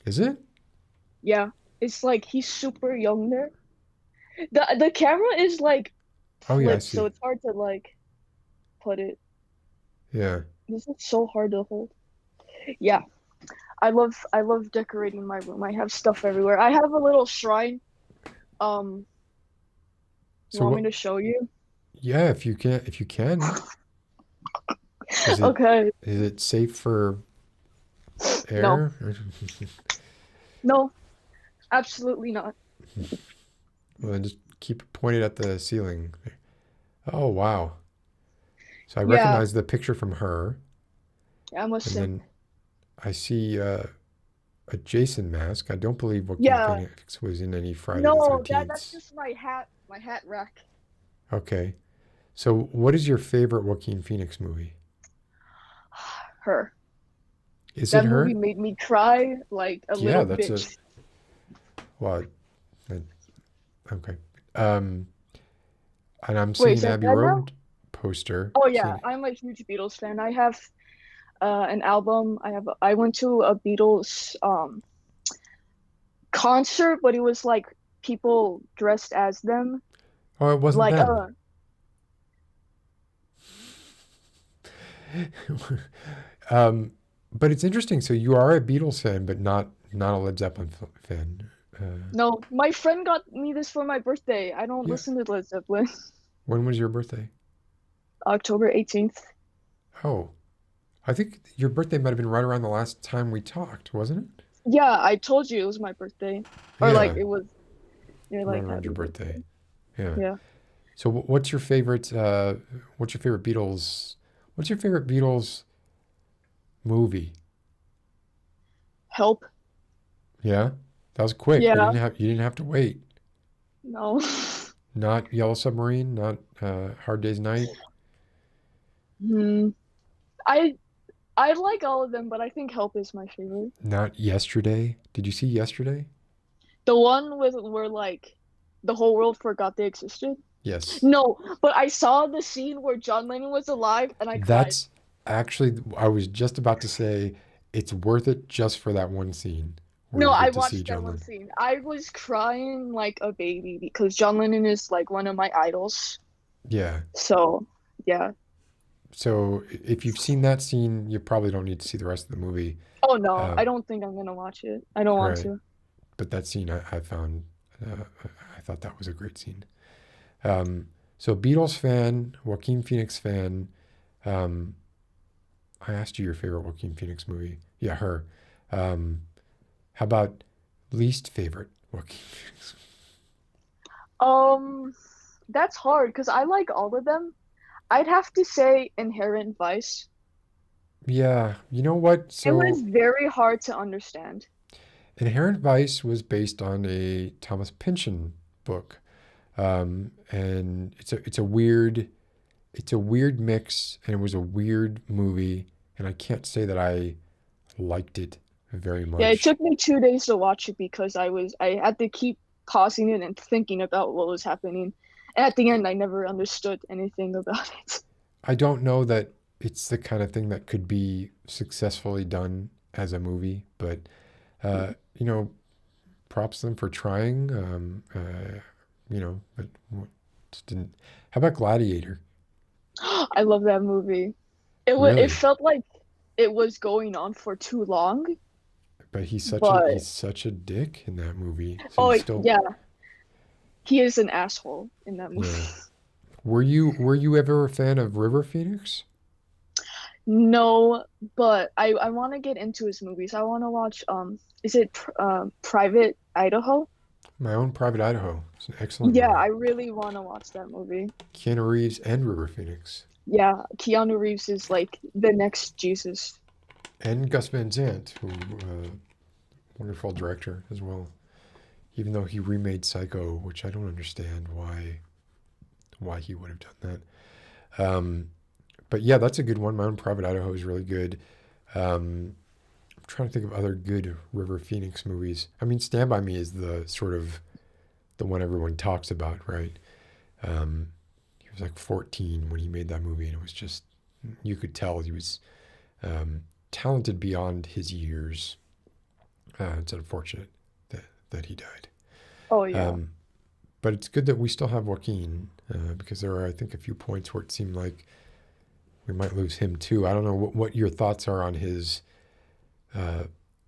Is it? Yeah, it's like he's super young there. The camera is like Oh yeah, I flipped, see so it. it's hard to like put it. Yeah. This is so hard to hold. Yeah, I love decorating my room. I have stuff everywhere. I have a little shrine Um, you So want what? me to show you? Yeah, if you can, is it Okay. is it safe for No, air? no, absolutely not. Well, then just keep it pointed at the ceiling. Oh, wow. So I Yeah, recognize the picture from her, I'm a and simp. then I see a Jason mask. I don't believe Joaquin Yeah, Phoenix was in any Friday the no, that's 13th. just my hat rack. Okay. So what is your favorite Joaquin Phoenix movie? Her. Is it That movie her? made me cry like a Yeah, little that's a, bitch. well, okay. Um, and I'm Wait, seeing say Abbey that now? Road poster. Oh yeah, Seeing, I'm a huge Beatles fan. I have an album. I went to a Beatles concert, but it was like people dressed as them. oh, it wasn't Like them. um, but it's interesting. So you are a Beatles fan, but not a Led Zeppelin fan. Uh, no, my friend got me this for my birthday. I don't yeah. listen to Led Zeppelin. When was your birthday? October 18th. Oh, I think your birthday might have been right around the last time we talked, wasn't it? Yeah, I told you it was my birthday. Or like Yeah, it was you're right like around happy your birthday. birthday. Yeah. Yeah. So what's your favorite Beatles what's your favorite Beatles movie? Help. Yeah? That was quick. Yeah. You didn't have to wait. No. Not Yellow Submarine, not Hard Day's Night, Hmm. I I like all of them, but I think Help is my favorite. not Yesterday. Did you see Yesterday? The one with where like the whole world forgot they existed. Yes. No, but I saw the scene where John Lennon was alive and I cried. That's actually I was just about to say it's worth it just for that one scene where No, you I get to see watched that John one Lennon. scene. I was crying like a baby because John Lennon is like one of my idols. Yeah. So, yeah. So if you've seen that scene, you probably don't need to see the rest of the movie. Oh no, I Um, don't think I'm gonna watch it. I don't want right. to. But that scene I found, uh, I thought that was a great scene. Um, so Beatles fan, Joaquin Phoenix fan. Um, I asked you your favorite Joaquin Phoenix movie. Yeah, her. Um, how about least favorite Joaquin Phoenix? Um, that's hard because I like all of them. I'd have to say Inherent Vice. Yeah, you know what? It was So very hard to understand. Inherent Vice was based on a Thomas Pynchon book, and it's a weird mix, and it was a weird movie, and I can't say that I liked it very Yeah, it much. took me 2 days to watch it because I had to keep pausing it and thinking about what was happening. And at the end, I never understood anything about it. I don't know that it's the kind of thing that could be successfully done as a movie, but you know, props them for trying. But just didn't. How about Gladiator? I love that movie. It Really? felt like it was going on for too long, But but he's such a dick in that movie. So oh you still, yeah, he is an asshole in that movie. yeah. Were you ever a fan of River Phoenix? No, but I want to get into his movies. I want to watch is it Private Idaho? My Own Private Idaho. It's an excellent Yeah, I movie. really want to watch that movie. Keanu Reeves and River Phoenix Yeah, Keanu Reeves is like the next Jesus. and Gus Van Sant, who wonderful director as well. Even though he remade Psycho, which I don't understand why he would have done that. But yeah, that's a good one. My Own Private Idaho is really good. I'm trying to think of other good River Phoenix movies. I mean, Stand By Me is the sort of the one everyone talks about, right? He was like 14 when he made that movie, and it was just you could tell he was talented beyond his years. It's unfortunate that he died. Oh yeah. Um, but it's good that we still have Joaquin because there are, I think, a few points where it seemed like we might lose him too. I don't know what your thoughts are on his uh,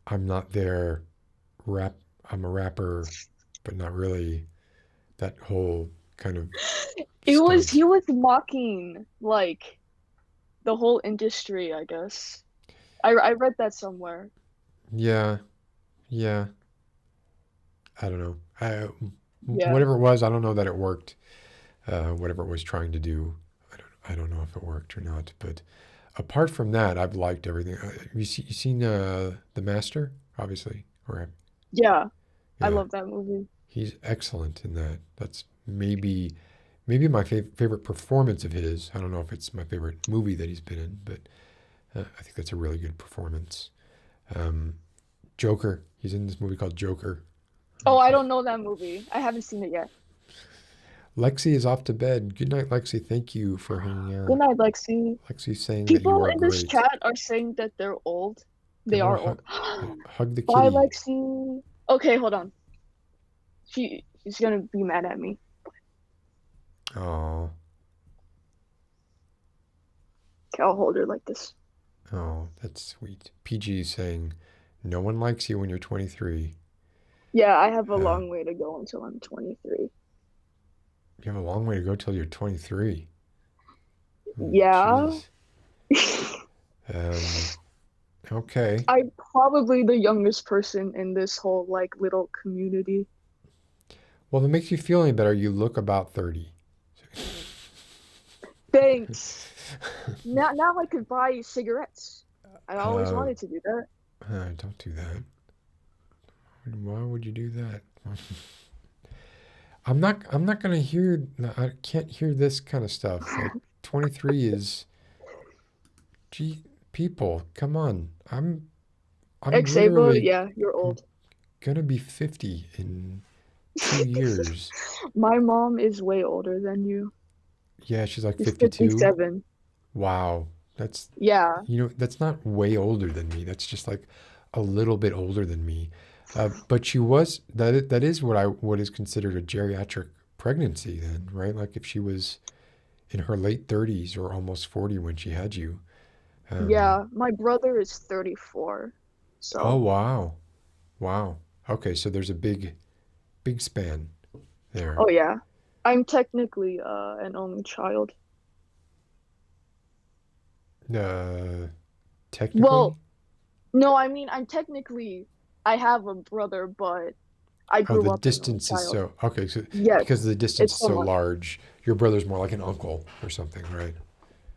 I'm not there rap. I'm a rapper, but not really. That whole kind of He stunt. was mocking like the whole industry, I guess. I read that somewhere. Yeah, yeah. I don't know. Yeah. Whatever it was, I don't know that it worked. Whatever it was trying to do, I don't know if it worked or not. But apart from that, I've liked everything. You seen The Master, obviously, or Yeah. I yeah, love that movie. he's excellent in that. That's maybe my favorite performance of his. I don't know if it's my favorite movie that he's been in, but I think that's a really good performance. Um, Joker, he's in this movie called Joker. Oh, I don't know that movie. I haven't seen it yet. Lexi is off to bed. Good night, Lexi. Thank you for hanging Good out. night, Lexi. Lexi's saying that you People are in this great. chat are saying that they're old. They Everyone are old. hug the Bye, kitty. Lexi. Okay, hold on. She's gonna be mad at me. Oh, Okay, I'll hold her like this. oh, that's sweet. PG is saying, no one likes you when you're 23. Yeah, I have a Uh, long way to go until I'm 23. you have a long way to go till you're 23. Yeah. Jeez. Okay. I'm probably the youngest person in this whole like little community. Well, if it makes you feel any better, you look about 30. Thanks. Now I could buy cigarettes. I always Uh, wanted to do that. don't do that. Why would you do that? I'm not gonna hear. I can't hear this kind of stuff. Like 23 is. Gee, people, come on. I'm Xavier, literally yeah, you're old. gonna be 50 in 2 years. My mom is way older than you. Yeah, she's like She's 52. 57. Wow, that's Yeah. that's not way older than me. That's just like a little bit older than me. But she was that is what is considered a geriatric pregnancy then, right? Like if she was in her late 30s or almost 40 when she had you. Um, Yeah, my brother is 34. oh So, wow. Wow. Okay, so there's a big span there. oh yeah. I'm technically an only child. Uh, Well, technically? no, I mean I have a brother, but I Oh, the grew up an only distance is child. so okay, so Yes, because the distance it's is so so much. large, your brother's more like an uncle or something, right?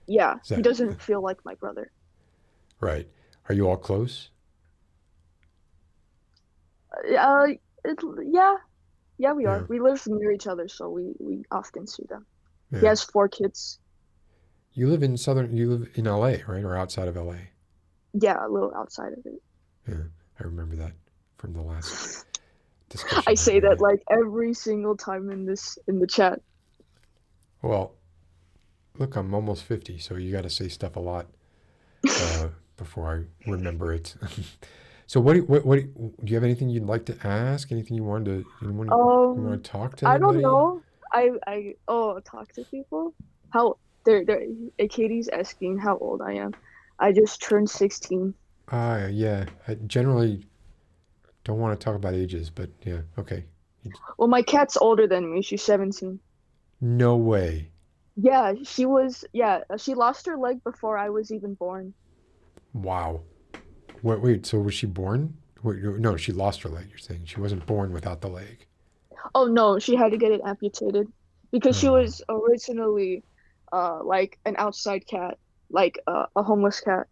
Yeah, Is he that doesn't feel like my brother. right? Are you all close? Uh, yeah, yeah, we are. Yeah. We live near each other, so we often see them. He Yeah. has 4 kids. You live in LA, right? Or outside of LA? Yeah, a little outside of it. Yeah. I remember that from the last I discussion that say we that had. like every single time in the chat. Well, look, I'm almost 50, so you got to say stuff a lot before I remember it. So do you have anything you'd like to ask? Anything you want to talk to I don't anybody? know. Talk to people. How they're Katie's asking how old I am. I just turned 16. Yeah. I generally don't want to talk about ages, but yeah, okay. Well, my cat's older than me. She's 17. No way. Yeah, she lost her leg before I was even born. Wow. Wait, so was she born? Wait, no, she lost her leg, you're saying. She wasn't born without the leg. Oh no, she had to get it amputated because she Oh, was originally like an outside cat, like a homeless cat.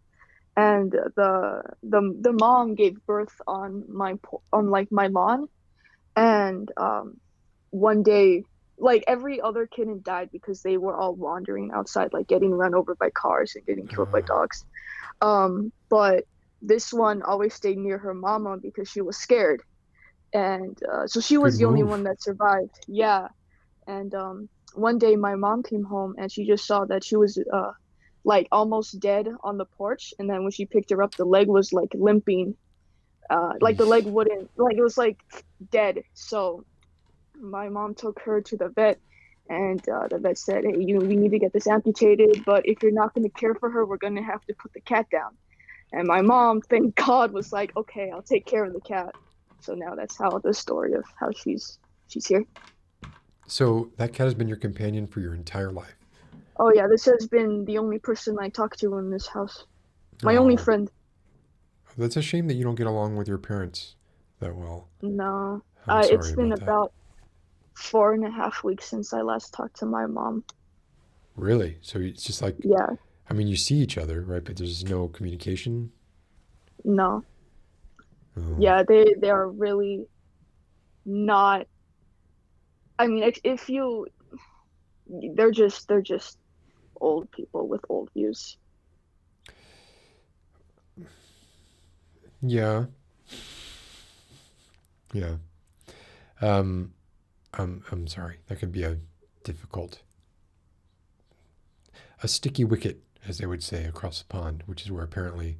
And the mom gave birth on like my lawn, and one day like every other kitten died because they were all wandering outside, like getting run over by cars and getting killed by uh, dogs. But this one always stayed near her mama because she was scared, and so she good was the only move. one that survived. Yeah. And one day my mom came home and she just saw that she was like almost dead on the porch, and then when she picked her up, the leg was like limping, like the leg Eesh. wouldn't, like it was like dead. So my mom took her to the vet, and the vet said, hey, we need to get this amputated, but if you're not going to care for her, we're going to have to put the cat down. And my mom, thank God, was like, okay, I'll take care of the cat. So now that's how the story of how she's here. So that cat has been your companion for your entire life. Oh yeah, this has been the only person I talk to in this house. My only Oh, friend. that's a shame that you don't get along with your parents that well. No. I'm It's sorry been about that. about 4.5 weeks since I last talked to my mom. Really? So it's just like, Yeah, I mean, you see each other, right? But there's no communication. no. Oh, Yeah, they are really not. I mean, if you, they're just old people with old views. yeah, yeah. Um, I'm sorry. That can be a sticky wicket, as they would say, across the pond, which is where apparently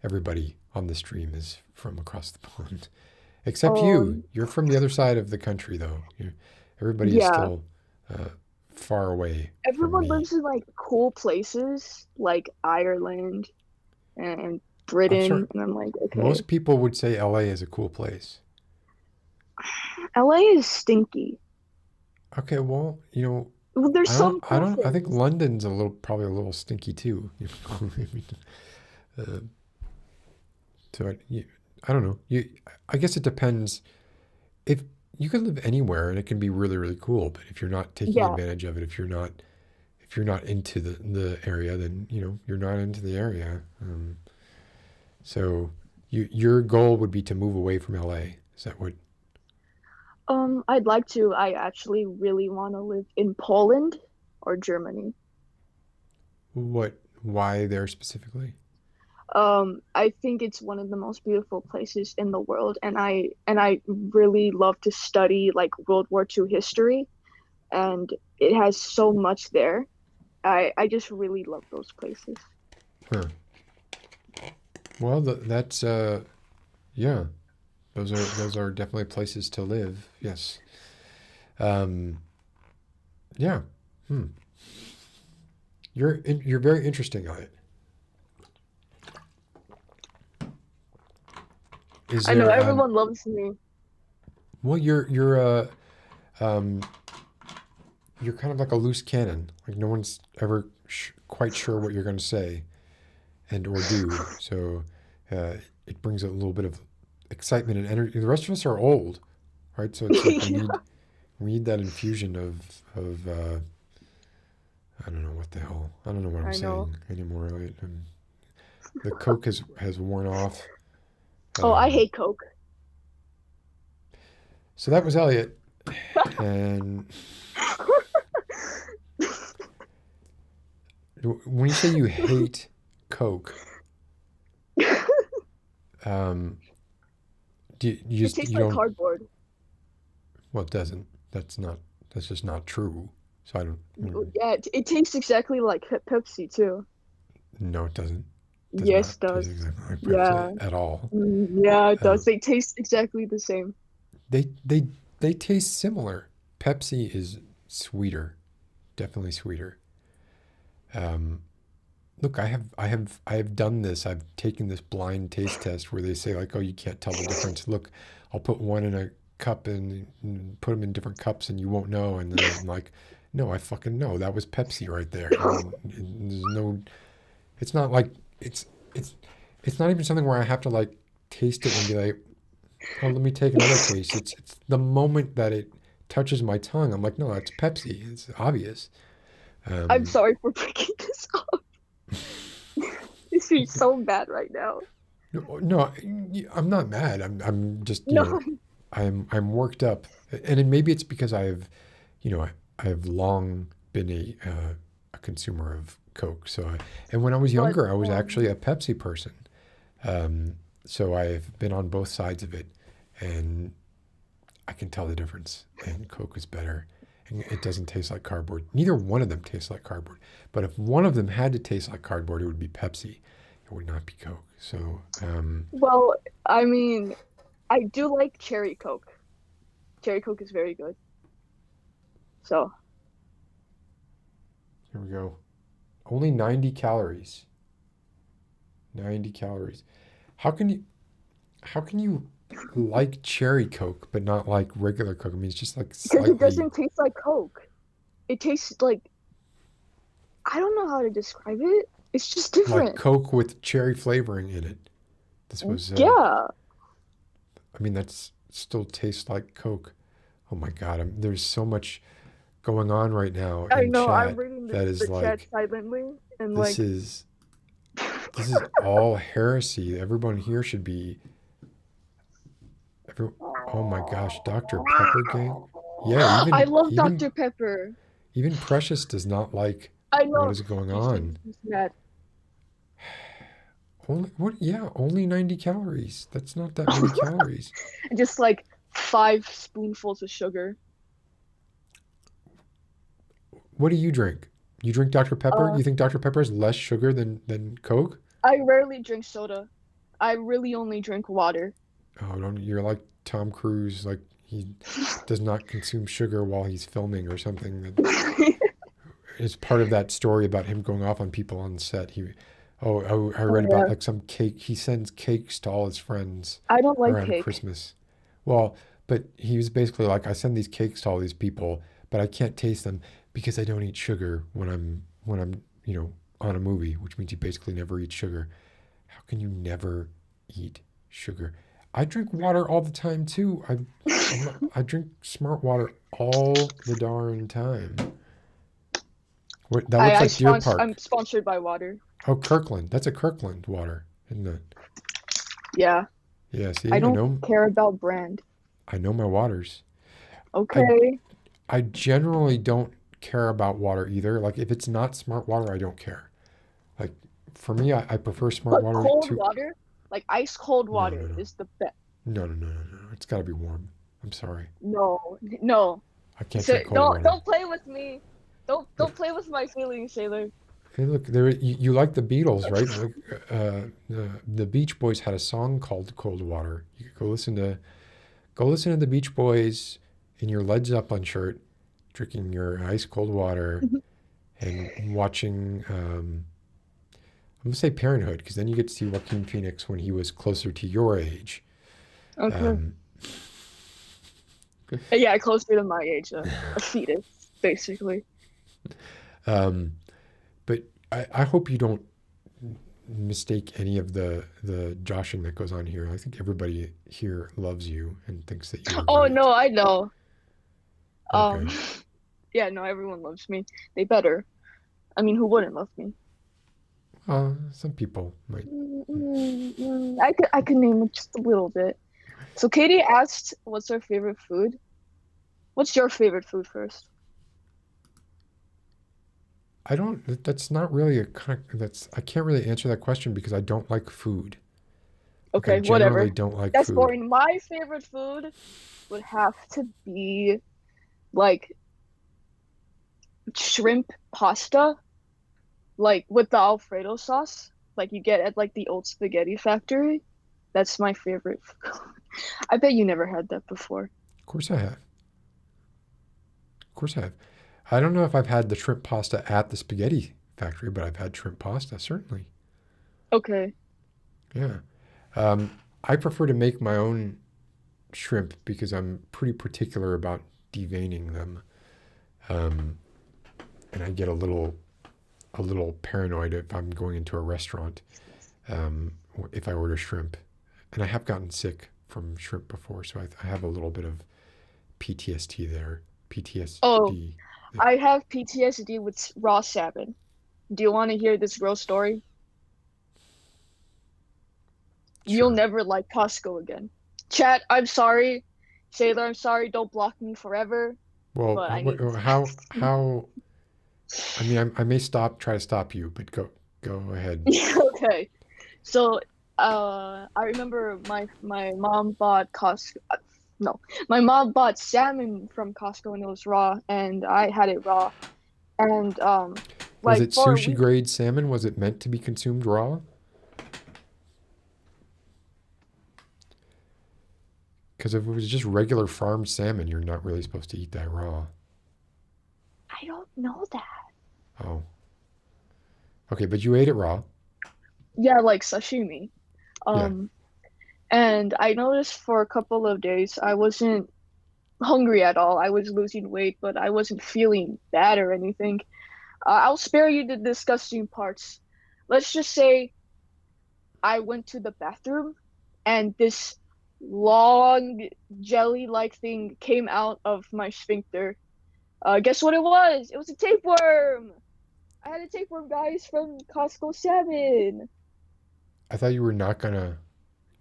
everybody on the stream is from across the pond. Except you. Um, You're from the other side of the country, though. Everybody is yeah, still far away from everyone me. lives in like cool places like Ireland and I'm sorry. Britain, and I'm like, okay, Most people would say LA is a cool place. LA is stinky. Okay, well, Well, there's some I cool don't, I think things. London's probably a little stinky too. uh, so I don't know. I guess it depends. If you can live anywhere and it can be really, really cool, but if you're not taking Yeah, advantage of it, if you're not into the area, then you're not into the area. So your goal would be to move away from LA. Is that what? I'd like to. I actually really want to live in Poland or Germany. What? Why there specifically? I think it's one of the most beautiful places in the world, and I really love to study like World War II history, and it has so much there. I just really love those places. Huh. Well, that's yeah. Those are definitely places to live. Yes. Um, yeah. Hmm. You're very interesting on it. Is I know there everyone loves me. well um you're kind of like a loose cannon. Like no one's ever quite sure what you're going to say and or do. So uh, it brings a little bit of excitement and energy. The rest of us are old, right? So it's like we need that infusion of I don't know what the hell. I don't know what I'm I know. saying anymore, Elliot. The Coke has worn off. Oh, I Um, hate Coke. so that was Elliot. And when you say you hate Coke, um, you It just tastes you like don't. cardboard. Well, it doesn't. That's just not true. So I don't. Yeah, it tastes exactly like Pepsi too. No, it doesn't. Does Yes, not it taste does. exactly like Yeah. Pepsi at all. Yeah, it Uh, does. They taste exactly the same. they taste similar. Pepsi is sweeter, definitely sweeter. Um, Look, I have done this. I've taken this blind taste test where they say like, oh, you can't tell the difference. Look, I'll put one in a cup and put them in different cups and you won't know. And then I'm like, no, I fucking know. That was Pepsi right there. And there's no. It's not like it's it's it's not even something where I have to like taste it and be like, oh, let me take another taste. It's the moment that it touches my tongue. I'm like, no, that's Pepsi. It's obvious. I'm Um, sorry for breaking this up. This feels so bad right now. No, no, I'm not mad. I'm just, No. I'm worked up, and then maybe it's because I've long been a consumer of Coke. And when I was But younger, I was actually a Pepsi person. Um, so I've been on both sides of it, and I can tell the difference. And Coke is better, and it doesn't taste like cardboard. Neither one of them tastes like cardboard. But if one of them had to taste like cardboard, it would be Pepsi. It would not be Coke. So. well, I mean, I do like cherry Coke. Cherry Coke is very good. So, Here we go. Only 90 calories. 90 calories. How can you how can you like cherry Coke, but not like regular Coke. I mean, it's just like Because slightly it doesn't taste like Coke. It tastes like, I don't know how to describe it. It's just like different. Coke with cherry flavoring in it. This was, Yeah. I mean, that's still tastes like Coke. Oh my God, there's so much going on right now I in know, I'm chat reading that the is chat like, silently, and this like, is this is all heresy. Everyone here should be. Oh my gosh, Dr. Pepper gang. Yeah, I even love even Dr. Pepper. even Precious does not like I what know. is going He's on. mad. Only what? Yeah, only 90 calories. That's not that many calories. Just like 5 spoonfuls of sugar. What do you drink? You drink Dr. Pepper? Uh, You think Dr. Pepper is less sugar than Coke? I rarely drink soda. I really only drink water. Oh, don't you're like Tom Cruise, like he does not consume sugar while he's filming or something. That is part of that story about him going off on people on set. I read about Yeah. like some cake. He sends cakes to all his friends I don't like around cake. Christmas. Well, but he was basically like, I send these cakes to all these people, but I can't taste them because I don't eat sugar when I'm on a movie, which means you basically never eat sugar. How can you never eat sugar? I drink water all the time too. I drink smart water all the darn time. That looks like Deer I'm Park. sponsored by water. Oh, Kirkland. That's a Kirkland water, isn't it? Yeah. Yeah, see, I don't care about brand. I know my waters. Okay. I generally don't care about water either. Like if it's not smart water, I don't care. Like for me, I prefer smart But water cold to. water, like ice cold No, water, no, no, is the best. no, no, no, no, no. It's got to be warm. I'm sorry. No. I can't So, drink cold water. don't play with me. Don't play with my feelings, Sailor. Hey, look, you like the Beatles, right? Like, the Beach Boys had a song called "Cold Water." You could go listen to the Beach Boys in your Led Zeppelin shirt, drinking your ice cold water, and watching. I'm gonna say Parenthood because then you get to see Joaquin Phoenix when he was closer to your age. Okay. Yeah, closer to my age, a fetus, basically. But I hope you don't mistake any of the joshing that goes on here. I think everybody here loves you and thinks that you're Oh great. no, I know. Okay. Yeah, no, everyone loves me. They better. I mean, who wouldn't love me? Some people might. I could name it just a little bit. So Katie asked, "What's her favorite food?" What's your favorite food first? I don't. That's not really I can't really answer that question because I don't like food. Like, I Okay, whatever. generally don't like That's food. boring. My favorite food would have to be like shrimp pasta, like with the Alfredo sauce, like you get at like the old spaghetti factory. That's my favorite food. I bet you never had that before. Of course I have. Of course I have. I don't know if I've had the shrimp pasta at the spaghetti factory, but I've had shrimp pasta, certainly. Okay. Yeah. I prefer to make my own shrimp because I'm pretty particular about deveining them. And I get a little paranoid if I'm going into a restaurant, if I order shrimp. And I have gotten sick from shrimp before, so I have a little bit of PTSD there. PTSD. Oh, I have PTSD with raw salmon. Do you want to hear this real story? You'll Sure. never like Costco again. Chat, I'm sorry. Sailor, I'm sorry. Don't block me forever. Well, But I need how? I mean, I may try to stop you, but go ahead. Okay. So, I remember my mom bought Costco. No, my mom bought salmon from Costco and it was raw, and I had it raw. And Was like it for a sushi week, grade salmon? Was it meant to be consumed raw? Because if it was just regular farmed salmon, you're not really supposed to eat that raw. I don't know that. Oh. Okay, but you ate it raw. Yeah, like sashimi. Yeah. And I noticed for a couple of days I wasn't hungry at all. I was losing weight, but I wasn't feeling bad or anything. I'll spare you the disgusting parts. Let's just say I went to the bathroom and this long jelly-like thing came out of my sphincter. Guess what it was? It was a tapeworm. I had a tapeworm, guys, from Costco 7. I thought you were not gonna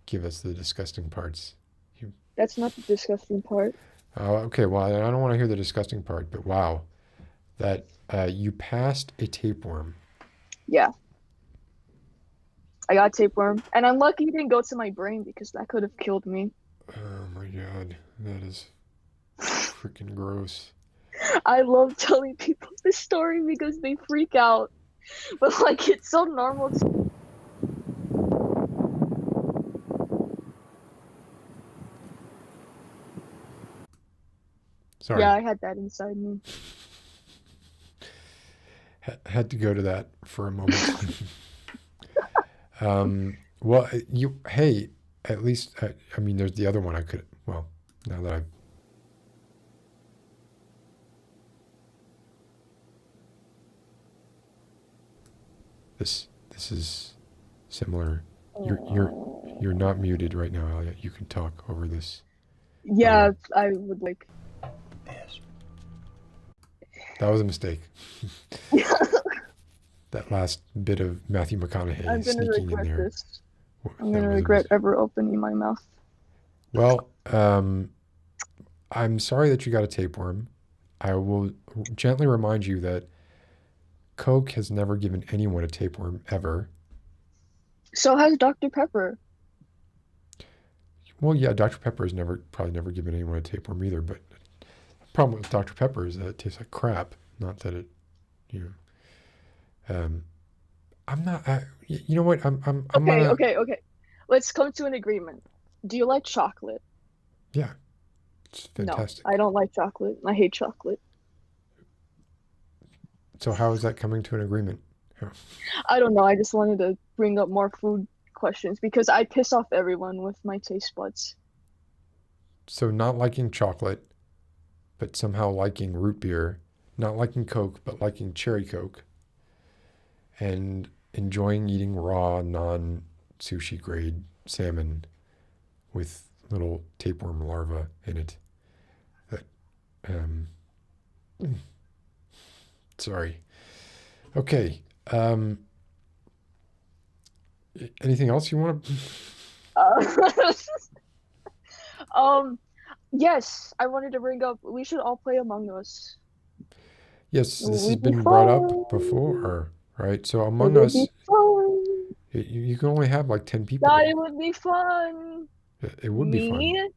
give us the disgusting parts. That's not the disgusting part. Okay, well, I don't want to hear the disgusting part, but wow, that you passed a tapeworm. Yeah. I got tapeworm, and I'm lucky it didn't go to my brain because that could have killed me. Oh my God, that is freaking gross. I love telling people this story because they freak out, but like it's so normal to... Sorry. Yeah, I had that inside me. Had to go to that for a moment. Well, hey, at least, I mean, there's the other one I could, well, now that this is similar. You're not muted right now, Elliot. You can talk over this. Yeah, I would like... That was a mistake. That last bit of Matthew McConaughey I'm gonna sneaking in regret there. this. I'm gonna regret ever opening my mouth. Well, I'm sorry that you got a tapeworm. I will gently remind you that Coke has never given anyone a tapeworm ever. So has Dr. Pepper. Well, yeah, Dr. Pepper has probably never given anyone a tapeworm either, but the problem with Dr. Pepper is that it tastes like crap, not that it, you know. I'm not, you know what, I'm Okay. Let's come to an agreement. Do you like chocolate? Yeah, it's fantastic. No, I don't like chocolate. I hate chocolate. So how is that coming to an agreement? I don't know. I just wanted to bring up more food questions because I piss off everyone with my taste buds. So not liking chocolate, but somehow liking root beer, not liking Coke, but liking cherry Coke, and enjoying eating raw, non-sushi grade salmon with little tapeworm larvae in it. That, sorry. Okay. Anything else you want to? Yes, I wanted to bring up. We should all play Among Us. Yes, this has been brought up before, right? So Among Us, you can only have like 10 people. God, it would be fun. It would be fun. Me,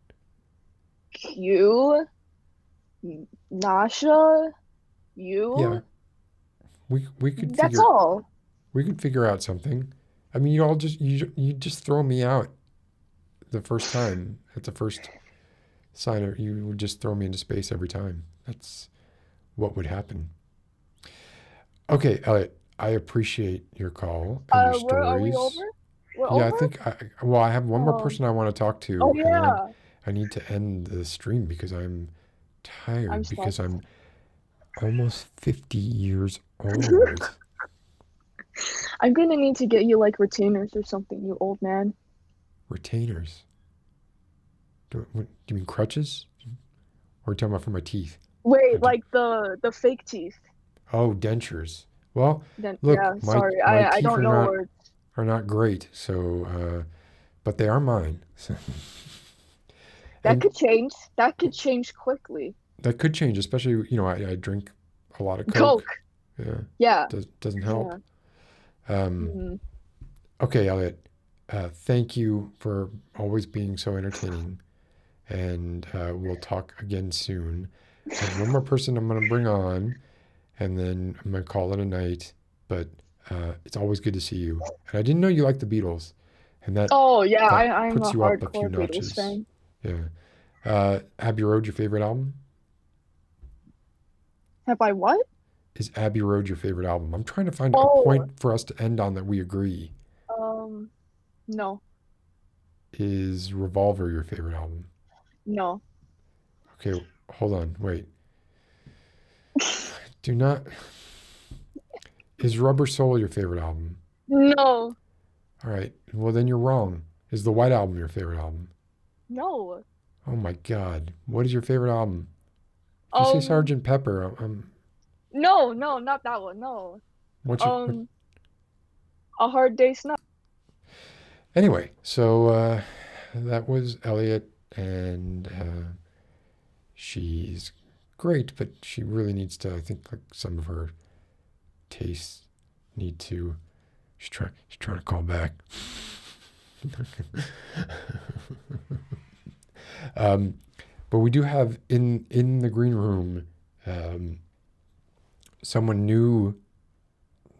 Q, Nasha, you. Yeah. We could That's all. We could figure out something. I mean, you just throw me out the first time at the first sign. You would just throw me into space every time. That's what would happen. Okay, Elliot, I appreciate your call and your stories. Are we over? We're Yeah, over? I think I have one more person I want to talk to. Oh, And yeah. I need to end the stream because I'm tired I'm because stuck. I'm almost 50 years old. I'm gonna need to get you like retainers or something, you old man. Retainers? Do you mean crutches? Or are you talking about for my teeth? Wait, like the fake teeth. Oh, dentures. Well, Then look, yeah, my sorry, my I teeth don't know words. are not great, so but they are mine. So. That And could change. That could change quickly. that could change, especially, I drink a lot of Coke. Yeah, Yeah. doesn't help. Yeah. Mhm. Okay, Elliot, thank you for always being so entertaining, and we'll talk again soon. I have one more person I'm going to bring on, and then I'm going to call it a night, but it's always good to see you. And I didn't know you liked the Beatles, and that Oh yeah, that I'm puts a you up a few hardcore Beatles notches. fan. Yeah. Abbey Road your favorite album? Have I what? Is Abbey Road your favorite album? I'm trying to find a Oh, point for us to end on that we agree. no. is Revolver your favorite album? No. Okay, hold on, wait. Do not. Is Rubber Soul your favorite album? No. All right, well then you're wrong. Is the White Album your favorite album? No. Oh my God, what is your favorite album? If you say Sergeant Pepper, No, not that one. No. what's your? A Hard Day's Night. Anyway, so that was Elliot, and she's great, but she really needs to. I think like some of her tastes need to. She's trying to call back. But we do have in the green room someone new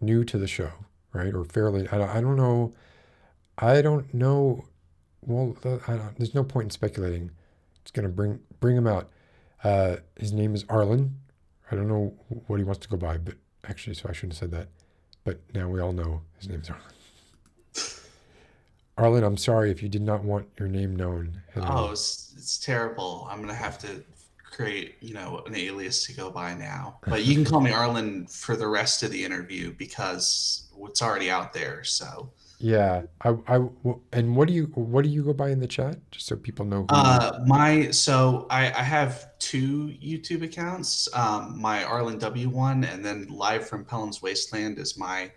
to the show, right? Or fairly. I don't know. I don't know. Well, there's no point in speculating. It's gonna bring him out. His name is Arlen. I don't know what he wants to go by, but actually, so I shouldn't have said that. But now we all know his name is Arlen. Arlen, I'm sorry if you did not want your name known. It's terrible. I'm gonna have to create, an alias to go by now. But you can call me Arlen for the rest of the interview because it's already out there. So yeah, and what do you go by in the chat, just so people know? I have two YouTube accounts. My Arlen W one, and then Live from Pelham's Wasteland is my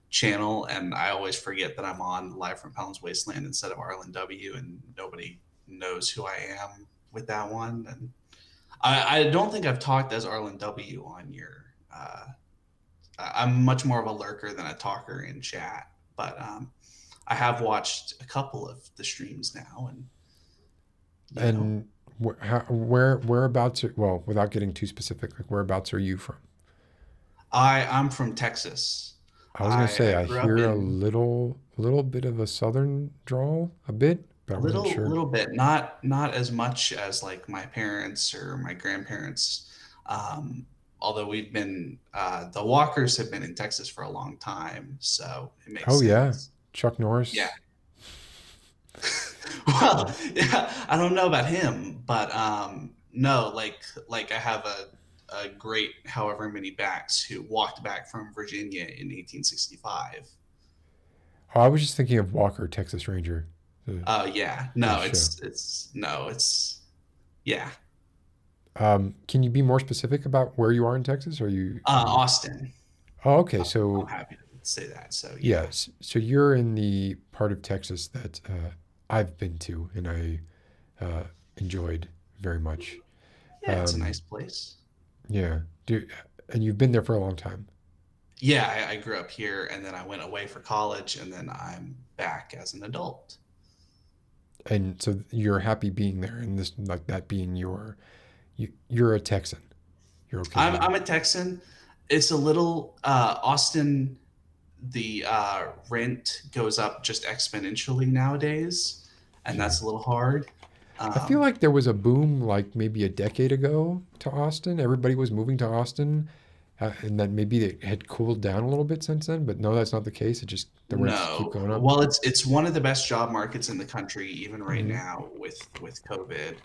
channel, and I always forget that I'm on Live from Pelham's Wasteland instead of Arlen W, and nobody knows who I am with that one. And I don't think I've talked as Arlen W on your. I'm much more of a lurker than a talker in chat, but I have watched a couple of the streams now, and whereabouts? Well, without getting too specific, like whereabouts are you from? I'm from Texas. I was gonna say I hear a little bit of a southern drawl, a bit, but I'm not sure. A little bit, not as much as like my parents or my grandparents. Although we've been the Walkers have been in Texas for a long time, so it makes sense. Yeah, Chuck Norris. Yeah. Well, yeah, I don't know about him, but no, like I have a great however many backs who walked back from Virginia in 1865. Oh, I was just thinking of Walker, Texas Ranger. Yeah. No, it's yeah. Can you be more specific about where you are in Texas? Or you Austin. Oh, okay. So I'm happy to say that. So yes. So you're in the part of Texas that I've been to and I enjoyed very much. Yeah, it's a nice place. Yeah. And you've been there for a long time? Yeah, I grew up here, and then I went away for college, and then I'm back as an adult. And so you're happy being there, and this like that being you're a Texan. You're okay. I'm a Texan. It's a little Austin. The rent goes up just exponentially nowadays, and that's a little hard. I feel like there was a boom like maybe a decade ago to Austin. Everybody was moving to Austin, and then maybe it had cooled down a little bit since then. But no, that's not the case. It just the rents keep going up. Well, it's one of the best job markets in the country, even right now with COVID.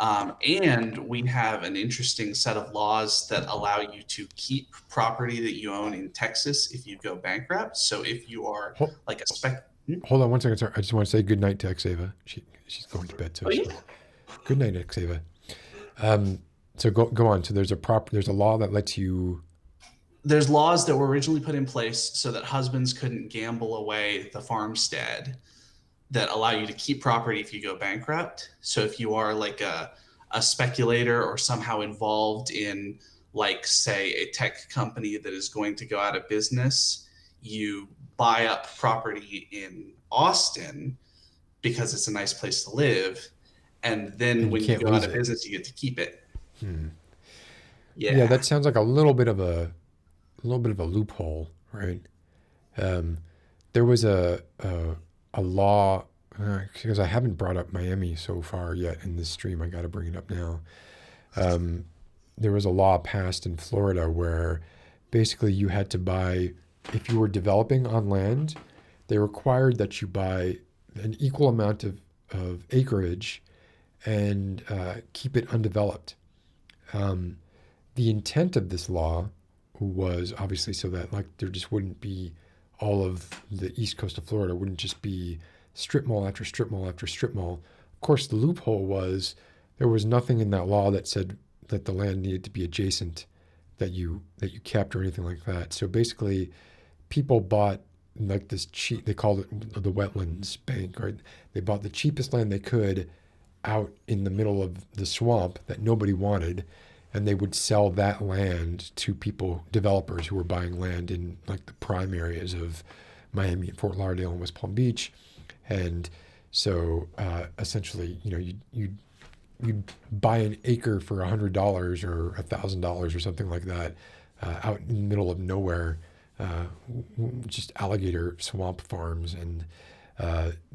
And we have an interesting set of laws that allow you to keep property that you own in Texas if you go bankrupt. So if you are like a Hold on one second, sir. I just want to say good night to Xava. She's going to bed too. So. Good night, Xava. So go on. So there's a law that lets you. There's laws that were originally put in place so that husbands couldn't gamble away the farmstead that allow you to keep property if you go bankrupt. So if you are like a speculator or somehow involved in like say a tech company that is going to go out of business, you buy up property in Austin because it's a nice place to live, and then when you go out of business, you get to keep it. Yeah, that sounds like a little bit of a loophole, right? There was a law because I haven't brought up Miami so far yet in this stream. I got to bring it up now. There was a law passed in Florida where basically you had to buy. If you were developing on land, they required that you buy an equal amount of acreage and keep it undeveloped. The intent of this law was obviously so that like there just wouldn't be all of the east coast of Florida wouldn't just be strip mall after strip mall after strip mall. Of course, the loophole was there was nothing in that law that said that the land needed to be adjacent, that you kept or anything like that. So basically, people bought like this cheap. They called it the wetlands bank, right? They bought the cheapest land they could out in the middle of the swamp that nobody wanted, and they would sell that land to people, developers who were buying land in like the prime areas of Miami and Fort Lauderdale and West Palm Beach. And so essentially, you'd buy an acre for $100 or $1,000 or something like that out in the middle of nowhere, just alligator swamp farms, and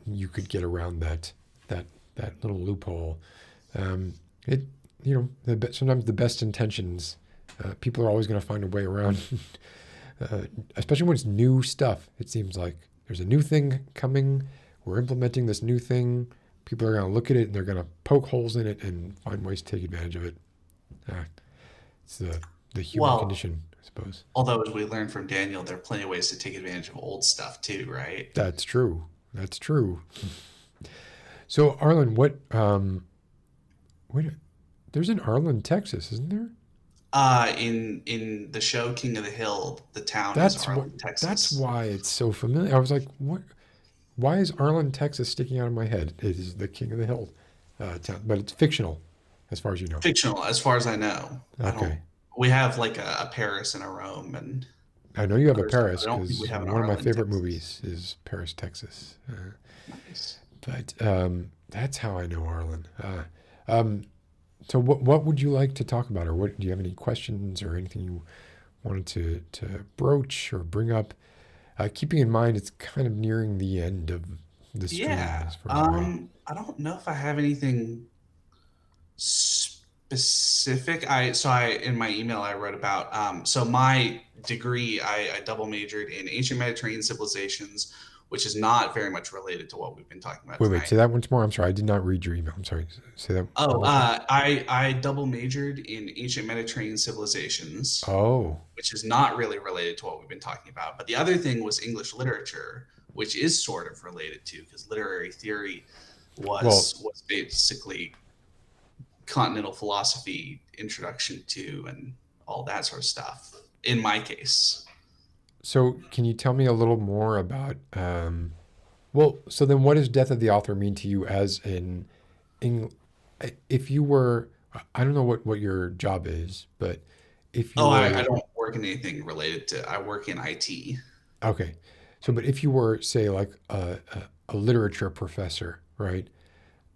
you could get around that little loophole. Sometimes the best intentions, people are always going to find a way around, especially when it's new stuff. It seems like there's a new thing coming. We're implementing this new thing. People are going to look at it and they're going to poke holes in it and find ways to take advantage of it. It's the human condition, I suppose. Although, as we learned from Daniel, there are plenty of ways to take advantage of old stuff too, right? That's true. That's true. So, Arlen, there's an Arlen, Texas, isn't there? In the show King of the Hill, the town is Arlen, Texas. That's why it's so familiar. I was like, what? Why is Arlen, Texas sticking out of my head? It is the King of the Hill town, but it's fictional, as far as you know. Fictional, as far as I know. Okay. We have like a Paris and a Rome, and I know you have a Paris because one of my Arlen, favorite Texas. movies is Paris, Texas. Nice. But that's how I know Arlen. So what would you like to talk about, or what do you have any questions or anything you wanted to broach or bring up? Keeping in mind it's kind of nearing the end of the stream. Yeah. As far as I don't know if I have anything specific. In my email I wrote about so my degree, I double majored in ancient Mediterranean civilizations, which is not very much related to what we've been talking about tonight. Wait, say that once more. I'm sorry, I did not read your email. I'm sorry. Say that. I double majored in ancient Mediterranean civilizations. Oh. Which is not really related to what we've been talking about. But the other thing was English literature, which is sort of related to, because literary theory was basically continental philosophy, introduction to, and all that sort of stuff. In my case. So can you tell me a little more about, so then what does death of the author mean to you as if you were, I don't know what your job is, but if you I don't work in anything related to, I work in IT. Okay. So, but if you were, say, like a literature professor, right?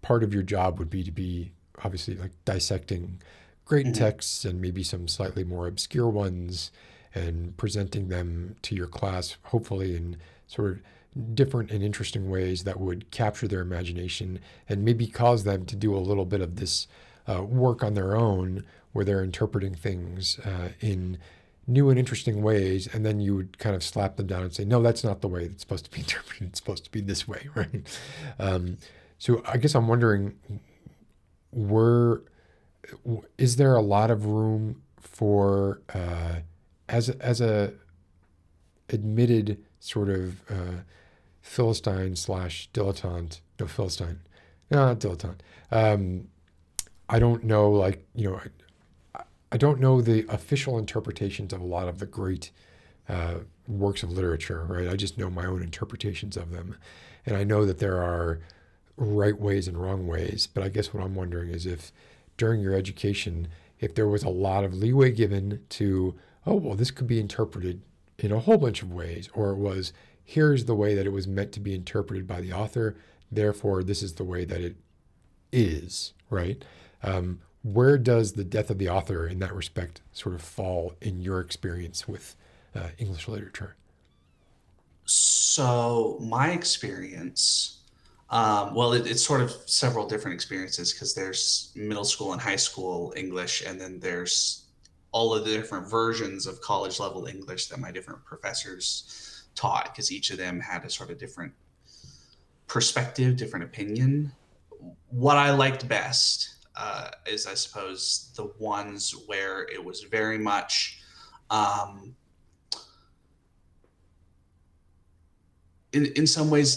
Part of your job would be to be obviously like dissecting great texts and maybe some slightly more obscure ones, and presenting them to your class, hopefully in sort of different and interesting ways that would capture their imagination and maybe cause them to do a little bit of this work on their own, where they're interpreting things in new and interesting ways, and then you would kind of slap them down and say, no, that's not the way it's supposed to be interpreted. It's supposed to be this way, right? So I guess I'm wondering, is there a lot of room for as a admitted sort of Philistine / dilettante, no, Philistine, no, not dilettante. I don't know, I don't know the official interpretations of a lot of the great works of literature, right? I just know my own interpretations of them. And I know that there are right ways and wrong ways, but I guess what I'm wondering is if during your education, if there was a lot of leeway given to, oh, well, this could be interpreted in a whole bunch of ways, or it was, here's the way that it was meant to be interpreted by the author, therefore this is the way that it is, right? Where does the death of the author in that respect sort of fall in your experience with English literature? So my experience, it's sort of several different experiences, because there's middle school and high school English, and then there's all of the different versions of college level English that my different professors taught, because each of them had a sort of different perspective, different opinion. what I liked best is, I suppose, the ones where it was very much in some ways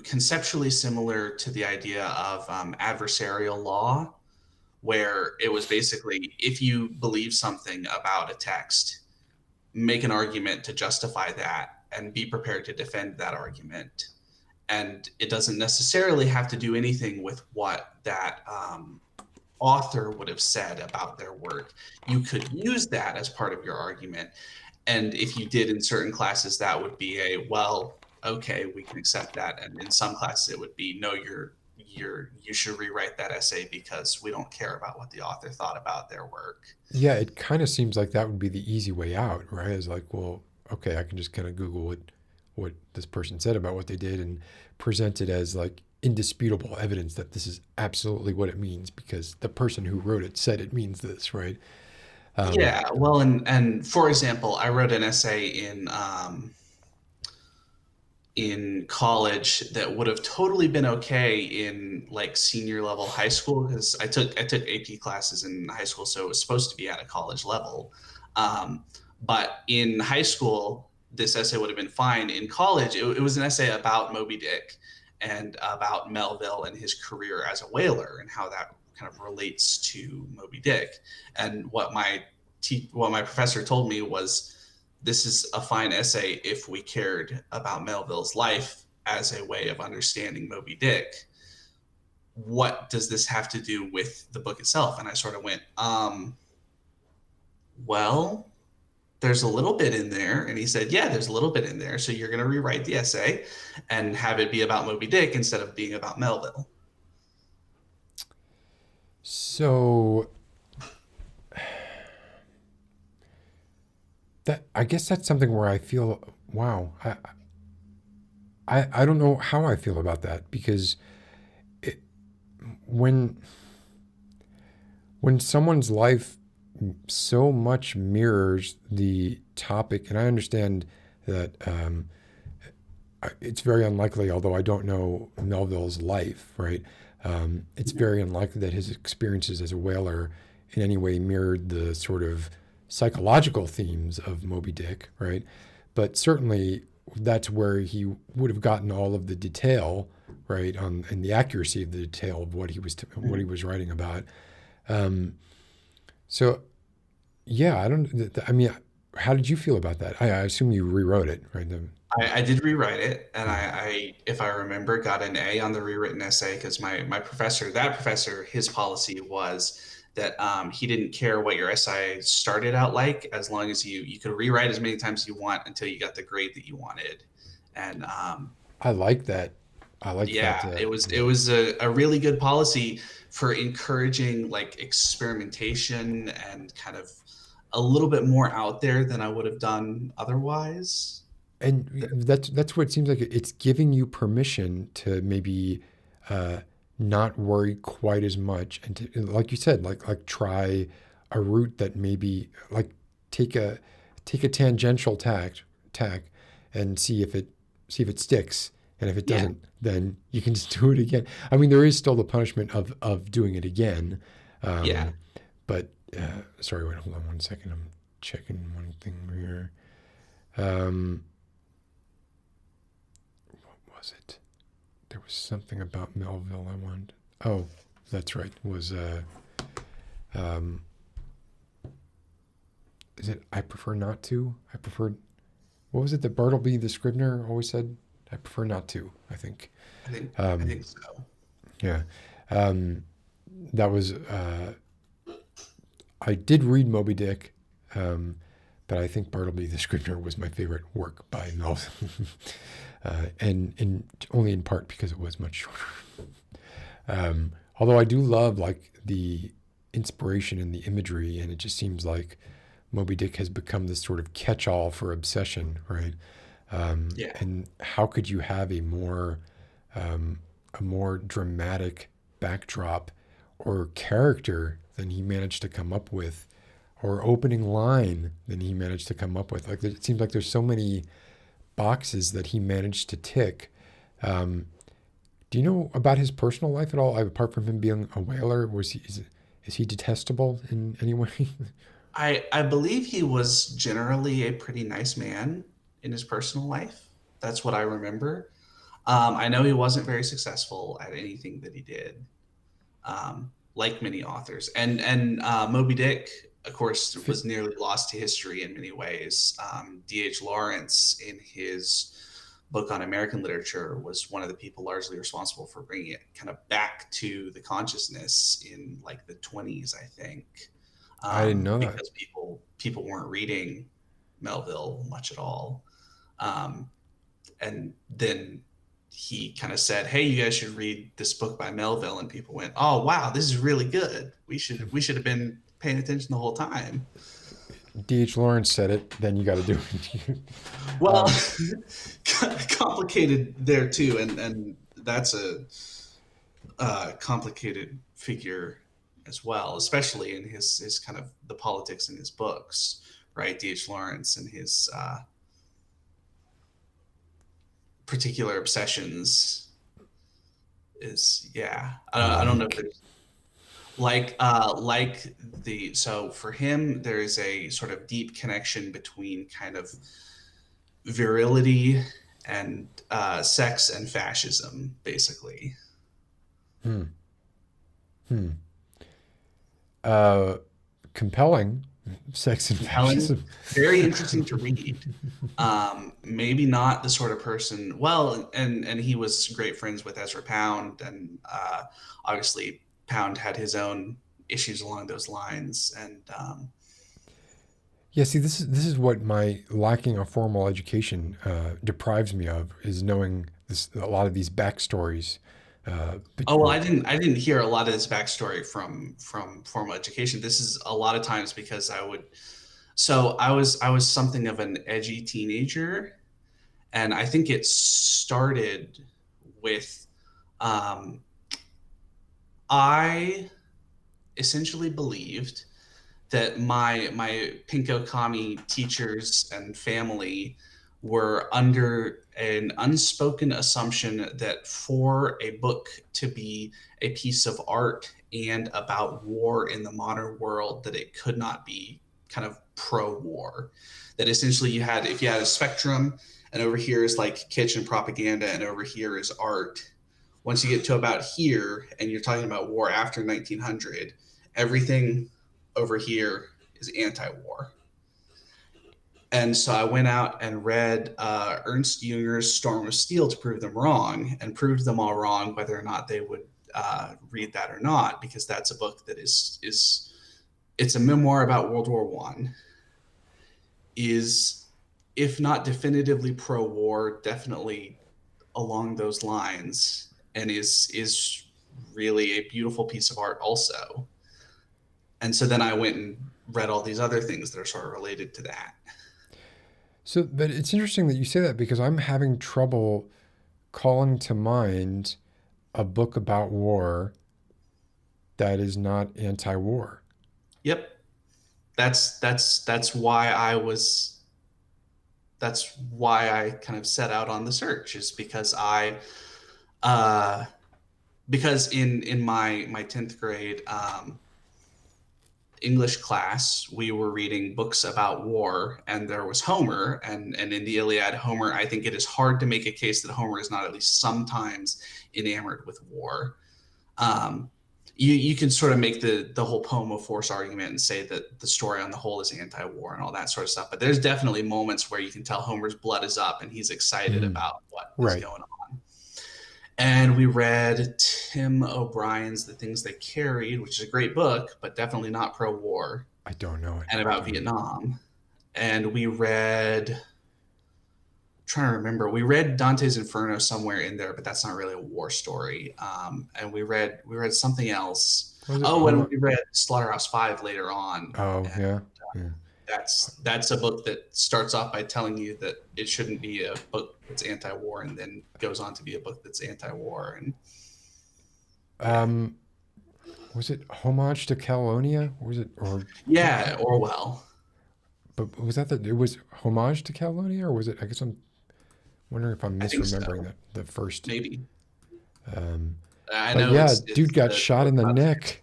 conceptually similar to the idea of adversarial law, where it was basically, if you believe something about a text, make an argument to justify that and be prepared to defend that argument. And it doesn't necessarily have to do anything with what that author would have said about their work. You could use that as part of your argument. And if you did in certain classes, that would be well, okay, we can accept that. And in some classes it would be, no, you should rewrite that essay because we don't care about what the author thought about their work. Yeah, it kind of seems like that would be the easy way out, right? It's like, well, okay, I can just kind of Google what this person said about what they did and present it as like indisputable evidence that this is absolutely what it means because the person who wrote it said it means this, right? Yeah, well, and for example, I wrote an essay in college that would have totally been okay in like senior level high school, because I took AP classes in high school, so it was supposed to be at a college level. But in high school, this essay would have been fine. In college, it was an essay about Moby Dick and about Melville and his career as a whaler and how that kind of relates to Moby Dick. And what my professor told me was, this is a fine essay if we cared about Melville's life as a way of understanding Moby Dick. What does this have to do with the book itself? And I sort of went, well, there's a little bit in there. And he said, yeah, there's a little bit in there. So you're going to rewrite the essay and have it be about Moby Dick instead of being about Melville. So I guess that's something where I feel, wow, I don't know how I feel about that, because when someone's life so much mirrors the topic, and I understand that it's very unlikely, although I don't know Melville's life, right? It's very unlikely that his experiences as a whaler in any way mirrored the sort of psychological themes of Moby Dick, right? But certainly that's where he would have gotten all of the detail, right, and the accuracy of the detail of what he was writing about. So, yeah, I mean, how did you feel about that? I assume you rewrote it, right? I did rewrite it, and I, if I remember, got an A on the rewritten essay because my professor, his policy was that he didn't care what your essay started out like, as long as you could rewrite as many times as you want until you got the grade that you wanted. And I like that. It was a really good policy for encouraging like experimentation and kind of a little bit more out there than I would have done otherwise. And that's what it seems like. It's giving you permission to maybe not worry quite as much, and to, like you said, like try a route that maybe like take a tangential tack and see if it sticks, and if it doesn't, then you can just do it again. I mean, there is still the punishment of doing it again. But sorry, wait, hold on 1 second. I'm checking one thing here. What was it? There was something about Melville I wanted. Oh, that's right. It was is it I prefer not to? What was it that Bartleby the Scrivener always said? I prefer not to, I think. I think so. Yeah. That was I did read Moby Dick, but I think Bartleby the Scrivener was my favorite work by Melville. And only in part because it was much shorter. Although I do love like the inspiration and the imagery, and it just seems like Moby Dick has become this sort of catch-all for obsession, right? And how could you have a more dramatic backdrop or character than he managed to come up with, or opening line than he managed to come up with? Like, it seems like there's so many boxes that he managed to tick. Do Do you know about his personal life at all? Like, apart from him being a whaler, is he detestable in any way? I believe he was generally a pretty nice man in his personal life. That's what I remember. I know he wasn't very successful at anything that he did, like many authors. And Moby Dick, of course, was nearly lost to history in many ways. D.H. Lawrence, in his book on American literature, was one of the people largely responsible for bringing it kind of back to the consciousness in like the 20s, I think. I didn't know that. Because people weren't reading Melville much at all. And then he kind of said, "Hey, you guys should read this book by Melville," and people went, "Oh, wow, this is really good. We should have been paying attention the whole time." D.H. Lawrence said it, then you got to do it. Well, complicated there too, and that's a complicated figure as well, especially in his kind of the politics in his books, right? D.H. Lawrence and his particular obsessions is, yeah. I don't know if there's so for him there is a sort of deep connection between kind of virility and sex and fascism, basically. Compelling sex and fascism. Very interesting to read. Maybe not the sort of person. Well, and he was great friends with Ezra Pound, and obviously Pound had his own issues along those lines. And yeah, see, this is what my lacking a formal education deprives me of, is knowing a lot of these backstories. I didn't hear a lot of this backstory from formal education. This is a lot of times because I was something of an edgy teenager, and I think it started with I essentially believed that my Pinko Kami teachers and family were under an unspoken assumption that for a book to be a piece of art and about war in the modern world, that it could not be kind of pro-war. That essentially if you had a spectrum, and over here is like kitchen propaganda, and over here is art. Once you get to about here, and you're talking about war after 1900, everything over here is anti-war. And so I went out and read Ernst Junger's Storm of Steel to prove them wrong, and proved them all wrong, whether or not they would read that or not, because that's a book that it's a memoir about World War I. Is, if not definitively pro-war, definitely along those lines, and is really a beautiful piece of art also. And so then I went and read all these other things that are sort of related to that. So, but it's interesting that you say that, because I'm having trouble calling to mind a book about war that is not anti-war. Yep. That's why I kind of set out on the search, is because because in my 10th grade English class, we were reading books about war, and there was Homer, and in the Iliad, Homer, I think it is hard to make a case that Homer is not at least sometimes enamored with war. You can sort of make the whole poem of force argument and say that the story on the whole is anti-war and all that sort of stuff, but there's definitely moments where you can tell Homer's blood is up and he's excited about what is going on. And we read Tim O'Brien's The Things They Carried, which is a great book, but definitely not pro-war. I don't know it. And about Vietnam. And we read, we read Dante's Inferno somewhere in there, but that's not really a war story. And we read something else. And we read Slaughterhouse-Five later on. Oh, and, yeah. That's a book that starts off by telling you that it shouldn't be a book that's anti-war, and then goes on to be a book that's anti-war. And was it Homage to Catalonia? Was it Orwell? But was that it was Homage to Catalonia, or was it? I guess I'm wondering if I'm misremembering the first. Maybe. I But know. yeah, It's dude got shot in the neck.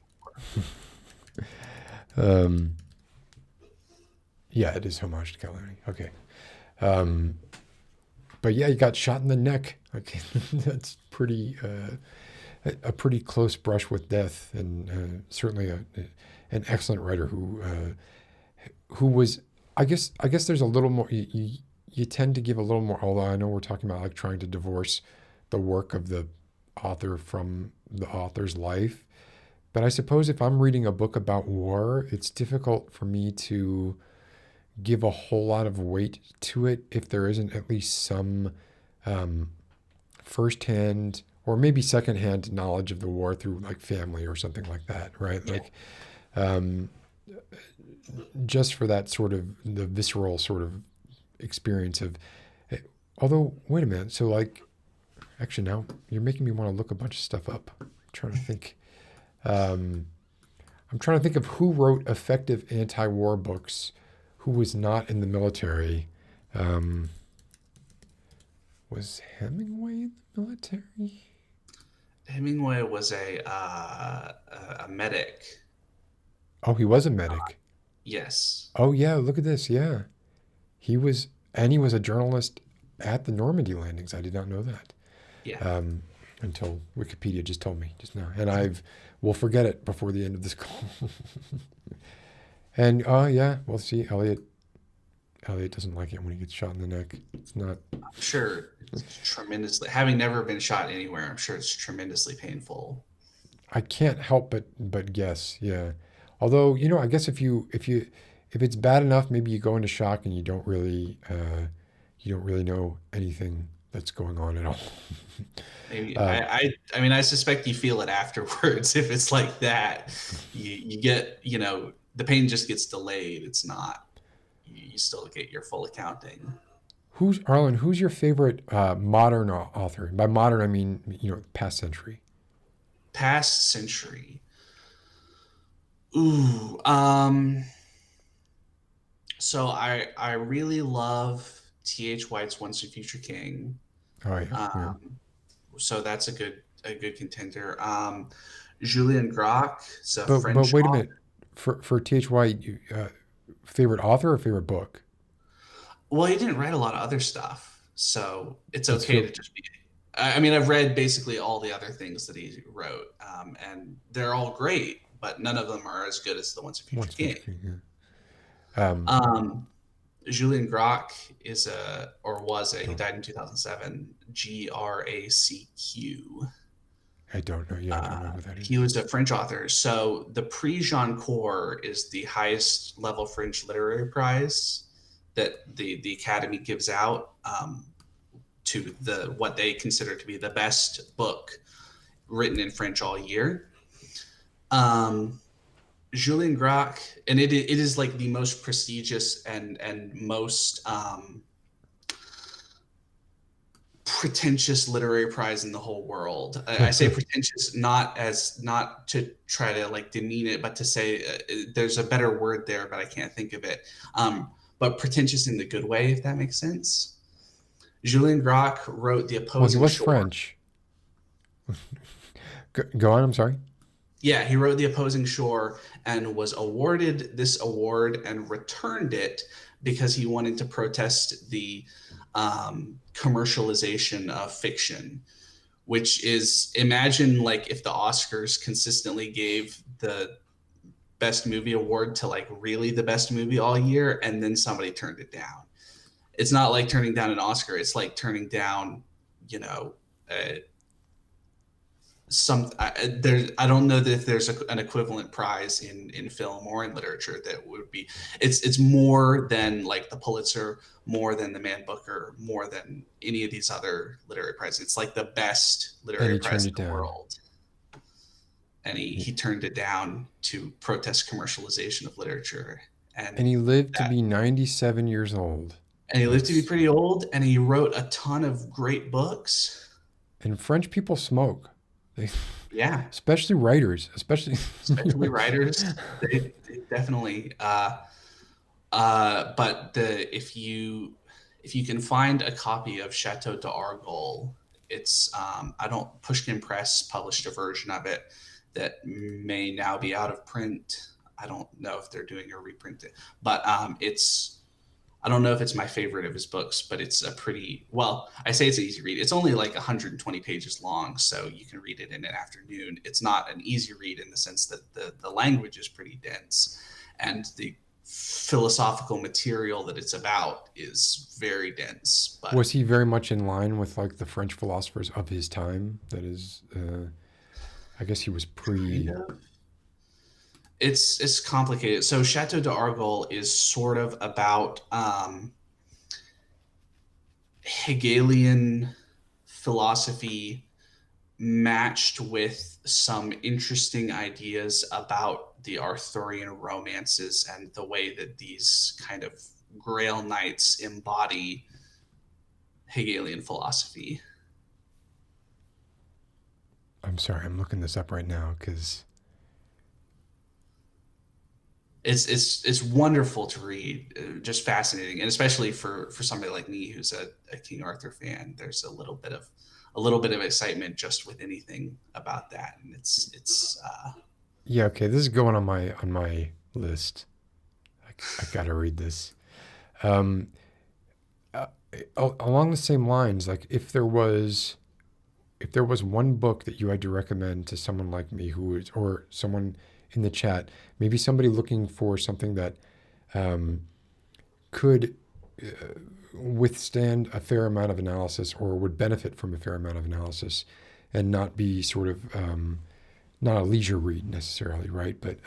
Yeah, it is homage to California. Okay. But yeah, he got shot in the neck. Okay, that's pretty a pretty close brush with death, and certainly an excellent writer who was. I guess there's a little more. You tend to give a little more. Although I know we're talking about like trying to divorce the work of the author from the author's life, but I suppose if I'm reading a book about war, it's difficult for me to give a whole lot of weight to it if there isn't at least some firsthand or maybe secondhand knowledge of the war through like family or something like that, right? Yeah. Like just for that sort of the visceral sort of experience of. Although, wait a minute. So like, actually now you're making me want to look a bunch of stuff up. I'm trying to think. I'm trying to think of who wrote effective anti-war books who was not in the military. Was Hemingway in the military? Hemingway was a medic. Oh, he was a medic. Yes. Oh yeah, look at this. Yeah, he was a journalist at the Normandy landings. I did not know that. Yeah. Until Wikipedia just told me just now, and we'll forget it before the end of this call. And yeah, we'll see. Elliot doesn't like it when he gets shot in the neck. It's not. I'm sure it's tremendously. Having never been shot anywhere, I'm sure it's tremendously painful. I can't help but guess. Yeah. Although I guess if it's bad enough, maybe you go into shock and you don't really know anything that's going on at all. Maybe I mean I suspect you feel it afterwards. If it's like that, you get the pain just gets delayed. It's not. You still get your full accounting. Arlen? Who's your favorite modern author? By modern, I mean past century. Past century. Ooh. So I really love T.H. White's Once a Future King. Oh yeah. So that's a good contender. Julien Gracq is a But French wait a author. minute. For T.H. White, favorite author or favorite book? Well, he didn't write a lot of other stuff, so it's That's okay true. to just be. I mean, I've read basically all the other things that he wrote, and they're all great, but none of them are as good as the Once a Future Once King. Future King, yeah. Julien Gracq he died in 2007. Gracq. I don't know. Yeah, I don't know who that is. He was a French author. So the Prix Goncourt is the highest level French literary prize that the Academy gives out to what they consider to be the best book written in French all year. Julien Gracq, and it is like the most prestigious and most pretentious literary prize in the whole world. I say pretentious not to try to like demean it, but to say there's a better word there, but I can't think of it. But pretentious in the good way, if that makes sense. Julien Gracq wrote The Opposing Well, he was Shore. French. Go on. I'm sorry. Yeah, he wrote The Opposing Shore and was awarded this award and returned it because he wanted to protest the commercialization of fiction, which is, imagine like if the Oscars consistently gave the best movie award to like really the best movie all year and then somebody turned it down. It's not like turning down an Oscar. It's like turning down, I don't know that if there's an equivalent prize in film or in literature that would be. It's more than like the Pulitzer, more than the Man Booker, more than any of these other literary prizes. It's like the best literary prize in the world. And he turned it down to protest commercialization of literature. And he lived to be 97 years old. And he lived to be pretty old, and he wrote a ton of great books. And French people smoke. Yeah. Especially writers. Especially writers. They definitely. But if you can find a copy of Chateau d'Argol, It's I don't Pushkin Press published a version of it that may now be out of print. I don't know if they're doing a reprint, but it's I don't know if it's my favorite of his books, but it's a pretty well. I say it's an easy read. It's only like 120 pages long, so you can read it in an afternoon. It's not an easy read in the sense that the language is pretty dense, and the philosophical material that it's about is very dense. But Was he very much in line with like the French philosophers of his time? That is, I guess he was pre. It's complicated. So Chateau d'Argol is sort of about Hegelian philosophy matched with some interesting ideas about the Arthurian romances and the way that these kind of Grail knights embody Hegelian philosophy. I'm sorry, I'm looking this up right now because it's wonderful to read, just fascinating, and especially for somebody like me who's a King Arthur fan. There's a little bit of excitement just with anything about that, and it's yeah, okay, this is going on my list. I gotta read this. Along the same lines, like if there was one book that you had to recommend to someone like me who is, or someone in the chat, maybe somebody looking for something that could withstand a fair amount of analysis or would benefit from a fair amount of analysis and not be sort of not a leisure read necessarily, right? But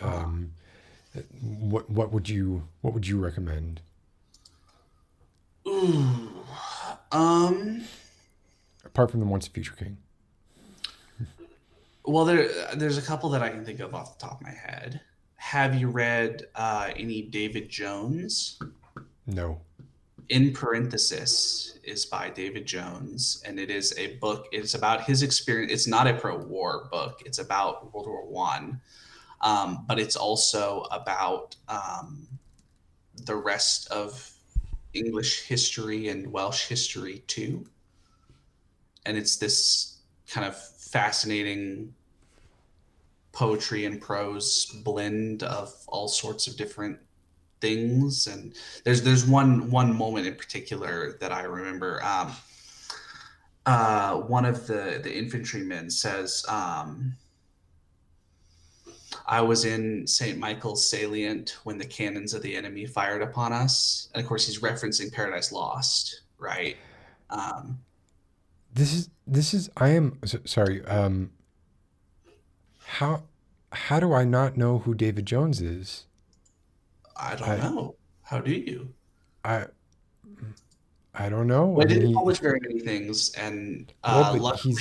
what would you recommend? ooh, Apart from the Once a Future King. well, there's a couple that I can think of off the top of my head. Have you read any David Jones? No. In Parenthesis is by David Jones, and it is a book. It's about his experience. It's not a pro-war book. It's about World War One, but it's also about the rest of English history and Welsh history too. And it's this kind of fascinating poetry and prose blend of all sorts of different things. And there's one moment in particular that I remember. One of the infantrymen says, I was in St. Michael's salient when the cannons of the enemy fired upon us. And of course he's referencing Paradise Lost, right? This is I am sorry. How do I not know who David Jones is? I don't know. How do you? I don't know. Well, I I mean, didn't publish very many things, and Well, but luckily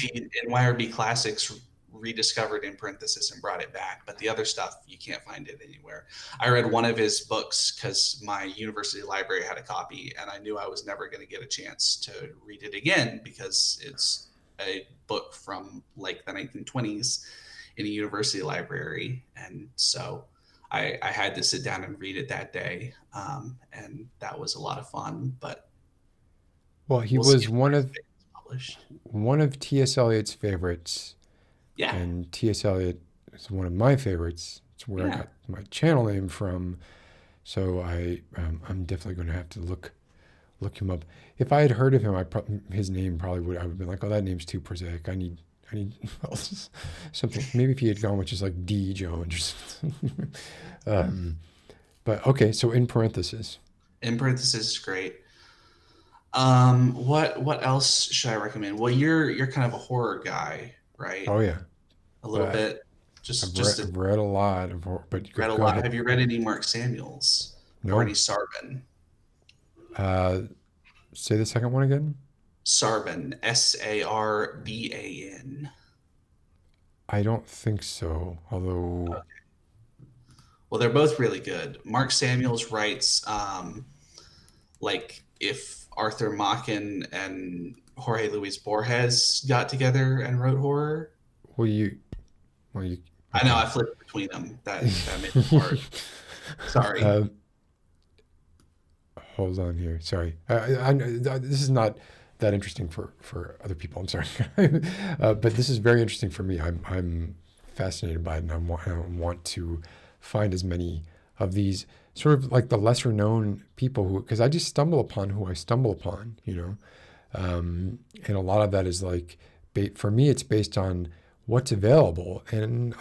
NYRB Classics rediscovered In Parenthesis and brought it back. But the other stuff, you can't find it anywhere. I read one of his books because my university library had a copy, and I knew I was never going to get a chance to read it again because it's a book from like the 1920s in a university library. And so I had to sit down and read it that day, and that was a lot of fun. But well, he we'll see was if one of it's published. T.S. Eliot's favorites, Yeah. and T.S. Eliot is one of my favorites. It's where I Yeah. got my channel name from. So I'm definitely going to have to look him up. If I had heard of him, his name probably would I would have been like, oh, that name's too prosaic. I need something. Maybe if he had gone with just like D. Jones or something. But okay, so In Parenthesis. In Parenthesis is great. What else should I recommend? Well, you're kind of a horror guy, right? Oh yeah, A little but bit. I've read a lot of horror, but read a go lot. ahead. Have you read any Mark Samuels No. or any Sarban? Say the second one again. Sarban, Sarban. I don't think so. Although, Well, they're both really good. Mark Samuels writes like if Arthur Machen and Jorge Luis Borges got together and wrote horror. well, you. I know I flipped between them. That made it hard. Sorry. Hold on here. Sorry. This is not that interesting for other people. I'm sorry, but this is very interesting for me. I'm fascinated by it, and I want to find as many of these sort of like the lesser known people who, because I just stumble upon who I stumble upon, and a lot of that is like, for me, it's based on what's available, and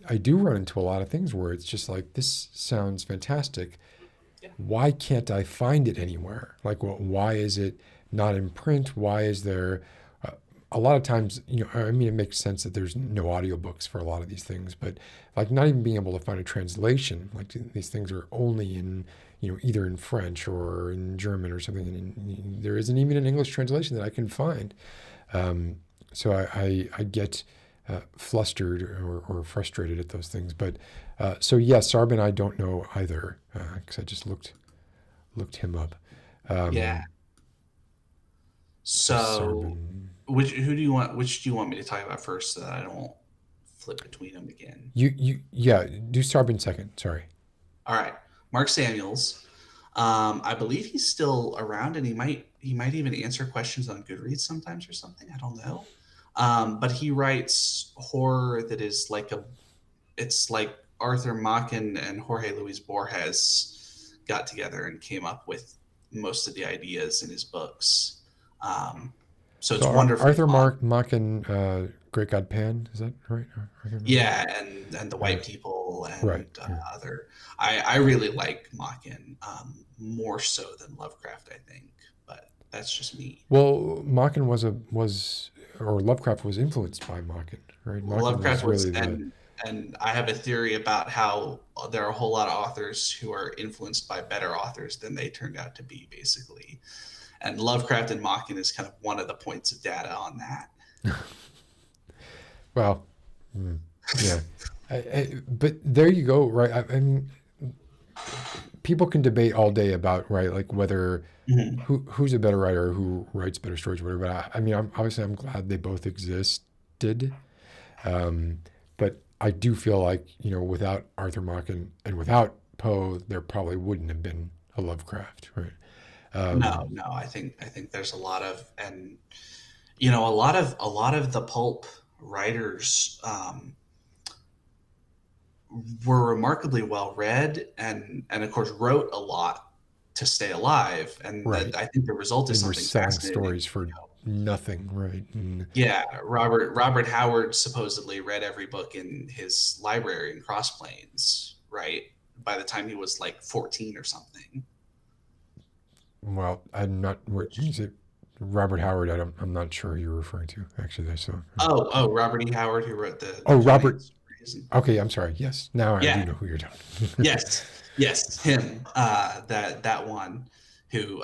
I do run into a lot of things where it's just like, this sounds fantastic. Why can't I find it anywhere? Like, why is it not in print? Why is there a lot of times, I mean, it makes sense that there's no audiobooks for a lot of these things, but like not even being able to find a translation, like these things are only in, either in French or in German or something. And there isn't even an English translation that I can find. So I get flustered or frustrated at those things. But so yes, Sarban, I don't know either, because I just looked him up. Yeah. So Sarban. which do you want me to talk about first, so that I don't flip between them again? Yeah, do Sarban second. Sorry. All right, Mark Samuels. I believe he's still around, and he might even answer questions on Goodreads sometimes or something. I don't know. But he writes horror that is it's like Arthur Machen and Jorge Luis Borges got together and came up with most of the ideas in his books. So it's wonderful. Arthur Machen, Great God Pan, is that right? Yeah, and the White People and other. I really like Machen more so than Lovecraft, I think, but that's just me. Well, Machen Lovecraft was influenced by Machen, right? Machen Lovecraft was really and I have a theory about how there are a whole lot of authors who are influenced by better authors than they turned out to be, basically. And Lovecraft and Machen is kind of one of the points of data on that. Well, yeah. But there you go, right? I mean, people can debate all day about, right, like whether who's a better writer, who writes better stories, whatever. But I mean, I'm glad they both existed. But I do feel like, without Arthur Machen and without Poe, there probably wouldn't have been a Lovecraft, right? No, I think there's a lot of, and a lot of the pulp writers were remarkably well read, and of course wrote a lot to stay alive, and right. I think the result is something fascinating. Stories for nothing, right? And yeah, Robert Howard supposedly read every book in his library in Cross Plains, right? By the time he was like 14 or something. Well, I'm not. Is it Robert Howard? I'm not sure who you're referring to. Actually, so. Oh, Robert E. Howard, who wrote the. Robert. Okay, I'm sorry. Yes, now I do know who you're talking. yes, him. That one, who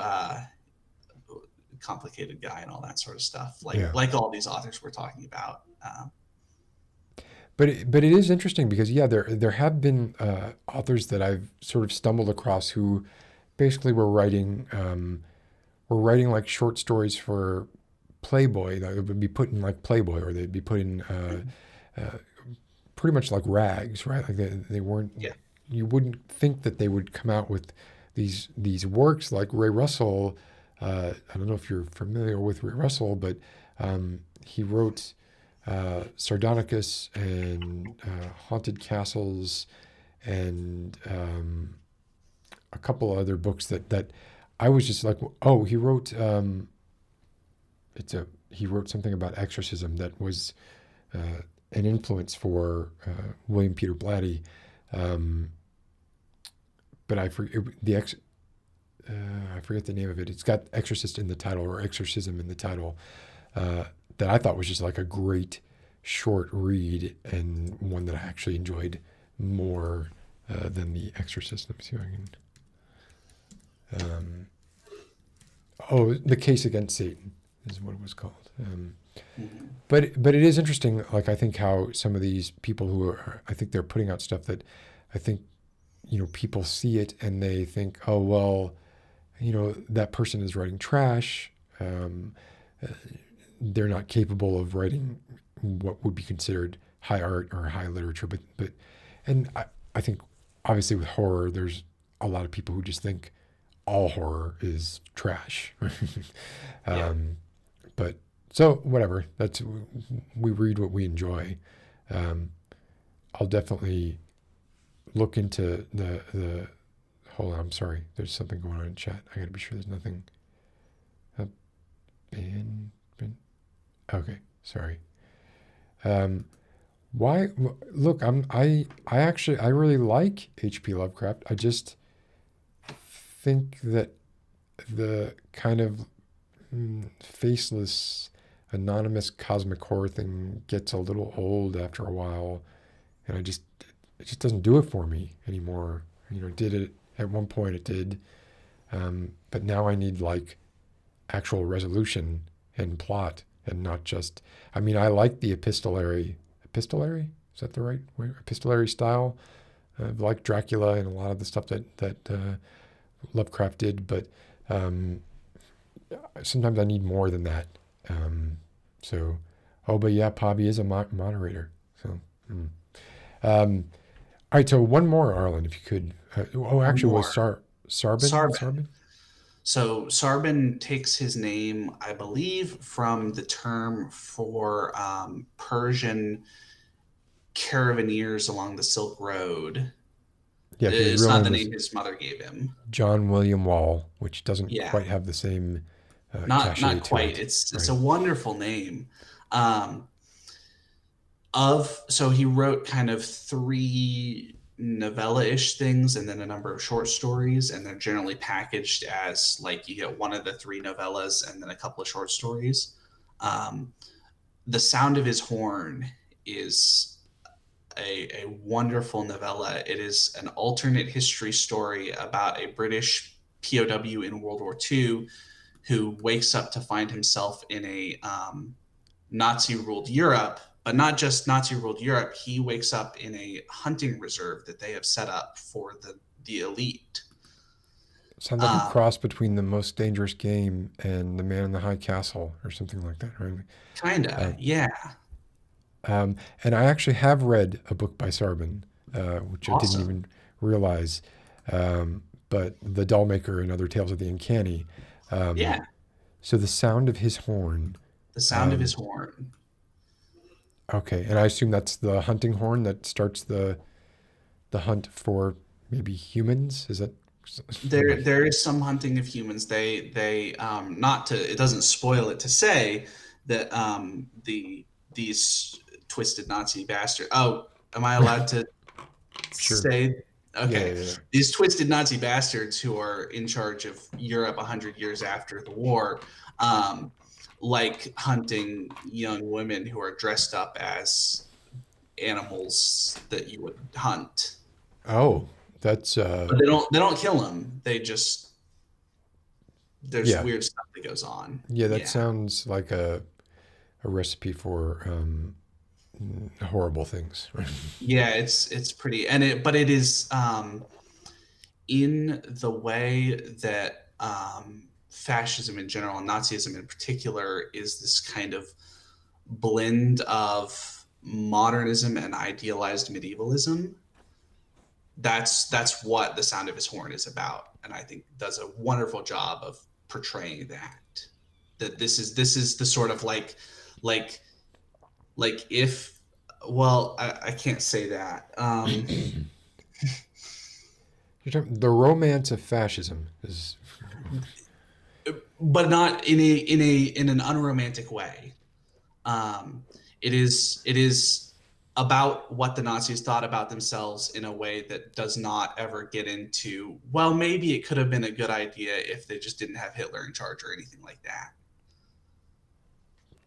complicated guy and all that sort of stuff. Like all these authors we're talking about. But it is interesting because there have been authors that I've sort of stumbled across who basically were writing like short stories for Playboy that would be put in like Playboy, or they'd be put in pretty much like rags, right? Like they weren't. Yeah. You wouldn't think that they would come out with these works like Ray Russell. I don't know if you're familiar with Ray Russell, but he wrote Sardonicus and Haunted Castles and a couple of other books that I was just like, oh, he wrote he wrote something about exorcism that was an influence for William Peter Blatty, but I forget the name of it. It's got Exorcist in the title, or Exorcism in the title, that I thought was just like a great short read, and one that I actually enjoyed more than The Exorcist. Let me see if I can. The Case Against Satan is what it was called. But it is interesting, like I think how some of these people who are, I think they're putting out stuff that I think, people see it and they think, oh, well, that person is writing trash. They're not capable of writing what would be considered high art or high literature. But I think obviously with horror, there's a lot of people who just think all horror is trash. But so whatever. We read what we enjoy. I'll definitely look into the. Hold on, I'm sorry. There's something going on in chat. I gotta be sure there's nothing. Okay, sorry. Why? Look, I actually really like H.P. Lovecraft. I just think that the kind of faceless, anonymous cosmic horror thing gets a little old after a while, and it just doesn't do it for me anymore. It did it at one point. It did, but now I need like actual resolution and plot, and not just. I mean, I like the epistolary. Is that the right word? Epistolary style, like Dracula and a lot of the stuff that Lovecraft did, but sometimes I need more than that. But yeah, Pavi is a moderator. So, all right. So one more, Arlen, if you could. Actually, was Sarban? Sarban. So Sarban takes his name, I believe, from the term for Persian caravaneers along the Silk Road. Yeah, it's not the name his mother gave him. John William Wall, which doesn't quite have the same not quite. It's a wonderful name. So he wrote kind of 3 novella-ish things and then a number of short stories, and they're generally packaged as like you get one of the 3 novellas and then a couple of short stories. The Sound of His Horn is a wonderful novella. It is an alternate history story about a British POW in World War II who wakes up to find himself in a Nazi-ruled Europe, but not just Nazi-ruled Europe. He wakes up in a hunting reserve that they have set up for the elite. Sounds like a cross between The Most Dangerous Game and The Man in the High Castle or something like that, right? Kinda, yeah. And I actually have read a book by Sarban, which I didn't even realize. But The Dollmaker and Other Tales of the Uncanny. So The Sound of His Horn. The Sound of His Horn. Okay, and I assume that's the hunting horn that starts the hunt for maybe humans. Is that? There is some hunting of humans. They it doesn't spoil it to say that these twisted Nazi bastards. Oh, am I allowed to say? Okay. Yeah. These twisted Nazi bastards who are in charge of Europe 100 years after the war, like hunting young women who are dressed up as animals that you would hunt. Oh, that's. But they don't kill them. They just there's weird stuff that goes on. Yeah, that sounds like a recipe for horrible things. Yeah, it's pretty, but it is in the way that fascism in general and Nazism in particular is this kind of blend of modernism and idealized medievalism. That's what The Sound of His Horn is about, and I think does a wonderful job of portraying that this is the sort of like if, well, I can't say that. The romance of fascism is, but not in an unromantic way. It is about what the Nazis thought about themselves in a way that does not ever get into, well, maybe it could have been a good idea if they just didn't have Hitler in charge or anything like that.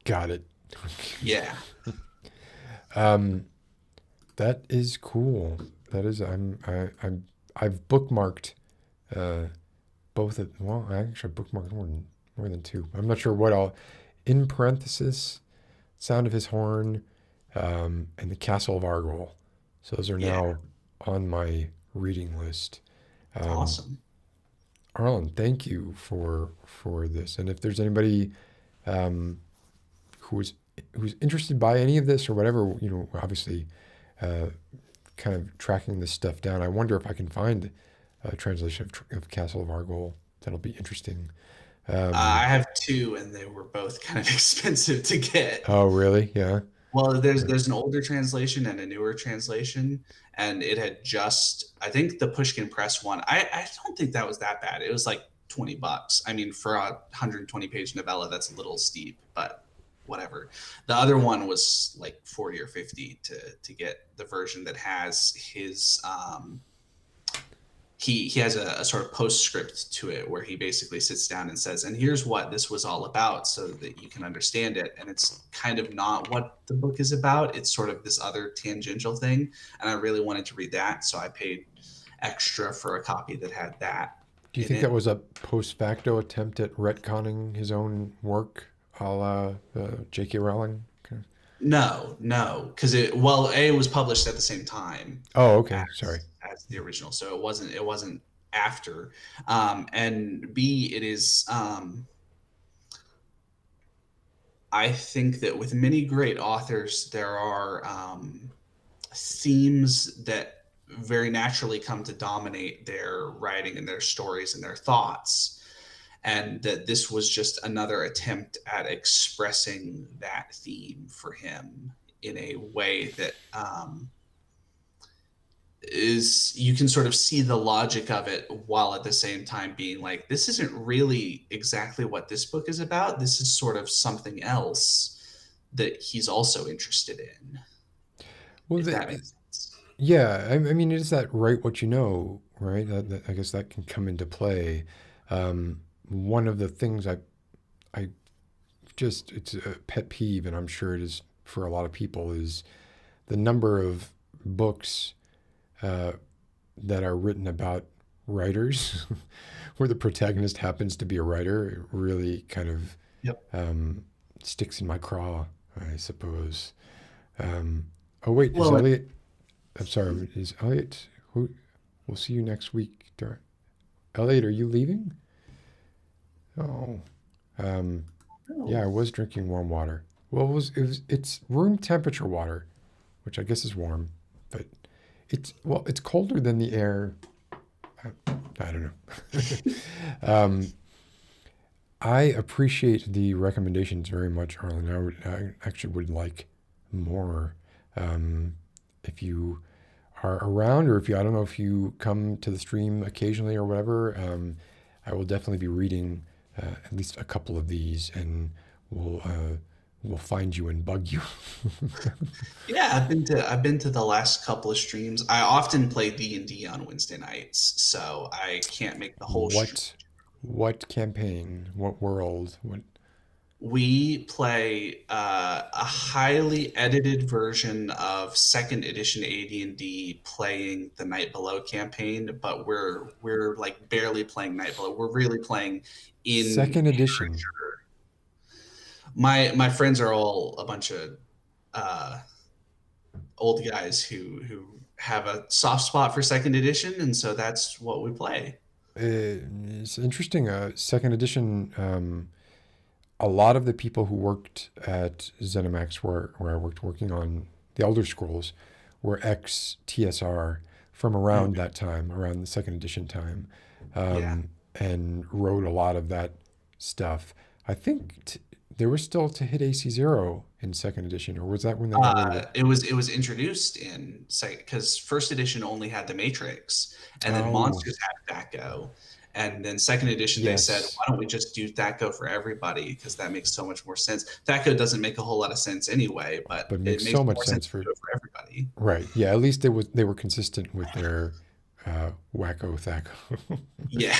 Got it. Yeah. That is cool. That is, I've bookmarked both of, well, I actually bookmarked more than 2. I'm not sure what all. In parenthesis, Sound of His Horn, and The Castle of Argol. So those are now on my reading list. Awesome. Arlen, thank you for this. And if there's anybody who's interested by any of this or whatever, obviously kind of tracking this stuff down, I wonder if I can find a translation of Castle of Argol. That'll be interesting. I have two, and they were both kind of expensive to get. Oh, really? Yeah. Well, there's an older translation and a newer translation, and it had just, I think the Pushkin Press one. I don't think that was that bad. It was like $20. I mean, for a 120-page novella, that's a little steep, but whatever. The other one was like 40 or 50 to get the version that has his he has a sort of postscript to it where he basically sits down and says, and here's what this was all about so that you can understand it. And it's kind of not what the book is about. It's sort of this other tangential thing. And I really wanted to read that. So I paid extra for a copy that had that. Do you think that was a post facto attempt at retconning his own work, a la J.K. Rowling? Okay. No, because it was published at the same time. Oh, okay. Sorry. As the original, so it wasn't after, and B, it is. I think that with many great authors, there are themes that very naturally come to dominate their writing and their stories and their thoughts, and that this was just another attempt at expressing that theme for him in a way that is, you can sort of see the logic of it while at the same time being like, this isn't really exactly what this book is about. This is sort of something else that he's also interested in. Well, that makes sense. Yeah, I mean, is that write what you know, right? I guess that can come into play. One of the things I just, it's a pet peeve, and I'm sure it is for a lot of people, is the number of books that are written about writers where the protagonist happens to be a writer. It really kind of sticks in my craw, I suppose. Oh, wait, is Elliot... I'm sorry, is Elliot... We'll see you next week. Elliot, are you leaving? Oh. Yeah, I was drinking warm water. Well, it's room temperature water, which I guess is warm, but it's colder than the air. I don't know. I appreciate the recommendations very much, Arlen. I actually would like more. If you are around, or I don't know if you come to the stream occasionally or whatever, I will definitely be reading at least a couple of these, and we'll find you and bug you. Yeah, I've been to the last couple of streams. I often play D&D on Wednesday nights, so I can't make the whole stream. What campaign? What world? What? We play a highly edited version of second edition AD&D, playing the Night Below campaign, but we're like barely playing Night Below. We're really playing in second edition. My friends are all a bunch of old guys who have a soft spot for second edition, and so that's what we play. It's interesting. Second edition. A lot of the people who worked at ZeniMax, where I worked working on the Elder Scrolls, were ex-TSR from around that time, around the second edition time, and wrote a lot of that stuff. I think there was still to hit AC0 in second edition, or was that when they got rid of it? It was introduced in second, because first edition only had the Matrix, and then Monsters had THAC0. And then second edition, they said, why don't we just do THAC0 for everybody? Because that makes so much more sense. THAC0 doesn't make a whole lot of sense anyway, but it makes so much sense for everybody. Right. Yeah. At least they were consistent with their wacko THAC0. Yeah.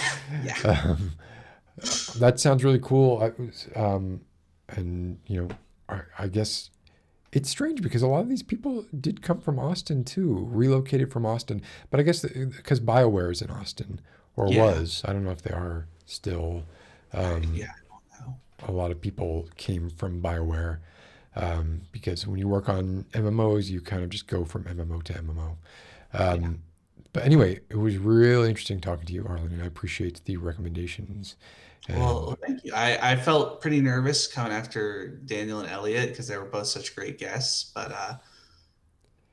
That sounds really cool. And I guess it's strange because a lot of these people did come from Austin too, relocated from Austin. But I guess because BioWare is in Austin. Or was. I don't know if they are still. I don't know. A lot of people came from BioWare because when you work on MMOs, you kind of just go from MMO to MMO. But anyway, it was really interesting talking to you, Arlen, and I appreciate the recommendations. Well, thank you. I felt pretty nervous coming after Daniel and Elliot because they were both such great guests, but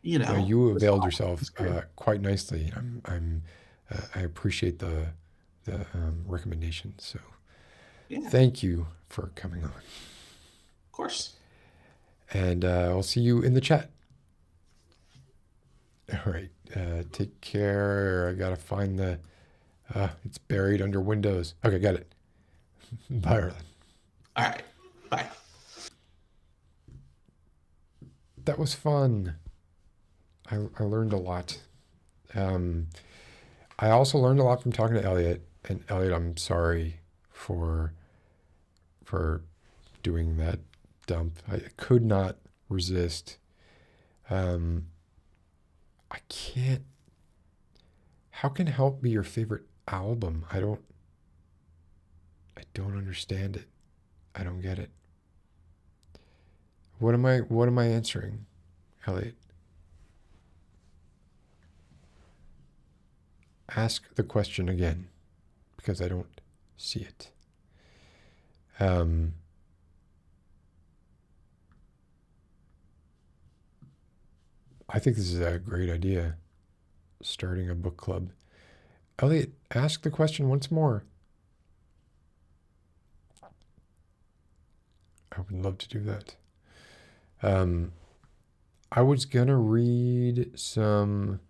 you availed yourself quite nicely. I appreciate the recommendations. So Yeah, Thank you for coming on. of course. And I'll see you in the chat. All right. Take care. I got to find the... it's buried under Windows. Okay, got it. Bye, Arlen. All right. Bye. That was fun. I learned a lot. I also learned a lot from talking to Elliot. And Elliot, I'm sorry for doing that dump. I could not resist. I can't. How can Help be your favorite album? I don't understand it. I don't get it. What am I answering, Elliot? Ask the question again, because I don't see it. I think this is a great idea, starting a book club. Elliot, ask the question once more. I would love to do that. I was going to read some...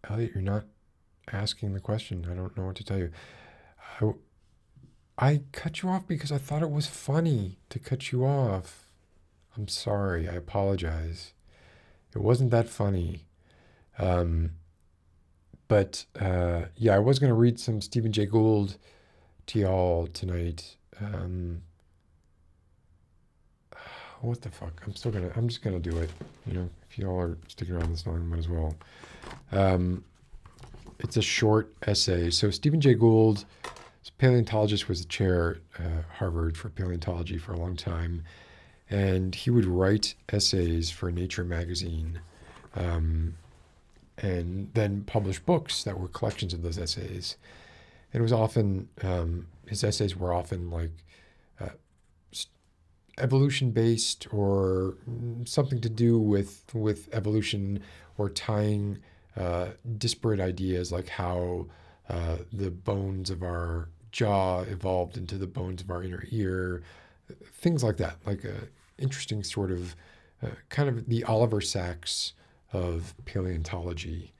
Elliot, you're not asking the question. I don't know what to tell you. I cut you off because I thought it was funny to cut you off. I'm sorry. I apologize. It wasn't that funny. But yeah, I was going to read some Stephen Jay Gould to y'all tonight. What the fuck? I'm just gonna do it. You know, if y'all are sticking around this long, might as well. It's a short essay. So Stephen Jay Gould, paleontologist, was the chair at Harvard for paleontology for a long time. And he would write essays for Nature magazine, and then publish books that were collections of those essays. And it was often, his essays were often like evolution-based or something to do with evolution, or tying disparate ideas like how the bones of our jaw evolved into the bones of our inner ear, things like that, like a interesting sort of kind of the Oliver Sacks of paleontology.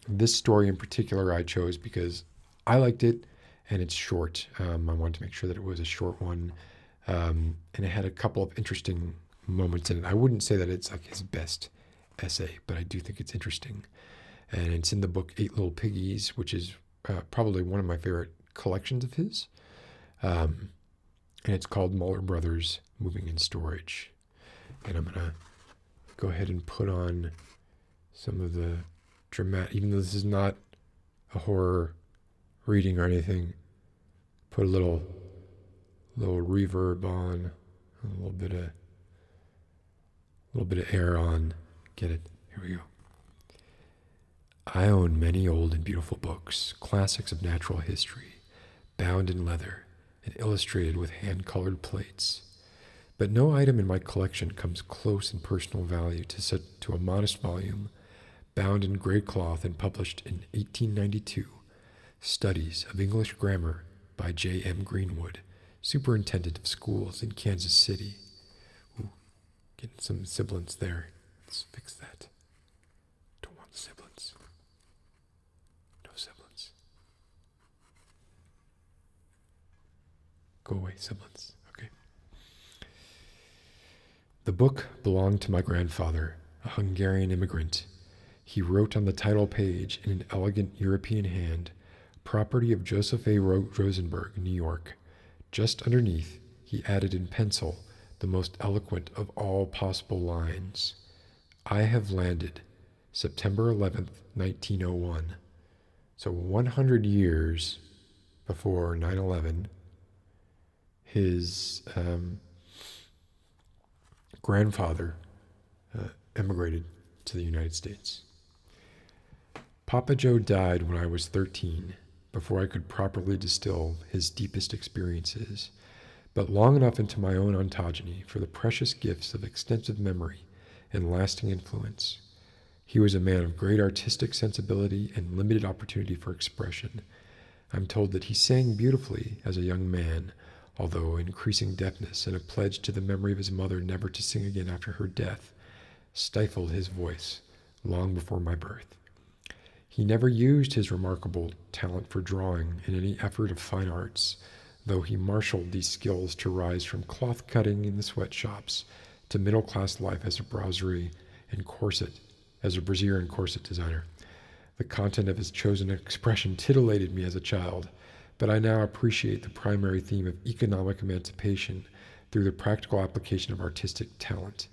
This story in particular I chose because I liked it and it's short. I wanted to make sure that it was a short one, and it had a couple of interesting moments in it. I wouldn't say that it's like his best essay, but I do think it's interesting. And it's in the book 8 Little Piggies, which is probably one of my favorite collections of his. And it's called Muller Brothers Moving in Storage. And I'm going to go ahead and put on some of the dramatic, even though this is not a horror reading or anything, put a little reverb on, a little bit of air on. Get it? Here we go. I own many old and beautiful books, classics of natural history, bound in leather and illustrated with hand-colored plates. But no item in my collection comes close in personal value to a modest volume, bound in gray cloth and published in 1892, Studies of English Grammar by J.M. Greenwood, Superintendent of Schools in Kansas City. Ooh, getting some sibilants there. Let's fix that. Don't want sibilants. No sibilants. Go away, sibilants. Okay. The book belonged to my grandfather, a Hungarian immigrant. He wrote on the title page in an elegant European hand, property of Joseph A. Rosenberg, New York. Just underneath, he added in pencil the most eloquent of all possible lines. I have landed September 11th, 1901. So 100 years before 9/11, his grandfather emigrated to the United States. Papa Joe died when I was 13, before I could properly distill his deepest experiences, but long enough into my own ontogeny for the precious gifts of extensive memory and lasting influence. He was a man of great artistic sensibility and limited opportunity for expression, I'm told that he sang beautifully as a young man, although increasing deafness and a pledge to the memory of his mother never to sing again after her death stifled his voice long before my birth. He never used his remarkable talent for drawing in any effort of fine arts, though he marshaled these skills to rise from cloth cutting in the sweatshops to middle-class life as a brazier and corset designer. The content of his chosen expression titillated me as a child, but I now appreciate the primary theme of economic emancipation through the practical application of artistic talent.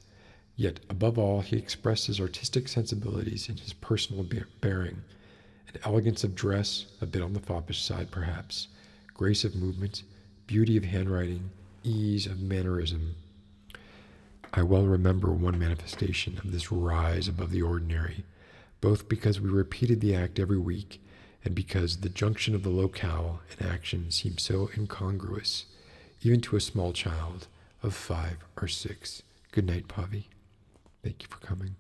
Yet, above all, he expressed his artistic sensibilities in his personal bearing, an elegance of dress, a bit on the foppish side perhaps, grace of movement, beauty of handwriting, ease of mannerism. I well remember one manifestation of this rise above the ordinary, both because we repeated the act every week and because the junction of the locale and action seemed so incongruous, even to a small child of 5 or 6. Good night, Pavi. Thank you for coming.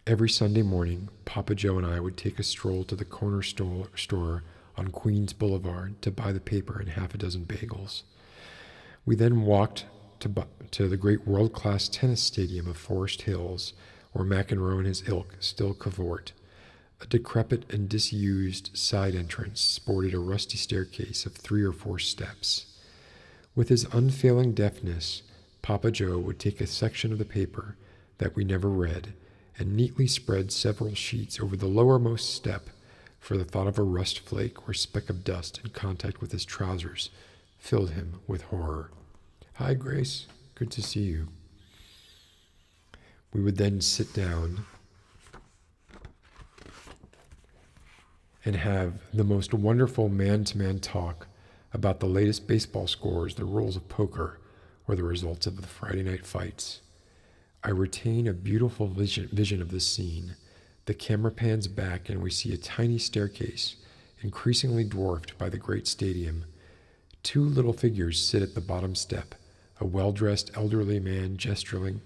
Every Sunday morning, Papa Joe and I would take a stroll to the corner store on Queens Boulevard to buy the paper and half a dozen bagels. We then walked to the great world-class tennis stadium of Forest Hills, where McEnroe and his ilk still cavort. A decrepit and disused side entrance sported a rusty staircase of 3 or 4 steps. With his unfailing deftness, Papa Joe would take a section of the paper that we never read and neatly spread several sheets over the lowermost step, for the thought of a rust flake or speck of dust in contact with his trousers filled him with horror. Hi, Grace. Good to see you. We would then sit down and have the most wonderful man-to-man talk about the latest baseball scores, the rules of poker, or the results of the Friday night fights. I retain a beautiful vision of this scene. The camera pans back and we see a tiny staircase, increasingly dwarfed by the great stadium. 2 little figures sit at the bottom step, a well-dressed elderly man gesturing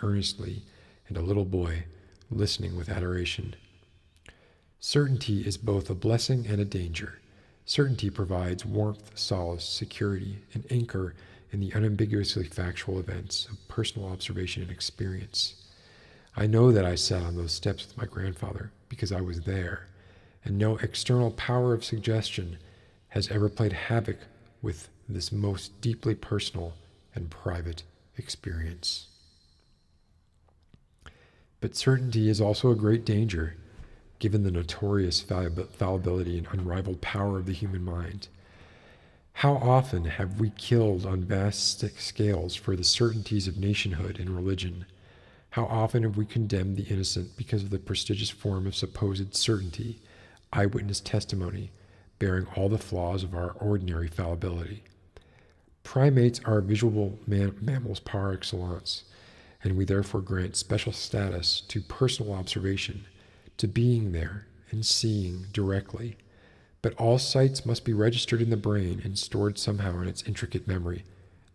earnestly, and a little boy listening with adoration. Certainty is both a blessing and a danger. Certainty provides warmth, solace, security, an anchor in the unambiguously factual events of personal observation and experience. I know that I sat on those steps with my grandfather because I was there, and no external power of suggestion has ever played havoc with this most deeply personal and private experience. But certainty is also a great danger, given the notorious fallibility and unrivaled power of the human mind. How often have we killed on vast scales for the certainties of nationhood and religion? How often have we condemned the innocent because of the prestigious form of supposed certainty, eyewitness testimony, bearing all the flaws of our ordinary fallibility? Primates are visual mammals par excellence, and we therefore grant special status to personal observation, to being there and seeing directly. But all sights must be registered in the brain and stored somehow in its intricate memory.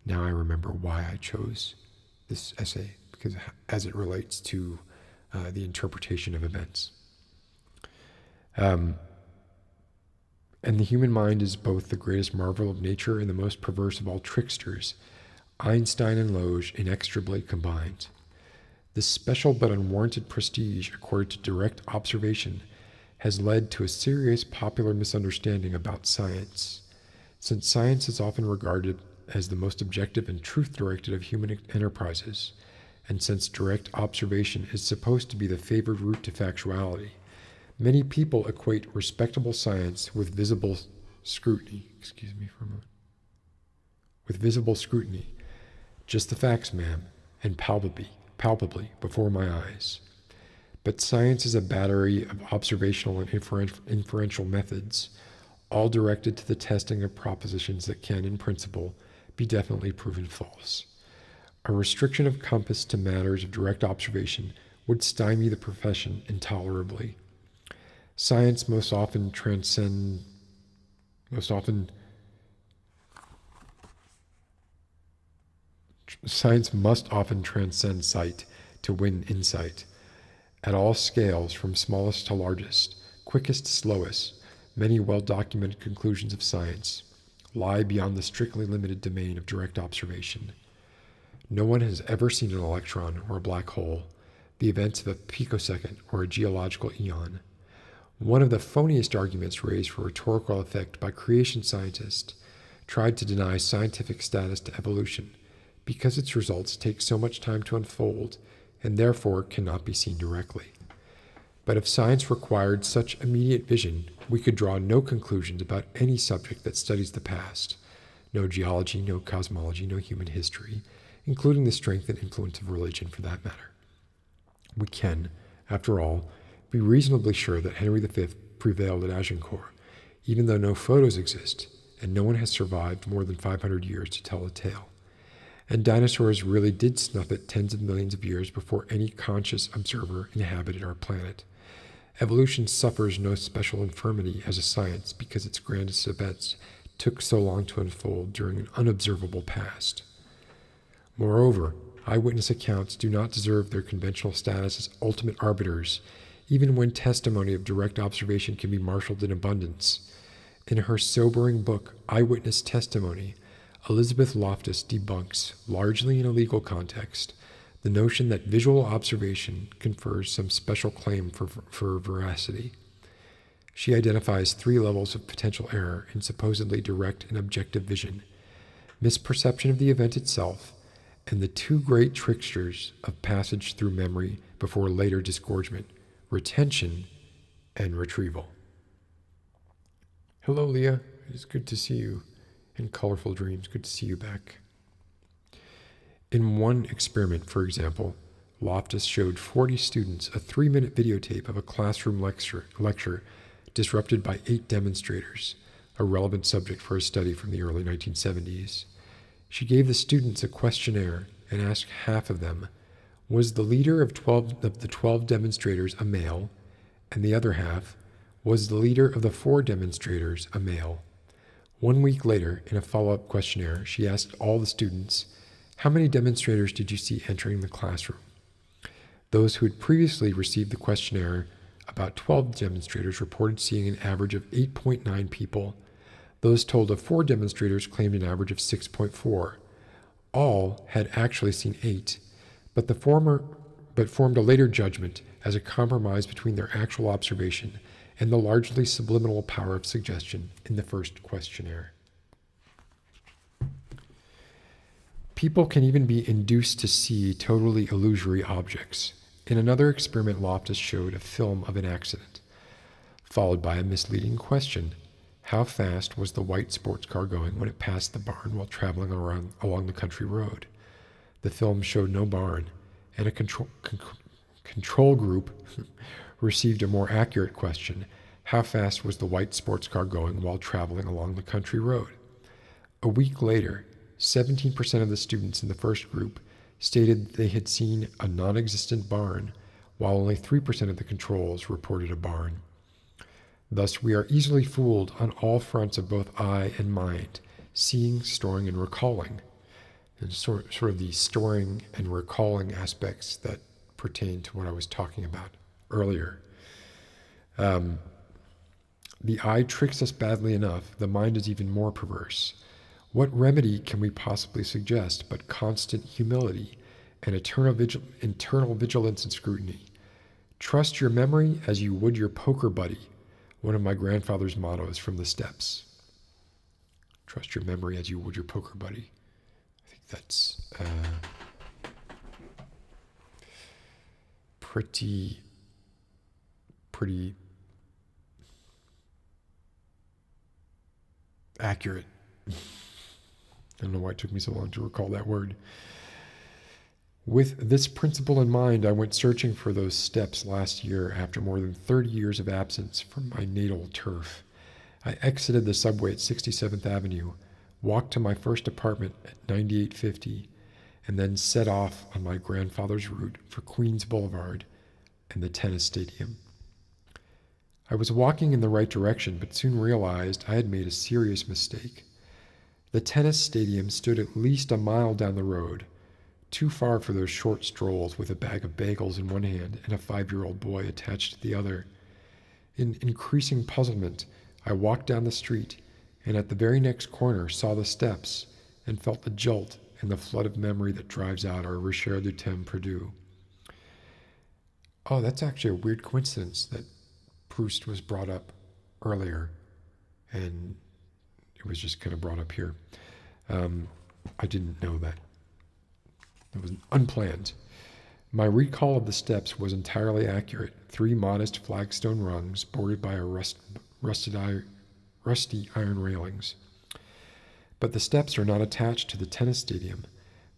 Now I remember why I chose this essay, because as it relates to the interpretation of events. And the human mind is both the greatest marvel of nature and the most perverse of all tricksters, Einstein and Loge inextricably combined. This special but unwarranted prestige accorded to direct observation has led to a serious popular misunderstanding about science. Since science is often regarded as the most objective and truth-directed of human enterprises, and since direct observation is supposed to be the favored route to factuality, many people equate respectable science with visible scrutiny. Excuse me for a moment. With visible scrutiny. Just the facts, ma'am, and palpably before my eyes. But science is a battery of observational and inferential methods, all directed to the testing of propositions that can, in principle, be definitely proven false. A restriction of compass to matters of direct observation would stymie the profession intolerably. Science must often transcend sight to win insight. At all scales, from smallest to largest, quickest to slowest, many well-documented conclusions of science lie beyond the strictly limited domain of direct observation. No one has ever seen an electron or a black hole, the events of a picosecond or a geological eon. One of the phoniest arguments raised for rhetorical effect by creation scientists tried to deny scientific status to evolution because its results take so much time to unfold and therefore cannot be seen directly. But if science required such immediate vision, we could draw no conclusions about any subject that studies the past. No geology, no cosmology, no human history, including the strength and influence of religion for that matter. We can, after all, be reasonably sure that Henry V prevailed at Agincourt, even though no photos exist, and no one has survived more than 500 years to tell the tale. And dinosaurs really did snuff it tens of millions of years before any conscious observer inhabited our planet. Evolution suffers no special infirmity as a science because its grandest events took so long to unfold during an unobservable past. Moreover, eyewitness accounts do not deserve their conventional status as ultimate arbiters, even when testimony of direct observation can be marshaled in abundance. In her sobering book, Eyewitness Testimony, Elizabeth Loftus debunks, largely in a legal context, the notion that visual observation confers some special claim for veracity. She identifies 3 levels of potential error in supposedly direct and objective vision: misperception of the event itself, and the 2 great tricksters of passage through memory before later disgorgement: retention and retrieval. Hello, Leah. It's good to see you. In Colorful Dreams, good to see you back. In one experiment, for example, Loftus showed 40 students a 3-minute videotape of a classroom lecture disrupted by 8 demonstrators, a relevant subject for a study from the early 1970s. She gave the students a questionnaire and asked half of them, was the leader of the 12 demonstrators a male, and the other half, was the leader of the 4 demonstrators a male. 1 week later, in a follow-up questionnaire, she asked all the students, how many demonstrators did you see entering the classroom? Those who had previously received the questionnaire, about 12 demonstrators, reported seeing an average of 8.9 people. Those told of 4 demonstrators claimed an average of 6.4. All had actually seen 8, but formed a later judgment as a compromise between their actual observation and the largely subliminal power of suggestion in the first questionnaire. People can even be induced to see totally illusory objects. In another experiment, Loftus showed a film of an accident, followed by a misleading question: how fast was the white sports car going when it passed the barn while traveling along the country road? The film showed no barn, and a control group received a more accurate question: how fast was the white sports car going while traveling along the country road? A week later, 17% of the students in the first group stated they had seen a non-existent barn, while only 3% of the controls reported a barn. Thus, we are easily fooled on all fronts of both eye and mind, seeing, storing, and recalling. And sort of the storing and recalling aspects that pertain to what I was talking about earlier. The eye tricks us badly enough, the mind is even more perverse. What remedy can we possibly suggest but constant humility and internal vigilance and scrutiny? Trust your memory as you would your poker buddy, one of my grandfather's mottos from the steps. Trust your memory as you would your poker buddy. I think that's pretty accurate. I don't know why it took me so long to recall that word. With this principle in mind, I went searching for those steps last year after more than 30 years of absence from my natal turf. I exited the subway at 67th Avenue, walked to my first apartment at 9850, and then set off on my grandfather's route for Queens Boulevard and the tennis stadium. I was walking in the right direction, but soon realized I had made a serious mistake. The tennis stadium stood at least a mile down the road, too far for those short strolls with a bag of bagels in one hand and a 5-year-old boy attached to the other. In increasing puzzlement, I walked down the street, and at the very next corner saw the steps and felt the jolt and the flood of memory that drives out our Richard du Temps perdu. Oh, that's actually a weird coincidence that Proust was brought up earlier, and it was just kind of brought up here. I didn't know that. It was unplanned. My recall of the steps was entirely accurate. 3 modest flagstone rungs bordered by a rusty iron railings. But the steps are not attached to the tennis stadium.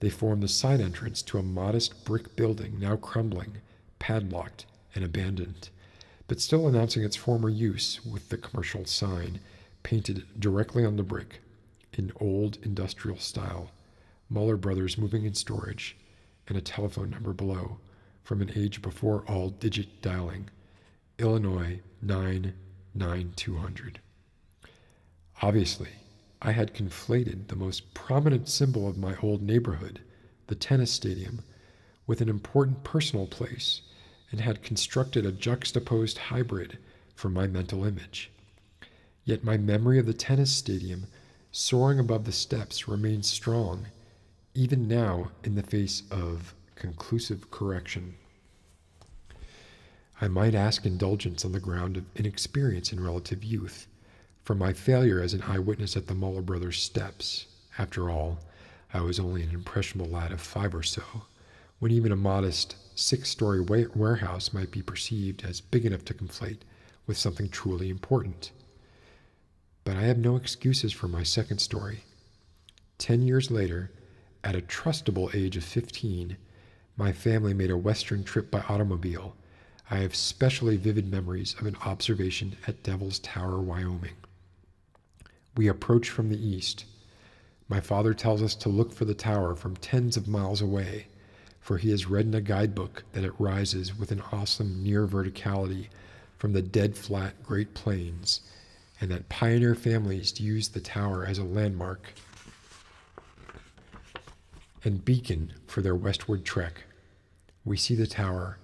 They form the side entrance to a modest brick building now crumbling, padlocked, and abandoned, but still announcing its former use with the commercial sign painted directly on the brick in old industrial style, Muller Brothers Moving and Storage, and a telephone number below from an age before all digit dialing, Illinois 99200. Obviously, I had conflated the most prominent symbol of my old neighborhood, the tennis stadium, with an important personal place, and had constructed a juxtaposed hybrid for my mental image. Yet my memory of the tennis stadium soaring above the steps remains strong, even now in the face of conclusive correction. I might ask indulgence on the ground of inexperience in relative youth, for my failure as an eyewitness at the Muller Brothers steps. After all, I was only an impressionable lad of 5 or so, when even a modest 6-story warehouse might be perceived as big enough to conflate with something truly important. But I have no excuses for my second story. 10 years later, at a trustable age of 15, my family made a western trip by automobile. I have specially vivid memories of an observation at Devil's Tower, Wyoming. We approach from the east. My father tells us to look for the tower from tens of miles away, for he has read in a guidebook that it rises with an awesome near verticality from the dead flat Great Plains, and that pioneer families used the tower as a landmark and beacon for their westward trek. We see the tower,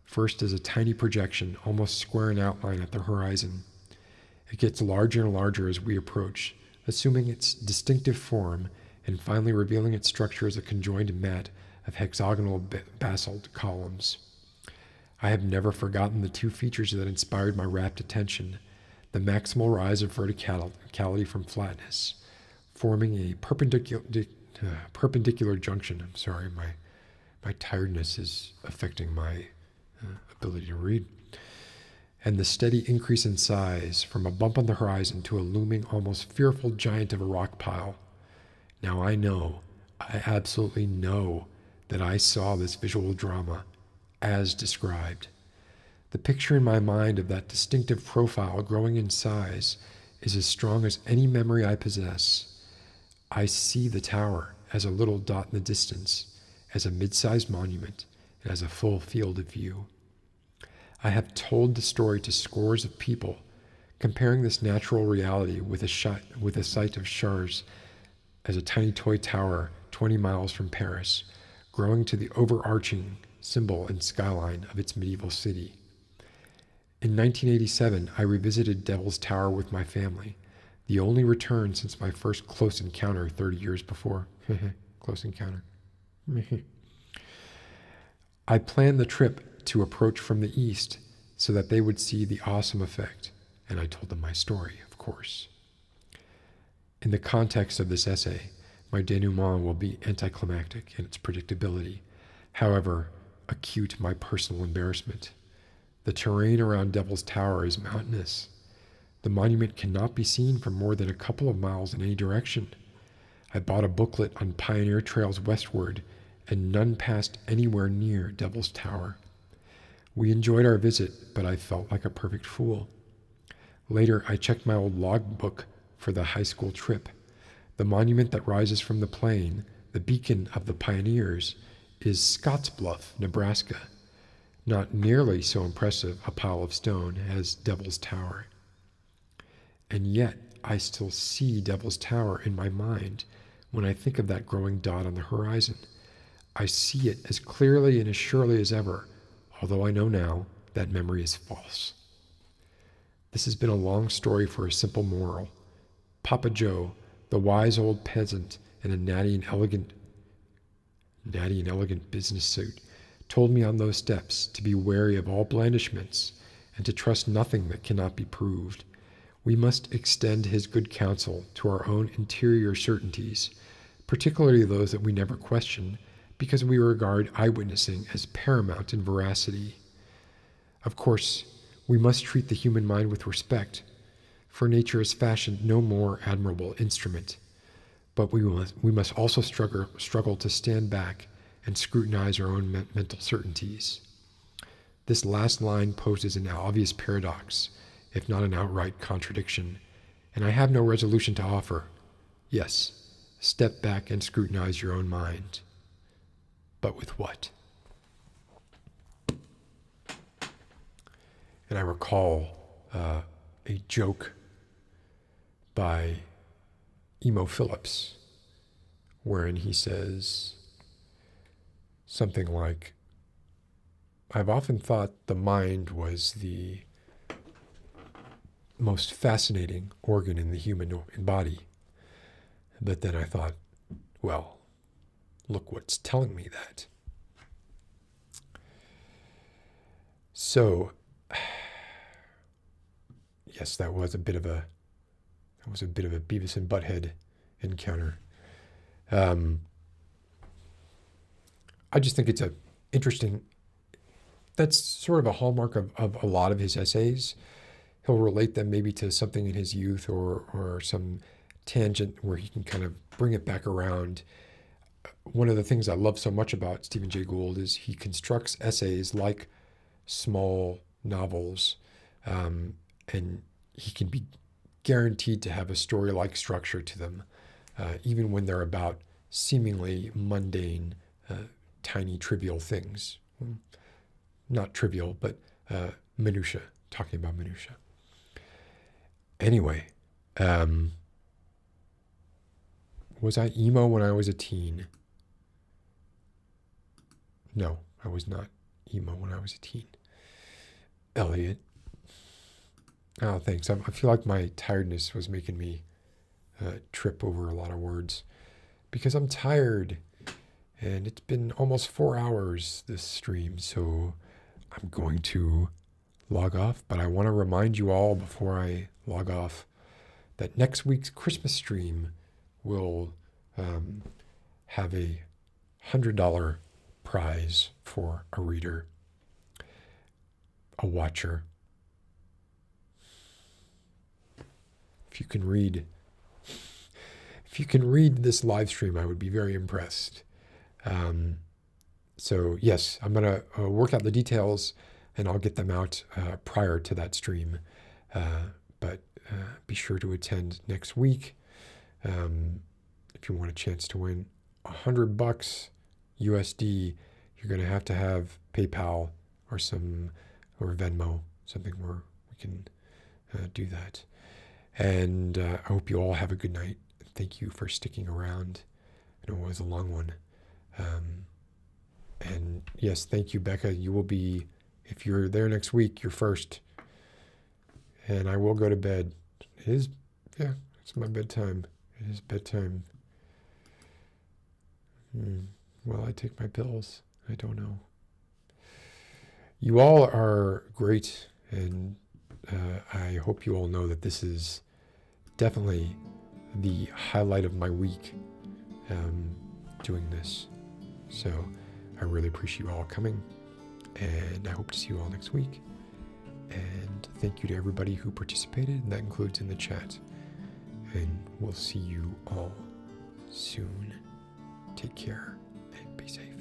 first as a tiny projection, almost square in outline at the horizon. It gets larger and larger as we approach, assuming its distinctive form and finally revealing its structure as a conjoined mat of hexagonal basalt columns. I have never forgotten the 2 features that inspired my rapt attention: the maximal rise of verticality from flatness, forming a perpendicular junction. I'm sorry, my tiredness is affecting my ability to read. And the steady increase in size from a bump on the horizon to a looming, almost fearful giant of a rock pile. Now I absolutely know that I saw this visual drama as described. The picture in my mind of that distinctive profile growing in size is as strong as any memory I possess. I see the tower as a little dot in the distance, as a mid-sized monument, and as a full field of view. I have told the story to scores of people, comparing this natural reality with a site of Chartres as a tiny toy tower 20 miles from Paris, growing to the overarching symbol and skyline of its medieval city. In 1987, I revisited Devil's Tower with my family, the only return since my first close encounter 30 years before. Close encounter. I planned the trip to approach from the east so that they would see the awesome effect, and I told them my story, of course. In the context of this essay, my denouement will be anticlimactic in its predictability, however acute my personal embarrassment. The terrain around Devil's Tower is mountainous. The monument cannot be seen for more than a couple of miles in any direction. I bought a booklet on pioneer trails westward, and none passed anywhere near Devil's Tower. We enjoyed our visit, but I felt like a perfect fool. Later, I checked my old logbook for the high school trip. The monument that rises from the plain, the beacon of the pioneers, is Scottsbluff, Nebraska. Not nearly so impressive a pile of stone as Devil's Tower. And yet, I still see Devil's Tower in my mind when I think of that growing dot on the horizon. I see it as clearly and as surely as ever, although I know now that memory is false. This has been a long story for a simple moral. Papa Joe, the wise old peasant in a natty and elegant business suit, told me on those steps to be wary of all blandishments and to trust nothing that cannot be proved. We must extend his good counsel to our own interior certainties, particularly those that we never question, because we regard eyewitnessing as paramount in veracity. Of course, we must treat the human mind with respect, for nature has fashioned no more admirable instrument. But we must also struggle to stand back and scrutinize our own mental certainties. This last line poses an obvious paradox, if not an outright contradiction, and I have no resolution to offer. Yes, step back and scrutinize your own mind. But with what? And I recall a joke by Emo Phillips, wherein he says something like, I've often thought the mind was the most fascinating organ in the human body. But then I thought, well, look what's telling me that. So, yes, that was a bit of a Beavis and Butthead encounter. I just think it's interesting. That's sort of a hallmark of a lot of his essays. He'll relate them maybe to something in his youth or some tangent where he can kind of bring it back around. One of the things I love so much about Stephen Jay Gould is he constructs essays like small novels, and he can be guaranteed to have a story-like structure to them, even when they're about seemingly mundane, tiny, trivial things. Not trivial, but minutia, talking about minutia. Anyway, was I emo when I was a teen? No, I was not emo when I was a teen. Elliot. Oh, thanks. I feel like my tiredness was making me trip over a lot of words because I'm tired and it's been almost 4 hours this stream, so I'm going to log off. But I want to remind you all before I log off that next week's Christmas stream will have a $100 prize for a reader, a watcher. If you can read this live stream, I would be very impressed. So yes, I'm going to work out the details and I'll get them out prior to that stream. But be sure to attend next week if you want a chance to win $100 USD. You're going to have PayPal or Venmo, something where we can do that. And I hope you all have a good night. Thank you for sticking around. I know it was a long one. And yes, thank you, Becca. You will be, if you're there next week, you're first. And I will go to bed. It's my bedtime. It is bedtime. Will I take my pills? I don't know. You all are great, and I hope you all know that this is definitely the highlight of my week, doing this. So I really appreciate you all coming, and I hope to see you all next week. And thank you to everybody who participated, and that includes in the chat. And we'll see you all soon. Take care and be safe.